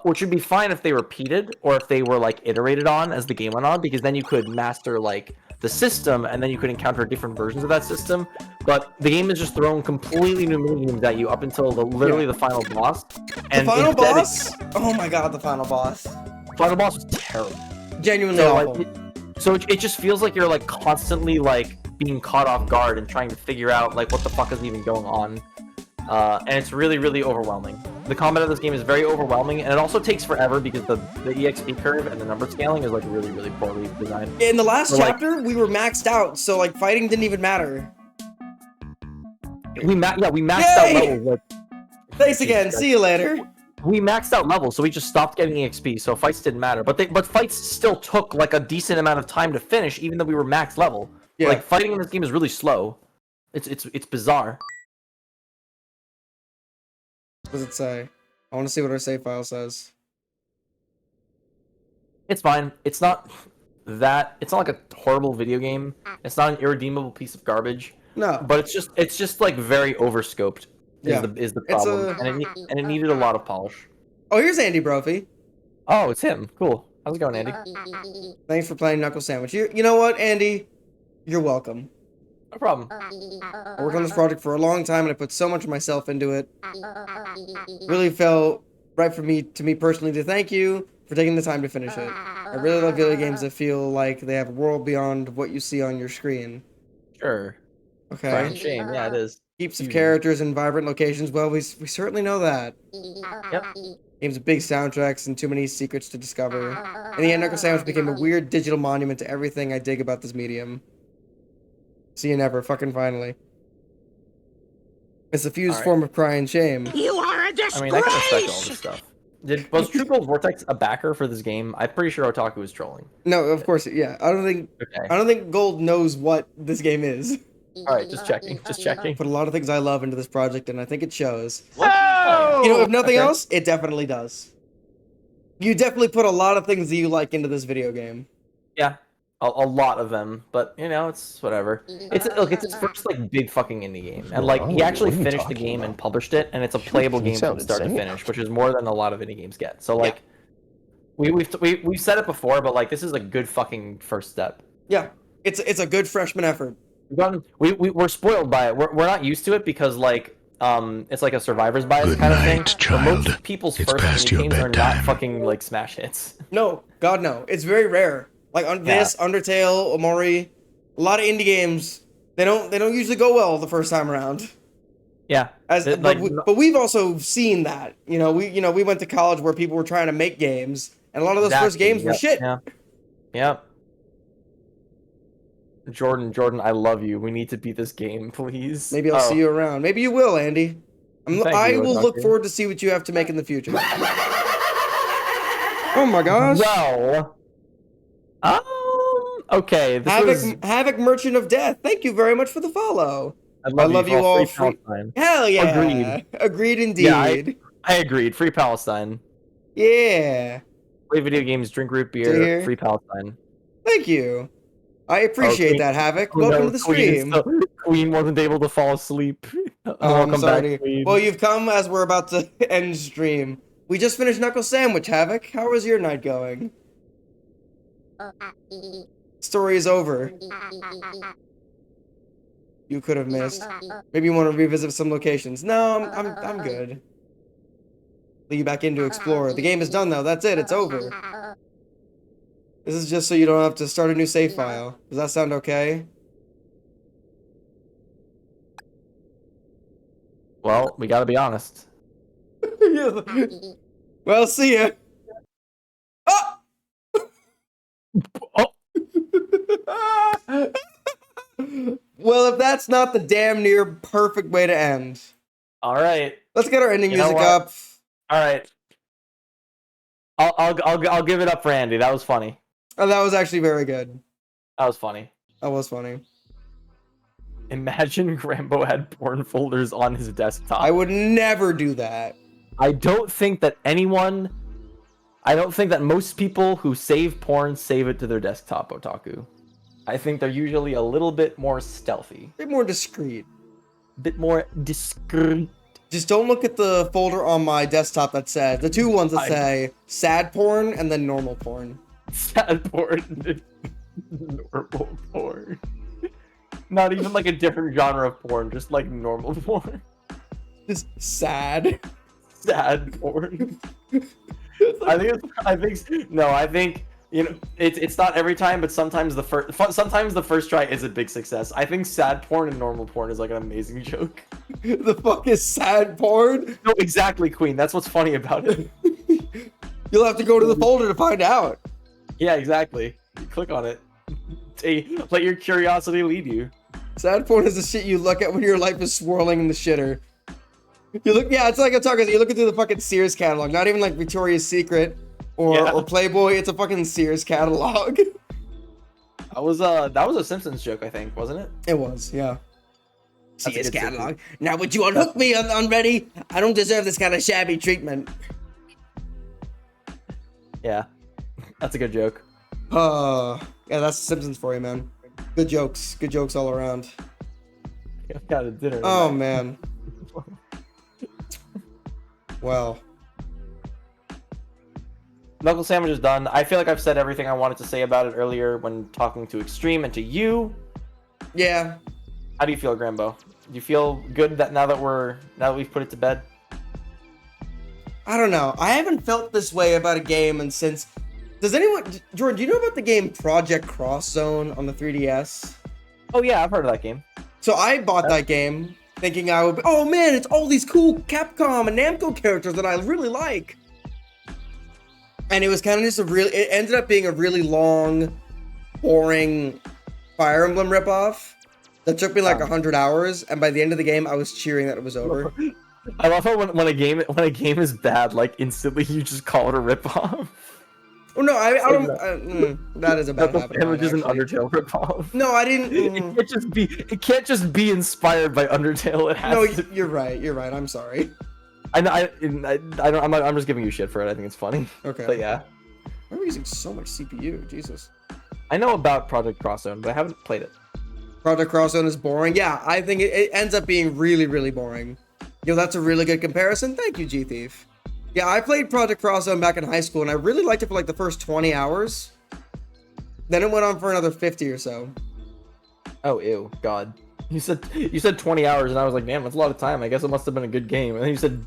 Which would be fine if they repeated, or if they were like iterated on as the game went on, because then you could master like the system, and then you could encounter different versions of that system. But the game is just throwing completely new minigames at you up until literally the final boss. And the final boss? Oh my god, the final boss. The final boss was terrible. Genuinely awful. So it just feels like you're like constantly like being caught off guard and trying to figure out like what the fuck is even going on. And it's really, really overwhelming. The combat of this game is very overwhelming, and it also takes forever because the EXP curve and the number scaling is like really, really poorly designed. In the last chapter, we were maxed out, so like fighting didn't even matter. We maxed out levels. Like, Thanks again. See you later. We maxed out levels, so we just stopped getting EXP, so fights didn't matter. But fights still took like a decent amount of time to finish, even though we were max level. Yeah. Like fighting in this game is really slow. It's bizarre. What does it say? I want to see what our save file says. It's fine. It's not like a horrible video game. It's not an irredeemable piece of garbage. No. But it's just like very overscoped. Yeah. Is the problem, and it needed a lot of polish. Oh, here's Andy Brophy. Oh, it's him. Cool. How's it going, Andy? Thanks for playing Knuckle Sandwich. You know what, Andy? You're welcome. No problem. I worked on this project for a long time, and I put so much of myself into it. Really felt right to me personally to thank you for taking the time to finish it. I really love video games that feel like they have a world beyond what you see on your screen. Sure. Okay. Fine, shame. Yeah, it is. Heaps of characters and vibrant locations. Well, we certainly know that. Yep. Games with big soundtracks and too many secrets to discover. In the end, Knuckle Sandwich became a weird digital monument to everything I dig about this medium. See you never, fucking finally. It's a fused form of cry and shame. You are a disgrace! I mean, I can respect all this stuff. Was True Gold Vortex a backer for this game? I'm pretty sure Otaku was trolling. No, of course, yeah. I don't think Gold knows what this game is. All right, just checking. Just checking. Put a lot of things I love into this project, and I think it shows. Oh! You know, if nothing else, it definitely does. You definitely put a lot of things that you like into this video game. Yeah, a lot of them, but you know, it's whatever. It's his first like big fucking indie game, and like he actually finished the game and published it, and it's a playable game from start to finish, which is more than a lot of indie games get. So like, we've said it before, but like this is a good fucking first step. Yeah, it's a good freshman effort. We're spoiled by it. We're not used to it because like it's like a survivor's bias kind of thing. But most people's first indie games are not fucking like smash hits. No, God no. It's very rare. Like on this, Undertale, Omori, a lot of indie games, they don't usually go well the first time around. Yeah. But we've also seen that. We went to college where people were trying to make games, and a lot of those first games were shit. Yeah. Yep. Jordan, I love you. We need to beat this game, please. Maybe I'll see you around. Maybe you will, Andy. I will look forward to see what you have to make in the future. Oh my gosh. Well, okay. Havoc Merchant of Death. Thank you very much for the follow. I love you all. Hell yeah. Agreed indeed. Yeah, I agreed. Free Palestine. Yeah. Play video games, drink root beer, free Palestine. Thank you. I appreciate that, Havoc. Welcome to the stream. Queen wasn't able to fall asleep. I'm sorry. Back, well, you've come as we're about to end stream. We just finished Knuckle Sandwich, Havoc. How was your night going? Story is over. You could have missed. Maybe you want to revisit some locations. No, I'm good. Lead you back in to explore. The game is done though. That's it. It's over. This is just so you don't have to start a new save file. Does that sound okay? Well, we gotta be honest. Well, see ya. Oh! Well, if that's not the damn near perfect way to end. All right. Let's get our ending music up. All right. I'll give it up for Andy. That was funny. Oh, that was actually very good. That was funny. That was funny. Imagine Grambo had porn folders on his desktop. I would never do that. I don't think that most people who save porn save it to their desktop, Otaku. I think they're usually a little bit more stealthy. A bit more discreet. Just don't look at the folder on my desktop that says, the two ones that say sad porn and then normal porn. Sad porn. Normal porn. Not even like a different genre of porn, just like normal porn. Just sad. Sad porn. I think you know it's not every time, but sometimes the first try is a big success. I think sad porn and normal porn is like an amazing joke. The fuck is sad porn? No, exactly, Queen. That's what's funny about it. You'll have to go to the folder to find out. Yeah, exactly. You click on it. Let your curiosity lead you. Sad porn is the shit you look at when your life is swirling in the shitter. You look, yeah, it's like I'm talking. You're looking through the fucking Sears catalog, not even like Victoria's Secret or Playboy. It's a fucking Sears catalog. That was a Simpsons joke, I think, wasn't it? It was, yeah. Sears good catalog. Now would you unhook me, unready? I don't deserve this kind of shabby treatment. Yeah, that's a good joke. Yeah, that's Simpsons for you, man. Good jokes all around. I've got a dinner. Oh man. Well, Knuckle Sandwich is done. I feel like I've said everything I wanted to say about it earlier when talking to Extreme and to you. yeah. How do you feel, Grambo? Do you feel good that now that we've put it to bed? I don't know. I haven't felt this way about a game and since. Does anyone, Jordan? Do you know about the game Project Cross Zone on the 3DS? Oh yeah, I've heard of that game. So I bought that game thinking I would be, oh man, it's all these cool Capcom and Namco characters that I really like. And it was kind of just it ended up being a really long, boring Fire Emblem ripoff that took me like 100 hours. And by the end of the game, I was cheering that it was over. I love how when a game is bad, like instantly you just call it a ripoff. Oh no, I don't. That is a bad habit. It was just an Undertale ripoff. No, I didn't. It can't just be inspired by Undertale. It has No, to. you're right. You're right. I'm sorry. I know. I'm just giving you shit for it. I think it's funny. Okay. But yeah. Why are we using so much CPU? Jesus. I know about Project Cross Zone, but I haven't played it. Project Cross Zone is boring. Yeah, I think it ends up being really, really boring. Yo, that's a really good comparison. Thank you, G Thief. Yeah, I played Project Cross Zone back in high school, and I really liked it for like the first 20 hours. Then it went on for another 50 or so. Oh, ew, God. You said 20 hours, and I was like, damn, that's a lot of time. I guess it must have been a good game. And then you said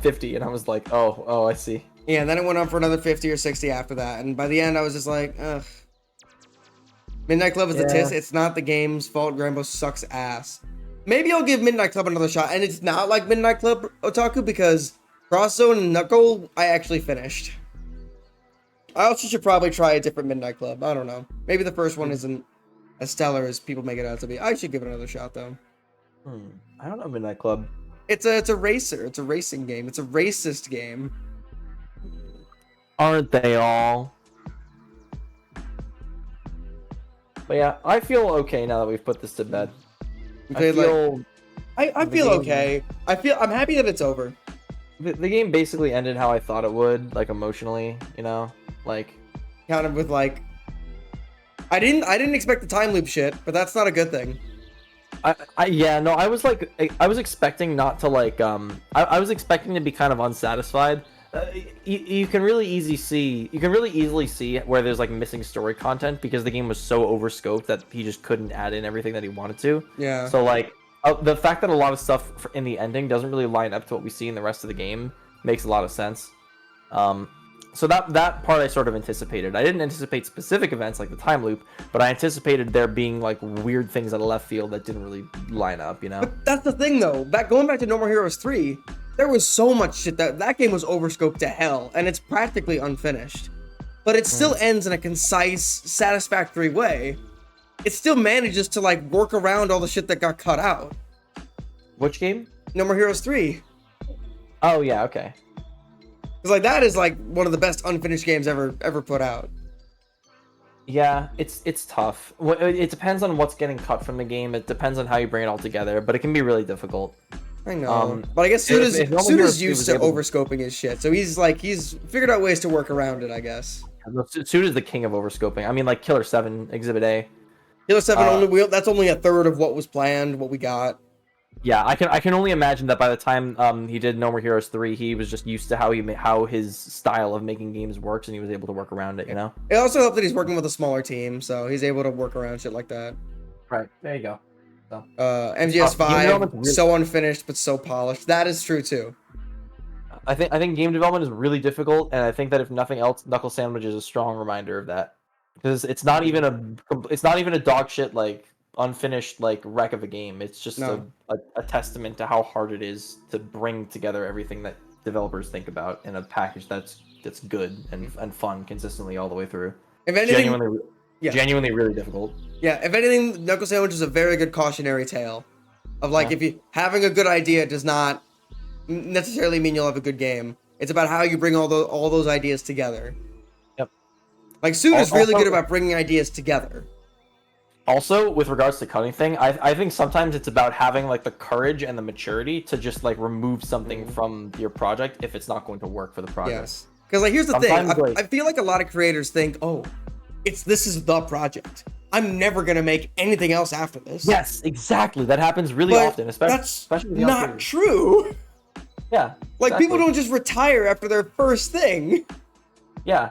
50, and I was like, oh, I see. Yeah, and then it went on for another 50 or 60 after that. And by the end, I was just like, ugh. Midnight Club is the tis. It's not the game's fault. Grambo sucks ass. Maybe I'll give Midnight Club another shot. And it's not like Midnight Club Otaku because Cross Zone and Knuckle, I actually finished. I also should probably try a different Midnight Club. I don't know. Maybe the first one isn't as stellar as people make it out to be. I should give it another shot though. I don't know Midnight Club. It's a racer. It's a racing game. It's a racist game. Aren't they all? But yeah, I feel okay now that we've put this to bed. I feel okay. I'm happy that it's over. The game basically ended how I thought it would, like emotionally, you know, like kind of with like. I didn't expect the time loop shit, but that's not a good thing. I was expecting not to like I was expecting to be kind of unsatisfied. You can really easily see where there's like missing story content because the game was so overscoped that he just couldn't add in everything that he wanted to. Yeah. So like the fact that a lot of stuff in the ending doesn't really line up to what we see in the rest of the game makes a lot of sense. So that part I sort of anticipated. I didn't anticipate specific events like the time loop, but I anticipated there being like weird things out of left field that didn't really line up, you know? But that's the thing though. Going back to No More Heroes 3, there was so much shit that game was overscoped to hell, and it's practically unfinished. But it still ends in a concise, satisfactory way. It still manages to like work around all the shit that got cut out. Which game? No More Heroes 3. Oh yeah, okay. Because like that is like one of the best unfinished games ever put out. Yeah, it's tough. It depends on what's getting cut from the game. It depends on how you bring it all together, but it can be really difficult. I know, but I guess Suda's used to overscoping his shit, so he's figured out ways to work around it, I guess. Suda's the king of overscoping. I mean, like Killer 7 Exhibit A. Killer 7 that's only a third of what was planned, what we got. Yeah, I can only imagine that by the time he did No More Heroes 3, he was just used to how his style of making games works, and he was able to work around it, you know? It also helped that he's working with a smaller team, so he's able to work around shit like that. Right, there you go. So. MGS5, so unfinished, but so polished. That is true, too. I think game development is really difficult, and I think that if nothing else, Knuckle Sandwich is a strong reminder of that. Because it's not even a dog shit, like, unfinished like wreck of a game. It's just a testament to how hard it is to bring together everything that developers think about in a package that's good and fun consistently all the way through. If anything, genuinely really difficult. Yeah, if anything, Knuckle Sandwich is a very good cautionary tale of like if you having a good idea does not necessarily mean you'll have a good game. It's about how you bring all those ideas together. Yep. Like Suit is really Also- good about bringing ideas together. Also, with regards to cutting thing, I think sometimes it's about having like the courage and the maturity to just like remove something from your project if it's not going to work for the project. Yes. Because like here's the thing, Sometimes, like- I feel like a lot of creators think, oh, this is the project. I'm never gonna make anything else after this. Yes, exactly. That happens really But often, especially that's with young not creators. true. Yeah. Like exactly. people don't just retire after their first thing. Yeah.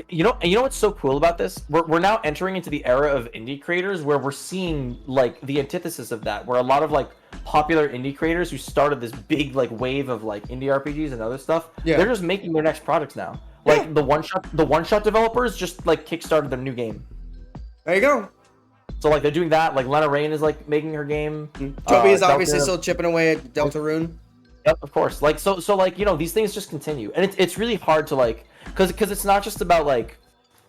You know what's so cool about this? We're now entering into the era of indie creators where we're seeing like the antithesis of that, where a lot of like popular indie creators who started this big like wave of like indie RPGs and other stuff, they're just making their next products now. Like the one shot developers just like kickstarted their new game. There you go. So like they're doing that. Like Lena Raine is like making her game. Toby is obviously Delta- still chipping away at Deltarune. Yep, of course. Like so like these things just continue, and it's really hard to like because it's not just about like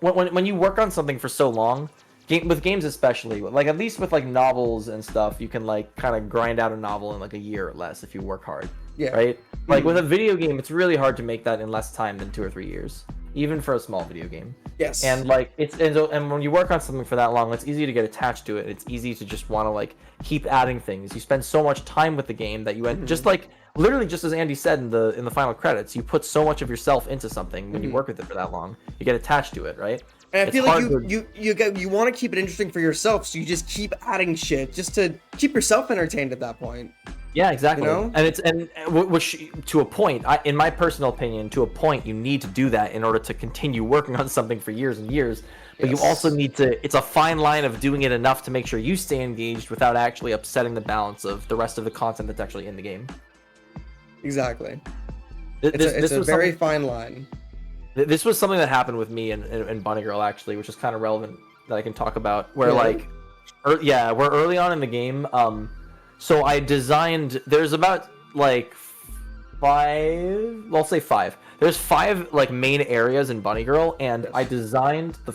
when you work on something for so long, with games especially, like at least with like novels and stuff, you can like kind of grind out a novel in like a year or less if you work hard. Yeah. Right. Like with a video game, it's really hard to make that in less time than 2 or 3 years, even for a small video game. Yes. And like and when you work on something for that long, it's easy to get attached to it. It's easy to just want to like keep adding things. You spend so much time with the game that you end just like literally just as Andy said in the final credits, you put so much of yourself into something when you work with it for that long. You get attached to it, right? And I feel like hard you want to keep it interesting for yourself, so you just keep adding shit just to keep yourself entertained at that point. Yeah, exactly. You know? And which to a point, in my personal opinion, to a point, you need to do that in order to continue working on something for years and years. But you also need to. It's a fine line of doing it enough to make sure you stay engaged without actually upsetting the balance of the rest of the content that's actually in the game. Exactly. This a was very something- fine line. This was something that happened with me and Bunny Girl actually, which is kind of relevant that I can talk about. Where we're early on in the game. So I designed. There's about like 5. Well, I'll say 5. There's 5 like main areas in Bunny Girl, and I designed the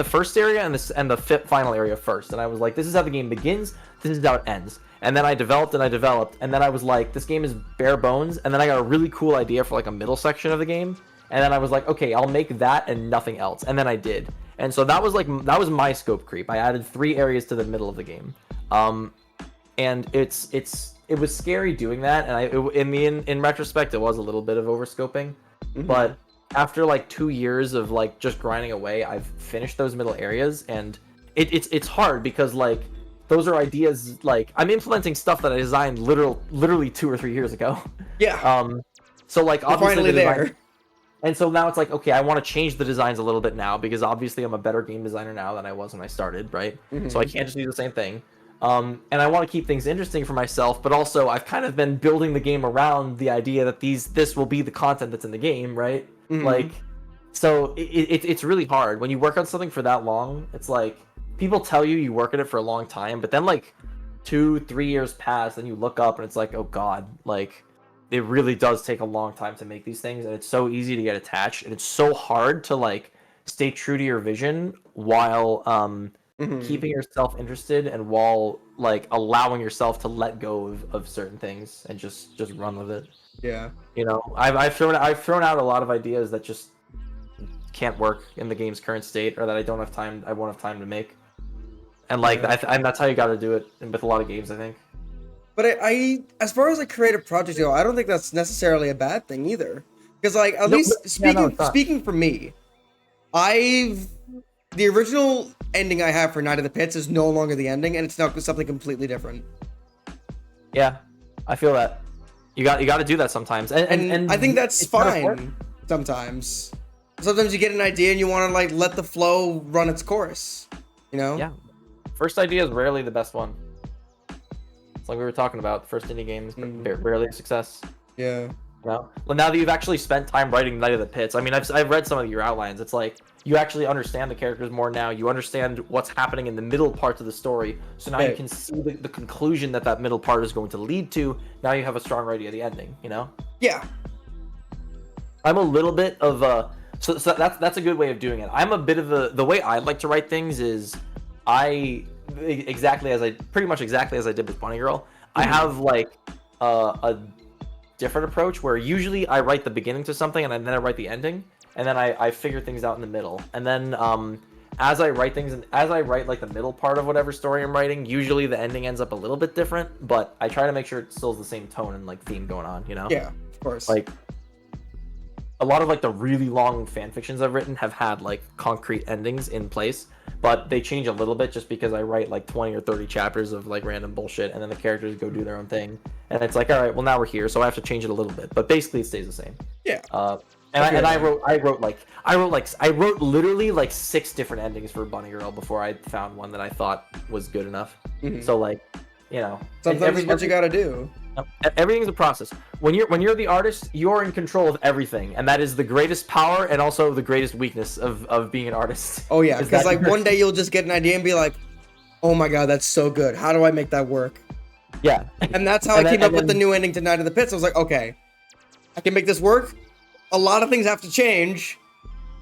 first area and the final area first. And I was like, this is how the game begins. This is how it ends. And then I developed, and then I was like, this game is bare bones. And then I got a really cool idea for like a middle section of the game. And then I was like, okay, I'll make that and nothing else. And then I did. And so that was my scope creep. I added 3 areas to the middle of the game. And it was scary doing that. And in retrospect, it was a little bit of overscoping. But after like 2 years of like just grinding away, I've finished those middle areas, and it's hard because like those are ideas like I'm implementing stuff that I designed literally 2 or 3 years ago. Yeah. So like You're obviously finally the design- there. and so now it's like, okay, I want to change the designs a little bit now because obviously I'm a better game designer now than I was when I started, right? So I can't just do the same thing. And I want to keep things interesting for myself, but also I've kind of been building the game around the idea that this will be the content that's in the game, right? Like, so it's really hard when you work on something for that long. It's like people tell you work at it for a long time, but then like 2-3 years pass, and you look up and it's like, oh god, like it really does take a long time to make these things, and it's so easy to get attached, and it's so hard to like stay true to your vision while keeping yourself interested and while like allowing yourself to let go of certain things and just run with it. Yeah. You know, I've thrown out a lot of ideas that just can't work in the game's current state, or that I won't have time to make. And like and that's how you got to do it with a lot of games, I think. But I as far as like creative projects go, I don't think that's necessarily a bad thing either. Because like at least speaking for me, the original ending I have for Night of the Pits is no longer the ending, and it's now something completely different. Yeah, I feel that. You got to do that sometimes, and I think that's fine. Sometimes you get an idea and you want to like let the flow run its course. You know? Yeah. First idea is rarely the best one. It's like we were talking about. The first indie game is rarely a success. Yeah. Well, now that you've actually spent time writing Night of the Pits, I mean, I've read some of your outlines. It's like you actually understand the characters more now. You understand what's happening in the middle parts of the story. So now you can see the conclusion that middle part is going to lead to. Now you have a strong idea of the ending, you know? Yeah. I'm a little bit of a... So that's a good way of doing it. I'm a bit of a... The way I like to write things is pretty much exactly as I did with Bunny Girl. I have like a different approach where usually I write the beginning to something and then I write the ending, and then I figure things out in the middle, and then as I write things and as I write like the middle part of whatever story I'm writing, usually the ending ends up a little bit different, but I try to make sure it still has the same tone and like theme going on, you know? Yeah, of course. Like a lot of like the really long fan fictions I've written have had like concrete endings in place, but they change a little bit just because I write like 20 or 30 chapters of like random bullshit, and then the characters go do their own thing, and it's like, all right, well now we're here, so I have to change it a little bit, but basically it stays the same. Yeah. I wrote literally like 6 different endings for Bunny Girl before I found one that I thought was good enough. So like, you know, sometimes it's what you gotta do. Everything's a process. When you're the artist, you're in control of everything, and that is the greatest power and also the greatest weakness of being an artist. Oh yeah, because like one day you'll just get an idea and be like, oh my god, that's so good. How do I make that work? Yeah. And that's how I came up with the new ending to Night of the Pits. I was like, okay, I can make this work. A lot of things have to change,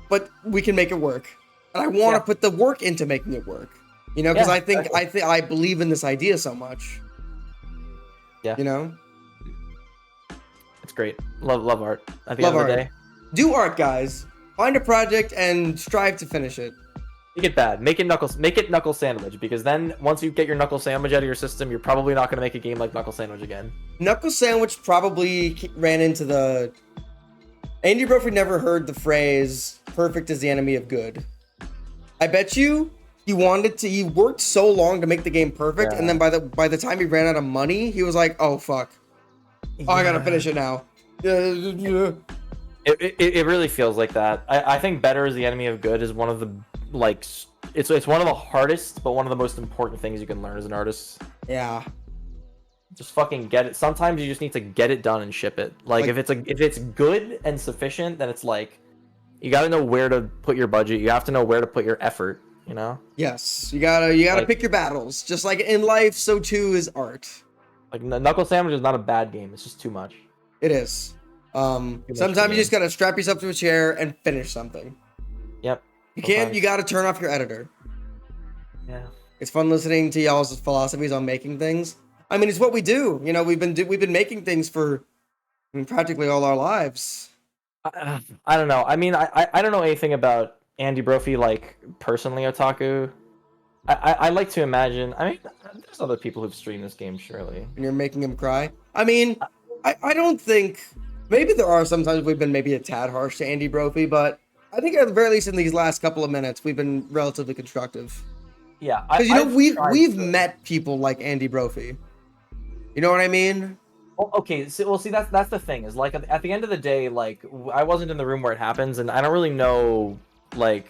but we can make it work. And I want to put the work into making it work. You know, because I believe in this idea so much. Yeah. You know? It's great. Love art. At the end of the day. Do art, guys. Find a project and strive to finish it. Make it bad. Make it Knuckle Sandwich, because then once you get your Knuckle Sandwich out of your system, you're probably not going to make a game like Knuckle Sandwich again. Knuckle Sandwich probably ran into the... Andy Brophy never heard the phrase, perfect is the enemy of good. I bet you he worked so long to make the game perfect, and then by the time he ran out of money, he was like, oh fuck. Oh, I gotta finish it now. It really feels like that. I think better is the enemy of good is one of the, like, it's one of the hardest, but one of the most important things you can learn as an artist. Yeah. Just fucking get it. Sometimes you just need to get it done and ship it. Like if it's good and sufficient, then it's like you got to know where to put your budget. You have to know where to put your effort. You know. Yes, you gotta pick your battles. Just like in life, so too is art. Like Knuckle Sandwich is not a bad game. It's just too much. It is. Sometimes you just gotta strap yourself to a chair and finish something. Yep. You gotta turn off your editor. Yeah. It's fun listening to y'all's philosophies on making things. I mean, it's what we do. You know, we've been making things for practically all our lives. I don't know. I mean, I don't know anything about Andy Brophy, like, personally, otaku. I like to imagine... I mean, there's other people who've streamed this game, surely. And you're making him cry? I mean, I don't think... Maybe there are sometimes we've been maybe a tad harsh to Andy Brophy, but I think at the very least in these last couple of minutes, we've been relatively constructive. Yeah. Because, you know, we've met people like Andy Brophy. You know what I mean? Well, okay, so, see, that's the thing, is, like, at the end of the day, like, I wasn't in the room where it happens, and I don't really know, like,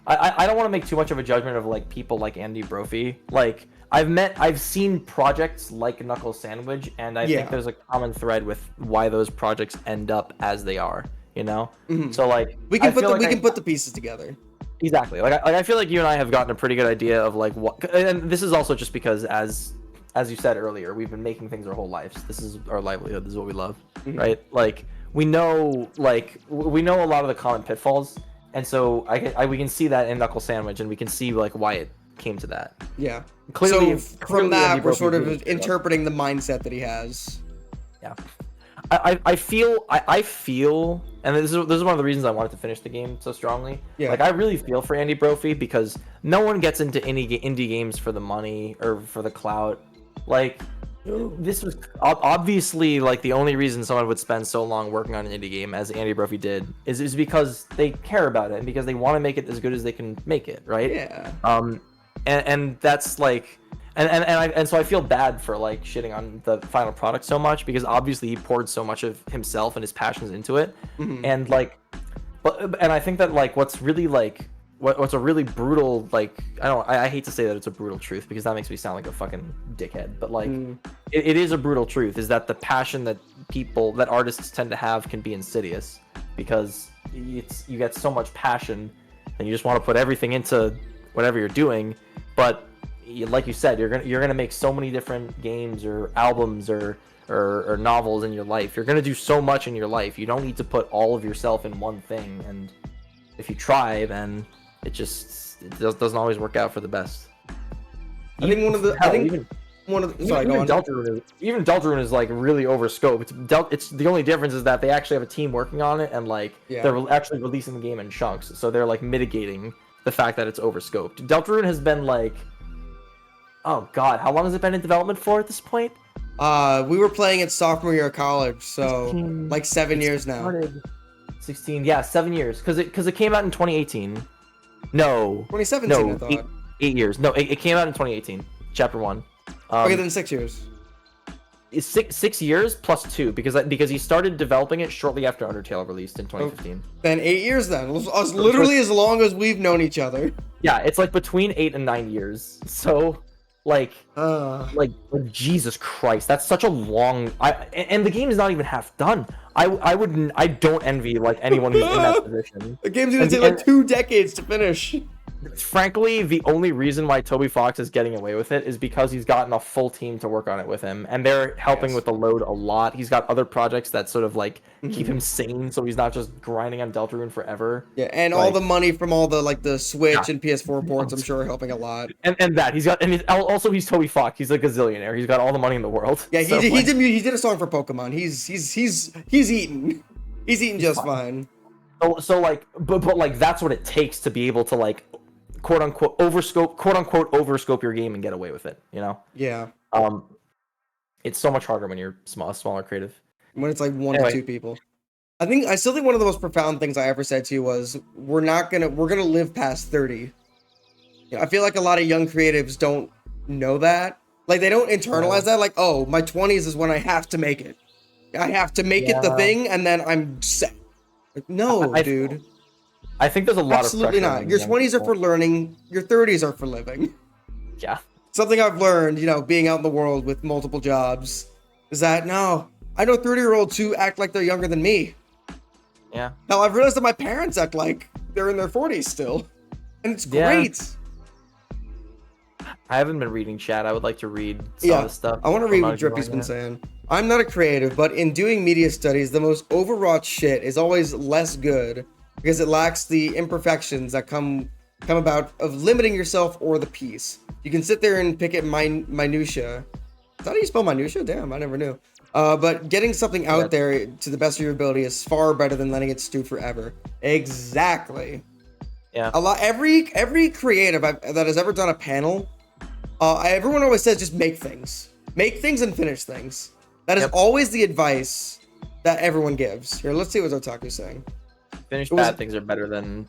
I don't want to make too much of a judgment of, like, people like Andy Brophy. Like, I've seen projects like Knuckle Sandwich, and I think there's a common thread with why those projects end up as they are, you know? Mm-hmm. So, like, we can put the pieces together. Exactly. Like, I feel like you and I have gotten a pretty good idea of, like, what, and this is also just because, as you said earlier, we've been making things our whole lives. This is our livelihood. This is what we love, right? Like, we know a lot of the common pitfalls, and so we can see that in Knuckle Sandwich, and we can see, like, why it came to that. Yeah. Clearly, from that, we're sort of interpreting the mindset that he has. Yeah. I feel, and this is one of the reasons I wanted to finish the game so strongly. Yeah. Like, I really feel for Andy Brophy, because no one gets into indie games for the money or for the clout. Like, this was obviously, like, the only reason someone would spend so long working on an indie game, as Andy Brophy did, is because they care about it and because they want to make it as good as they can make it, right? Yeah. And that's, like, and so I feel bad for, like, shitting on the final product so much, because obviously he poured so much of himself and his passions into it. And, like, and I think that, like, what's really, like, what's a really brutal, like, I hate to say that it's a brutal truth, because that makes me sound like a fucking dickhead, but, like, it is a brutal truth, is that the passion that artists tend to have can be insidious, because you get so much passion and you just want to put everything into whatever you're doing, but like you said, you're gonna make so many different games or albums or novels in your life. You're gonna do so much in your life. You don't need to put all of yourself in one thing, and if you try, then it doesn't always work out for the best. I think Sorry, go on. Even Deltarune is like really overscoped. It's the only difference is that they actually have a team working on it, and like they're actually releasing the game in chunks, so they're like mitigating the fact that it's overscoped. Deltarune has been like, oh god, how long has it been in development for at this point? We were playing it sophomore year of college, so 16, like 7 years now. 16, yeah, 7 years, because it came out in 2018. No, 2017, no, I thought. 8 years. No, it came out in 2018. Chapter 1. Okay, then 6 years. It's 6 years plus 2 because he started developing it shortly after Undertale released in 2015. Then 8 years then. Literally as long as we've known each other. Yeah, it's like between 8 and 9 years. So like Jesus Christ, that's such a long and the game is not even half done. I don't envy like anyone who's in that position. The game's gonna take like 2 decades to finish. Frankly, the only reason why Toby Fox is getting away with it is because he's gotten a full team to work on it with him, and they're helping with the load a lot. He's got other projects that sort of like keep him sane, so he's not just grinding on Deltarune forever. Yeah, and like, all the money from all the like the Switch and PS4 ports, I'm sure, are helping a lot. And that he's got, and also he's Toby Fox. He's a gazillionaire. He's got all the money in the world. Yeah, he did a song for Pokemon. He's eating. He's eating just fine. So like, but like that's what it takes to be able to like, quote unquote overscope your game and get away with it, you know? Yeah. It's so much harder when you're smaller creative. When it's like 1 to 2 people. I still think one of the most profound things I ever said to you was we're gonna live past 30. I feel like a lot of young creatives don't know that. Like they don't internalize that. Like, oh, my 20s is when I have to make it. I have to make it the thing, and then I'm set. Like, no, dude. I think there's a lot Absolutely of pressure. not. Your 20s are for learning. Your 30s are for living. Yeah. Something I've learned, being out in the world with multiple jobs, is that no, I know 30-year-olds who act like they're younger than me. Yeah. Now I've realized that my parents act like they're in their 40s still, and it's great. I haven't been reading chat. I would like to read some of the stuff. I want to read what Drippy's been saying. I'm not a creative, but in doing media studies, the most overwrought shit is always less good because it lacks the imperfections that come about of limiting yourself or the piece. You can sit there and pick at minutia. Is that how you spell minutia? Damn, I never knew. But getting something out there to the best of your ability is far better than letting it stew forever. Exactly. Yeah. Every creative that has ever done a panel, everyone always says just make things and finish things. That is always the advice that everyone gives. Here, let's see what Otaku's saying. Finished bad things are better than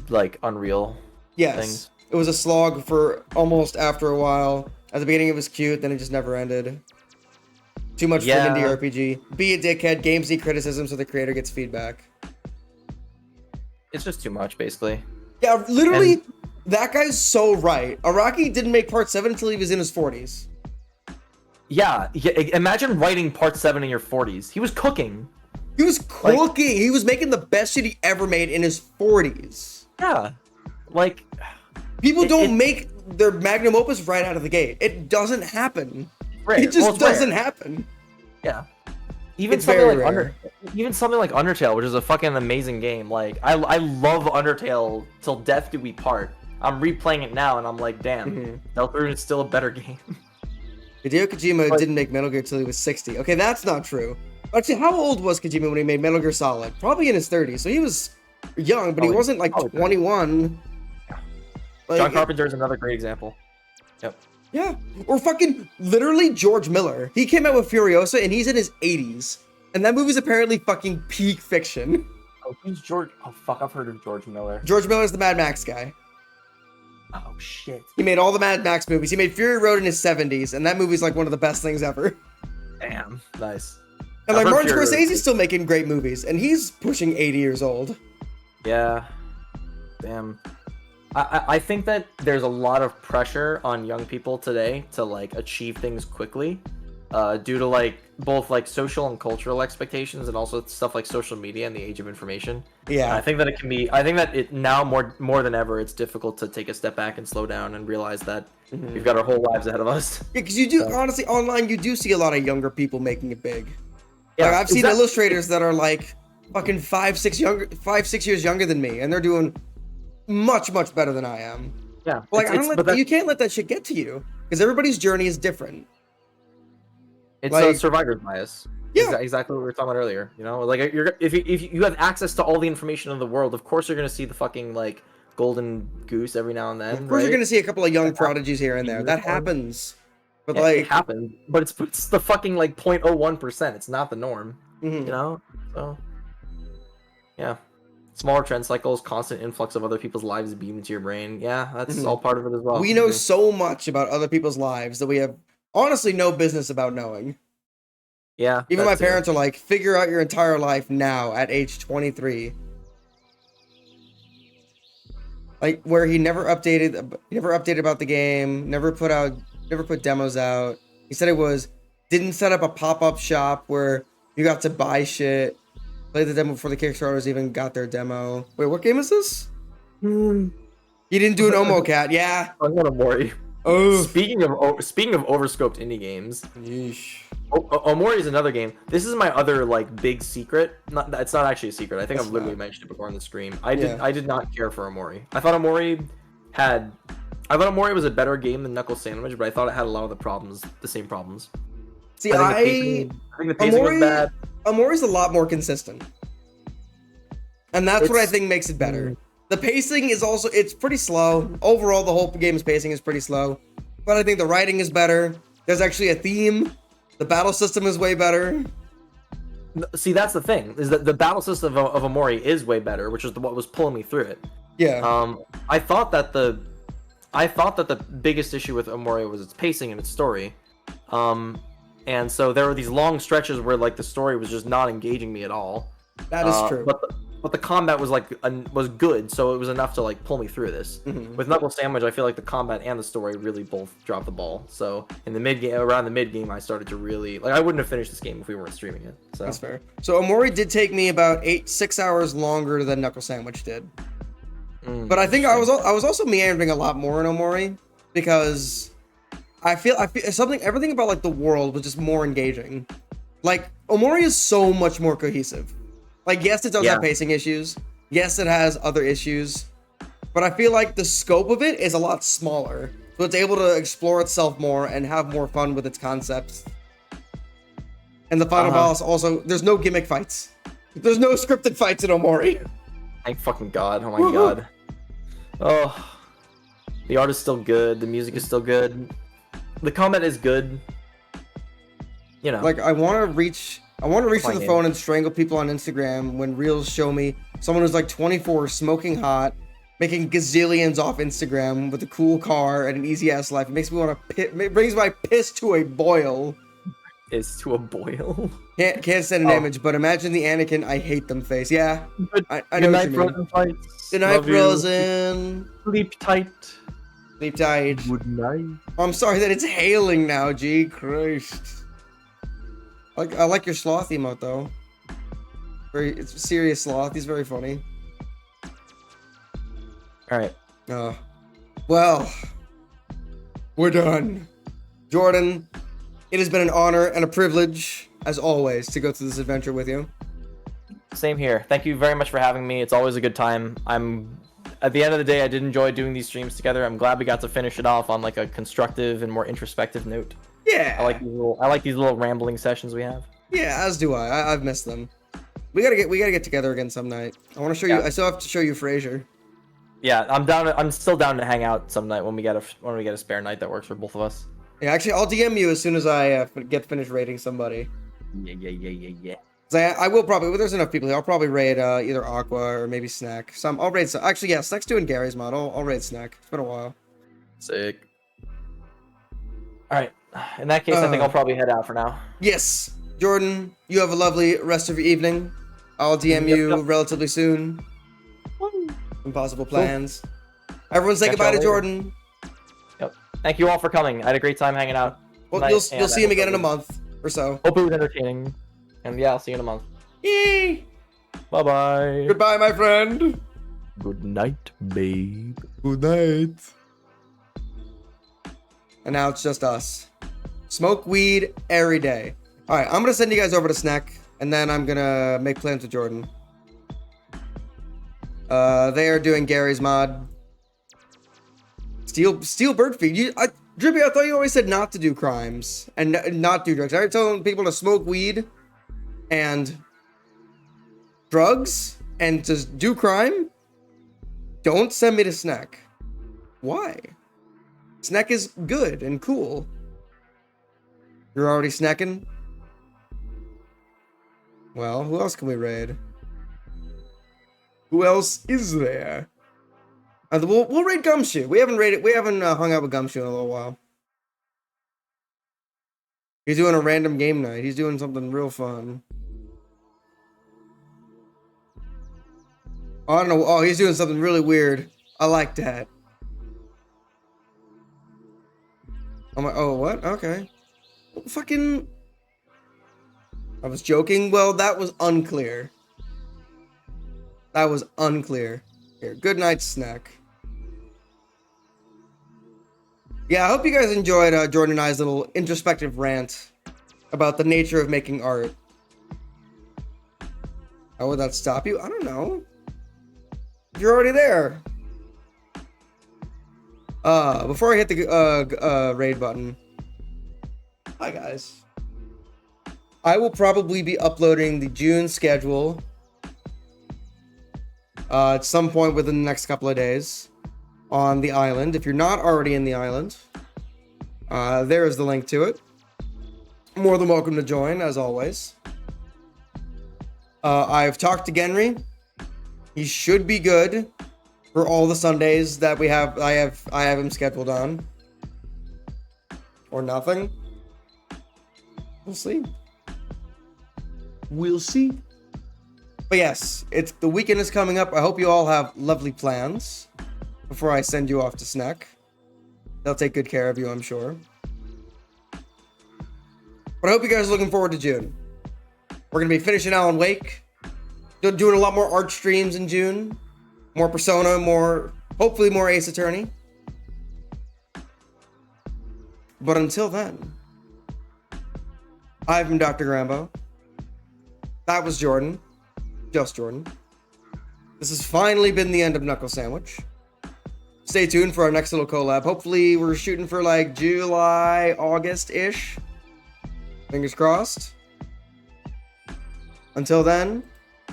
like unreal things. It was a slog for almost after a while. At the beginning it was cute, then it just never ended. Too much for an indie RPG. Be a dickhead, games need criticism so the creator gets feedback. It's just too much, basically. Yeah, literally, that guy's so right. Araki didn't make part 7 until he was in his 40s. Yeah, imagine writing part 7 in your 40s. He was cooking. He was cooking. He was making the best shit he ever made in his 40s. Yeah. Like, people don't make their magnum opus right out of the gate. It doesn't happen. It just doesn't happen. Yeah. Even something like Undertale, which is a fucking amazing game. Like, I love Undertale till death do we part. I'm replaying it now and I'm like, damn, Deltarune is still a better game. Hideo Kojima didn't make Metal Gear till he was 60. Okay, that's not true. Actually, how old was Kojima when he made Metal Gear Solid? Probably in his 30s. So he was young, but he wasn't like 21. Like, John Carpenter is another great example. Yep. Yeah. Or fucking literally George Miller. He came out with Furiosa and he's in his 80s. And that movie's apparently fucking peak fiction. Oh, who's George? Oh, fuck, I've heard of George Miller. George Miller's the Mad Max guy. Oh, shit. He made all the Mad Max movies. He made Fury Road in his 70s, and that movie's like one of the best things ever. Damn. Nice. And like Martin Scorsese's still making great movies, and he's pushing 80 years old. Yeah. Damn. I think that there's a lot of pressure on young people today to like achieve things quickly, due to like both like social and cultural expectations, and also stuff like social media and the age of information. Yeah. And I think that it can be. I think that it now more than ever, it's difficult to take a step back and slow down and realize that we've got our whole lives ahead of us. Yeah, because you do honestly online, you do see a lot of younger people making it big. Yeah, like, I've seen illustrators that are like fucking 5-6 years younger than me, and they're doing much better than I am. Yeah, but like you can't let that shit get to you because everybody's journey is different. It's Like- a survivor's bias. Yeah. Exactly what we were talking about earlier. You know, like if you have access to all the information in the world, of course you're gonna see the fucking like golden goose every now and then. Of course, you're right? gonna see a couple of young prodigies here and there. That happens. But Yeah, like, it happened, but it's the fucking like 0.01%. It's not the norm. mhm. You know, so yeah. Smaller trend cycles, constant influx of other people's lives beamed into your brain. Yeah, that's all part of it as well. We know so much about other people's lives that we have honestly no business about knowing. Yeah. Even that my too. parents are like, figure out your entire life now at age 23. Like where he never updated about the game, never put demos out. He said didn't set up a pop-up shop where you got to buy shit, play the demo before the Kickstarters even got their demo. Wait, what game is this? You didn't do an Omo Cat, yeah. I'm gonna Omori. Oh, Speaking of overscoped indie games, yeesh. Omori is another game. This is my other like big secret. It's not actually a secret. I think It's I've literally not. mentioned it before on the stream. I did not care for Omori. I thought Omori was a better game than Knuckle Sandwich, but I thought it had a lot of the same problems. See, I think the pacing was bad. Omori's a lot more consistent. And that's what I think makes it better. The pacing is also, it's pretty slow. Overall, the whole game's pacing is pretty slow. But I think the writing is better. There's actually a theme. The battle system is way better. See, that's the thing, is that the battle system of Omori is way better, which is what was pulling me through it. Yeah. I thought that the biggest issue with Omori was its pacing and its story. And so there were these long stretches where like the story was just not engaging me at all. That is true. But the combat was like was good, so it was enough to like pull me through this. With Knuckle Sandwich, I feel like the combat and the story really both dropped the ball. So in the around the mid game, I started to really like. I wouldn't have finished this game if we weren't streaming it. So That's fair. So Omori did take me about 6 hours longer than Knuckle Sandwich did. But I think I was also meandering a lot more in Omori because I feel everything about like the world was just more engaging. Like Omori is so much more cohesive. Like yes, it does have pacing issues. Yes, it has other issues. But I feel like the scope of it is a lot smaller. So it's able to explore itself more and have more fun with its concepts. And the final boss also, there's no gimmick fights. There's no scripted fights in Omori. Thank fucking God. Oh my God. Oh. The art is still good. The music is still good. The combat is good. You know. Like I want to reach to the phone and strangle people on Instagram when reels show me someone who's like 24, smoking hot, making gazillions off Instagram with a cool car and an easy ass life. It makes me want to it brings my piss to a boil. Is to a boil. Can't send an image, but imagine the Anakin I hate them face. Yeah, I know what you mean. Good night, Frozen. Sleep tight. Sleep tight. Good night. Oh, I'm sorry that it's hailing now. Gee Christ. I like your sloth emote though. It's a serious sloth. He's very funny. All right. Well, we're done. Jordan, it has been an honor and a privilege, as always, to go through this adventure with you. Same here. Thank you very much for having me. It's always a good time. At the end of the day, I did enjoy doing these streams together. I'm glad we got to finish it off on like a constructive and more introspective note. Yeah. I like these little rambling sessions we have. Yeah, as do I. I've missed them. We gotta get together again some night. I want to show you. I still have to show you Frasier. Yeah, I'm still down to hang out some night when we get a spare night that works for both of us. Yeah, actually, I'll DM you as soon as I get finished raiding somebody. Yeah. I will probably. Well, there's enough people here. I'll probably raid either Aqua or maybe Snack. I'll raid. Actually, yeah, Snack's doing Gary's mod. I'll raid Snack. It's been a while. Sick. All right. In that case, I think I'll probably head out for now. Yes, Jordan. You have a lovely rest of your evening. I'll DM you relatively soon. Impossible plans. Cool. Everyone say goodbye to Jordan. Yep. Thank you all for coming. I had a great time hanging out. Well, you'll see him again in a month or so. Hope it was entertaining. And yeah, I'll see you in a month. Yay! Bye-bye. Goodbye, my friend. Good night, babe. Good night. And now it's just us. Smoke weed every day. All right, I'm gonna send you guys over to Snack, and then I'm gonna make plans with Jordan. They are doing Gary's mod. Steel bird feed. Drippy, I thought you always said not to do crimes and not do drugs. I told people to smoke weed and drugs and to do crime. Don't send me to snack. Why? Snack is good and cool. You're already snacking? Well, who else can we raid? Who else is there? We'll raid Gumshoe. We haven't hung out with Gumshoe in a little while. He's doing a random game night. He's doing something real fun. I don't know. Oh, he's doing something really weird. I like that. I'm like, oh, what? Okay. Fucking... I was joking. Well, that was unclear. That was unclear. Here, good night snack. Yeah, I hope you guys enjoyed Jordan and I's little introspective rant about the nature of making art. How would that stop you? I don't know. You're already there. Before I hit the raid button. Hi guys. I will probably be uploading the June schedule at some point within the next couple of days on the island. If you're not already in the island, there is the link to it. More than welcome to join, as always. I've talked to Genry. He should be good for all the Sundays that we have. I have him scheduled on, or nothing. We'll see. We'll see. But yes, the weekend is coming up. I hope you all have lovely plans before I send you off to snack. They'll take good care of you, I'm sure. But I hope you guys are looking forward to June. We're going to be finishing Alan Wake. Doing a lot more art streams in June. More Persona, hopefully more Ace Attorney. But until then, I've been Dr. Grambo. That was Jordan. Just Jordan. This has finally been the end of Knuckle Sandwich. Stay tuned for our next little collab. Hopefully we're shooting for like July, August-ish. Fingers crossed. Until then,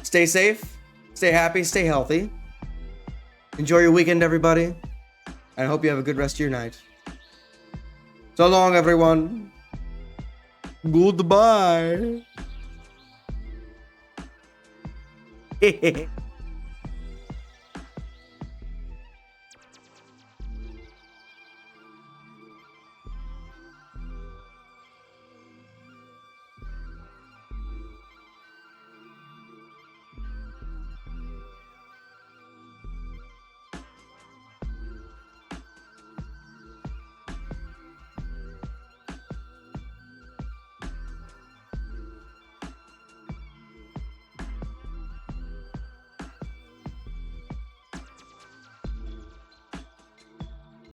stay safe, stay happy, stay healthy. Enjoy your weekend, everybody. And I hope you have a good rest of your night. So long, everyone. Goodbye.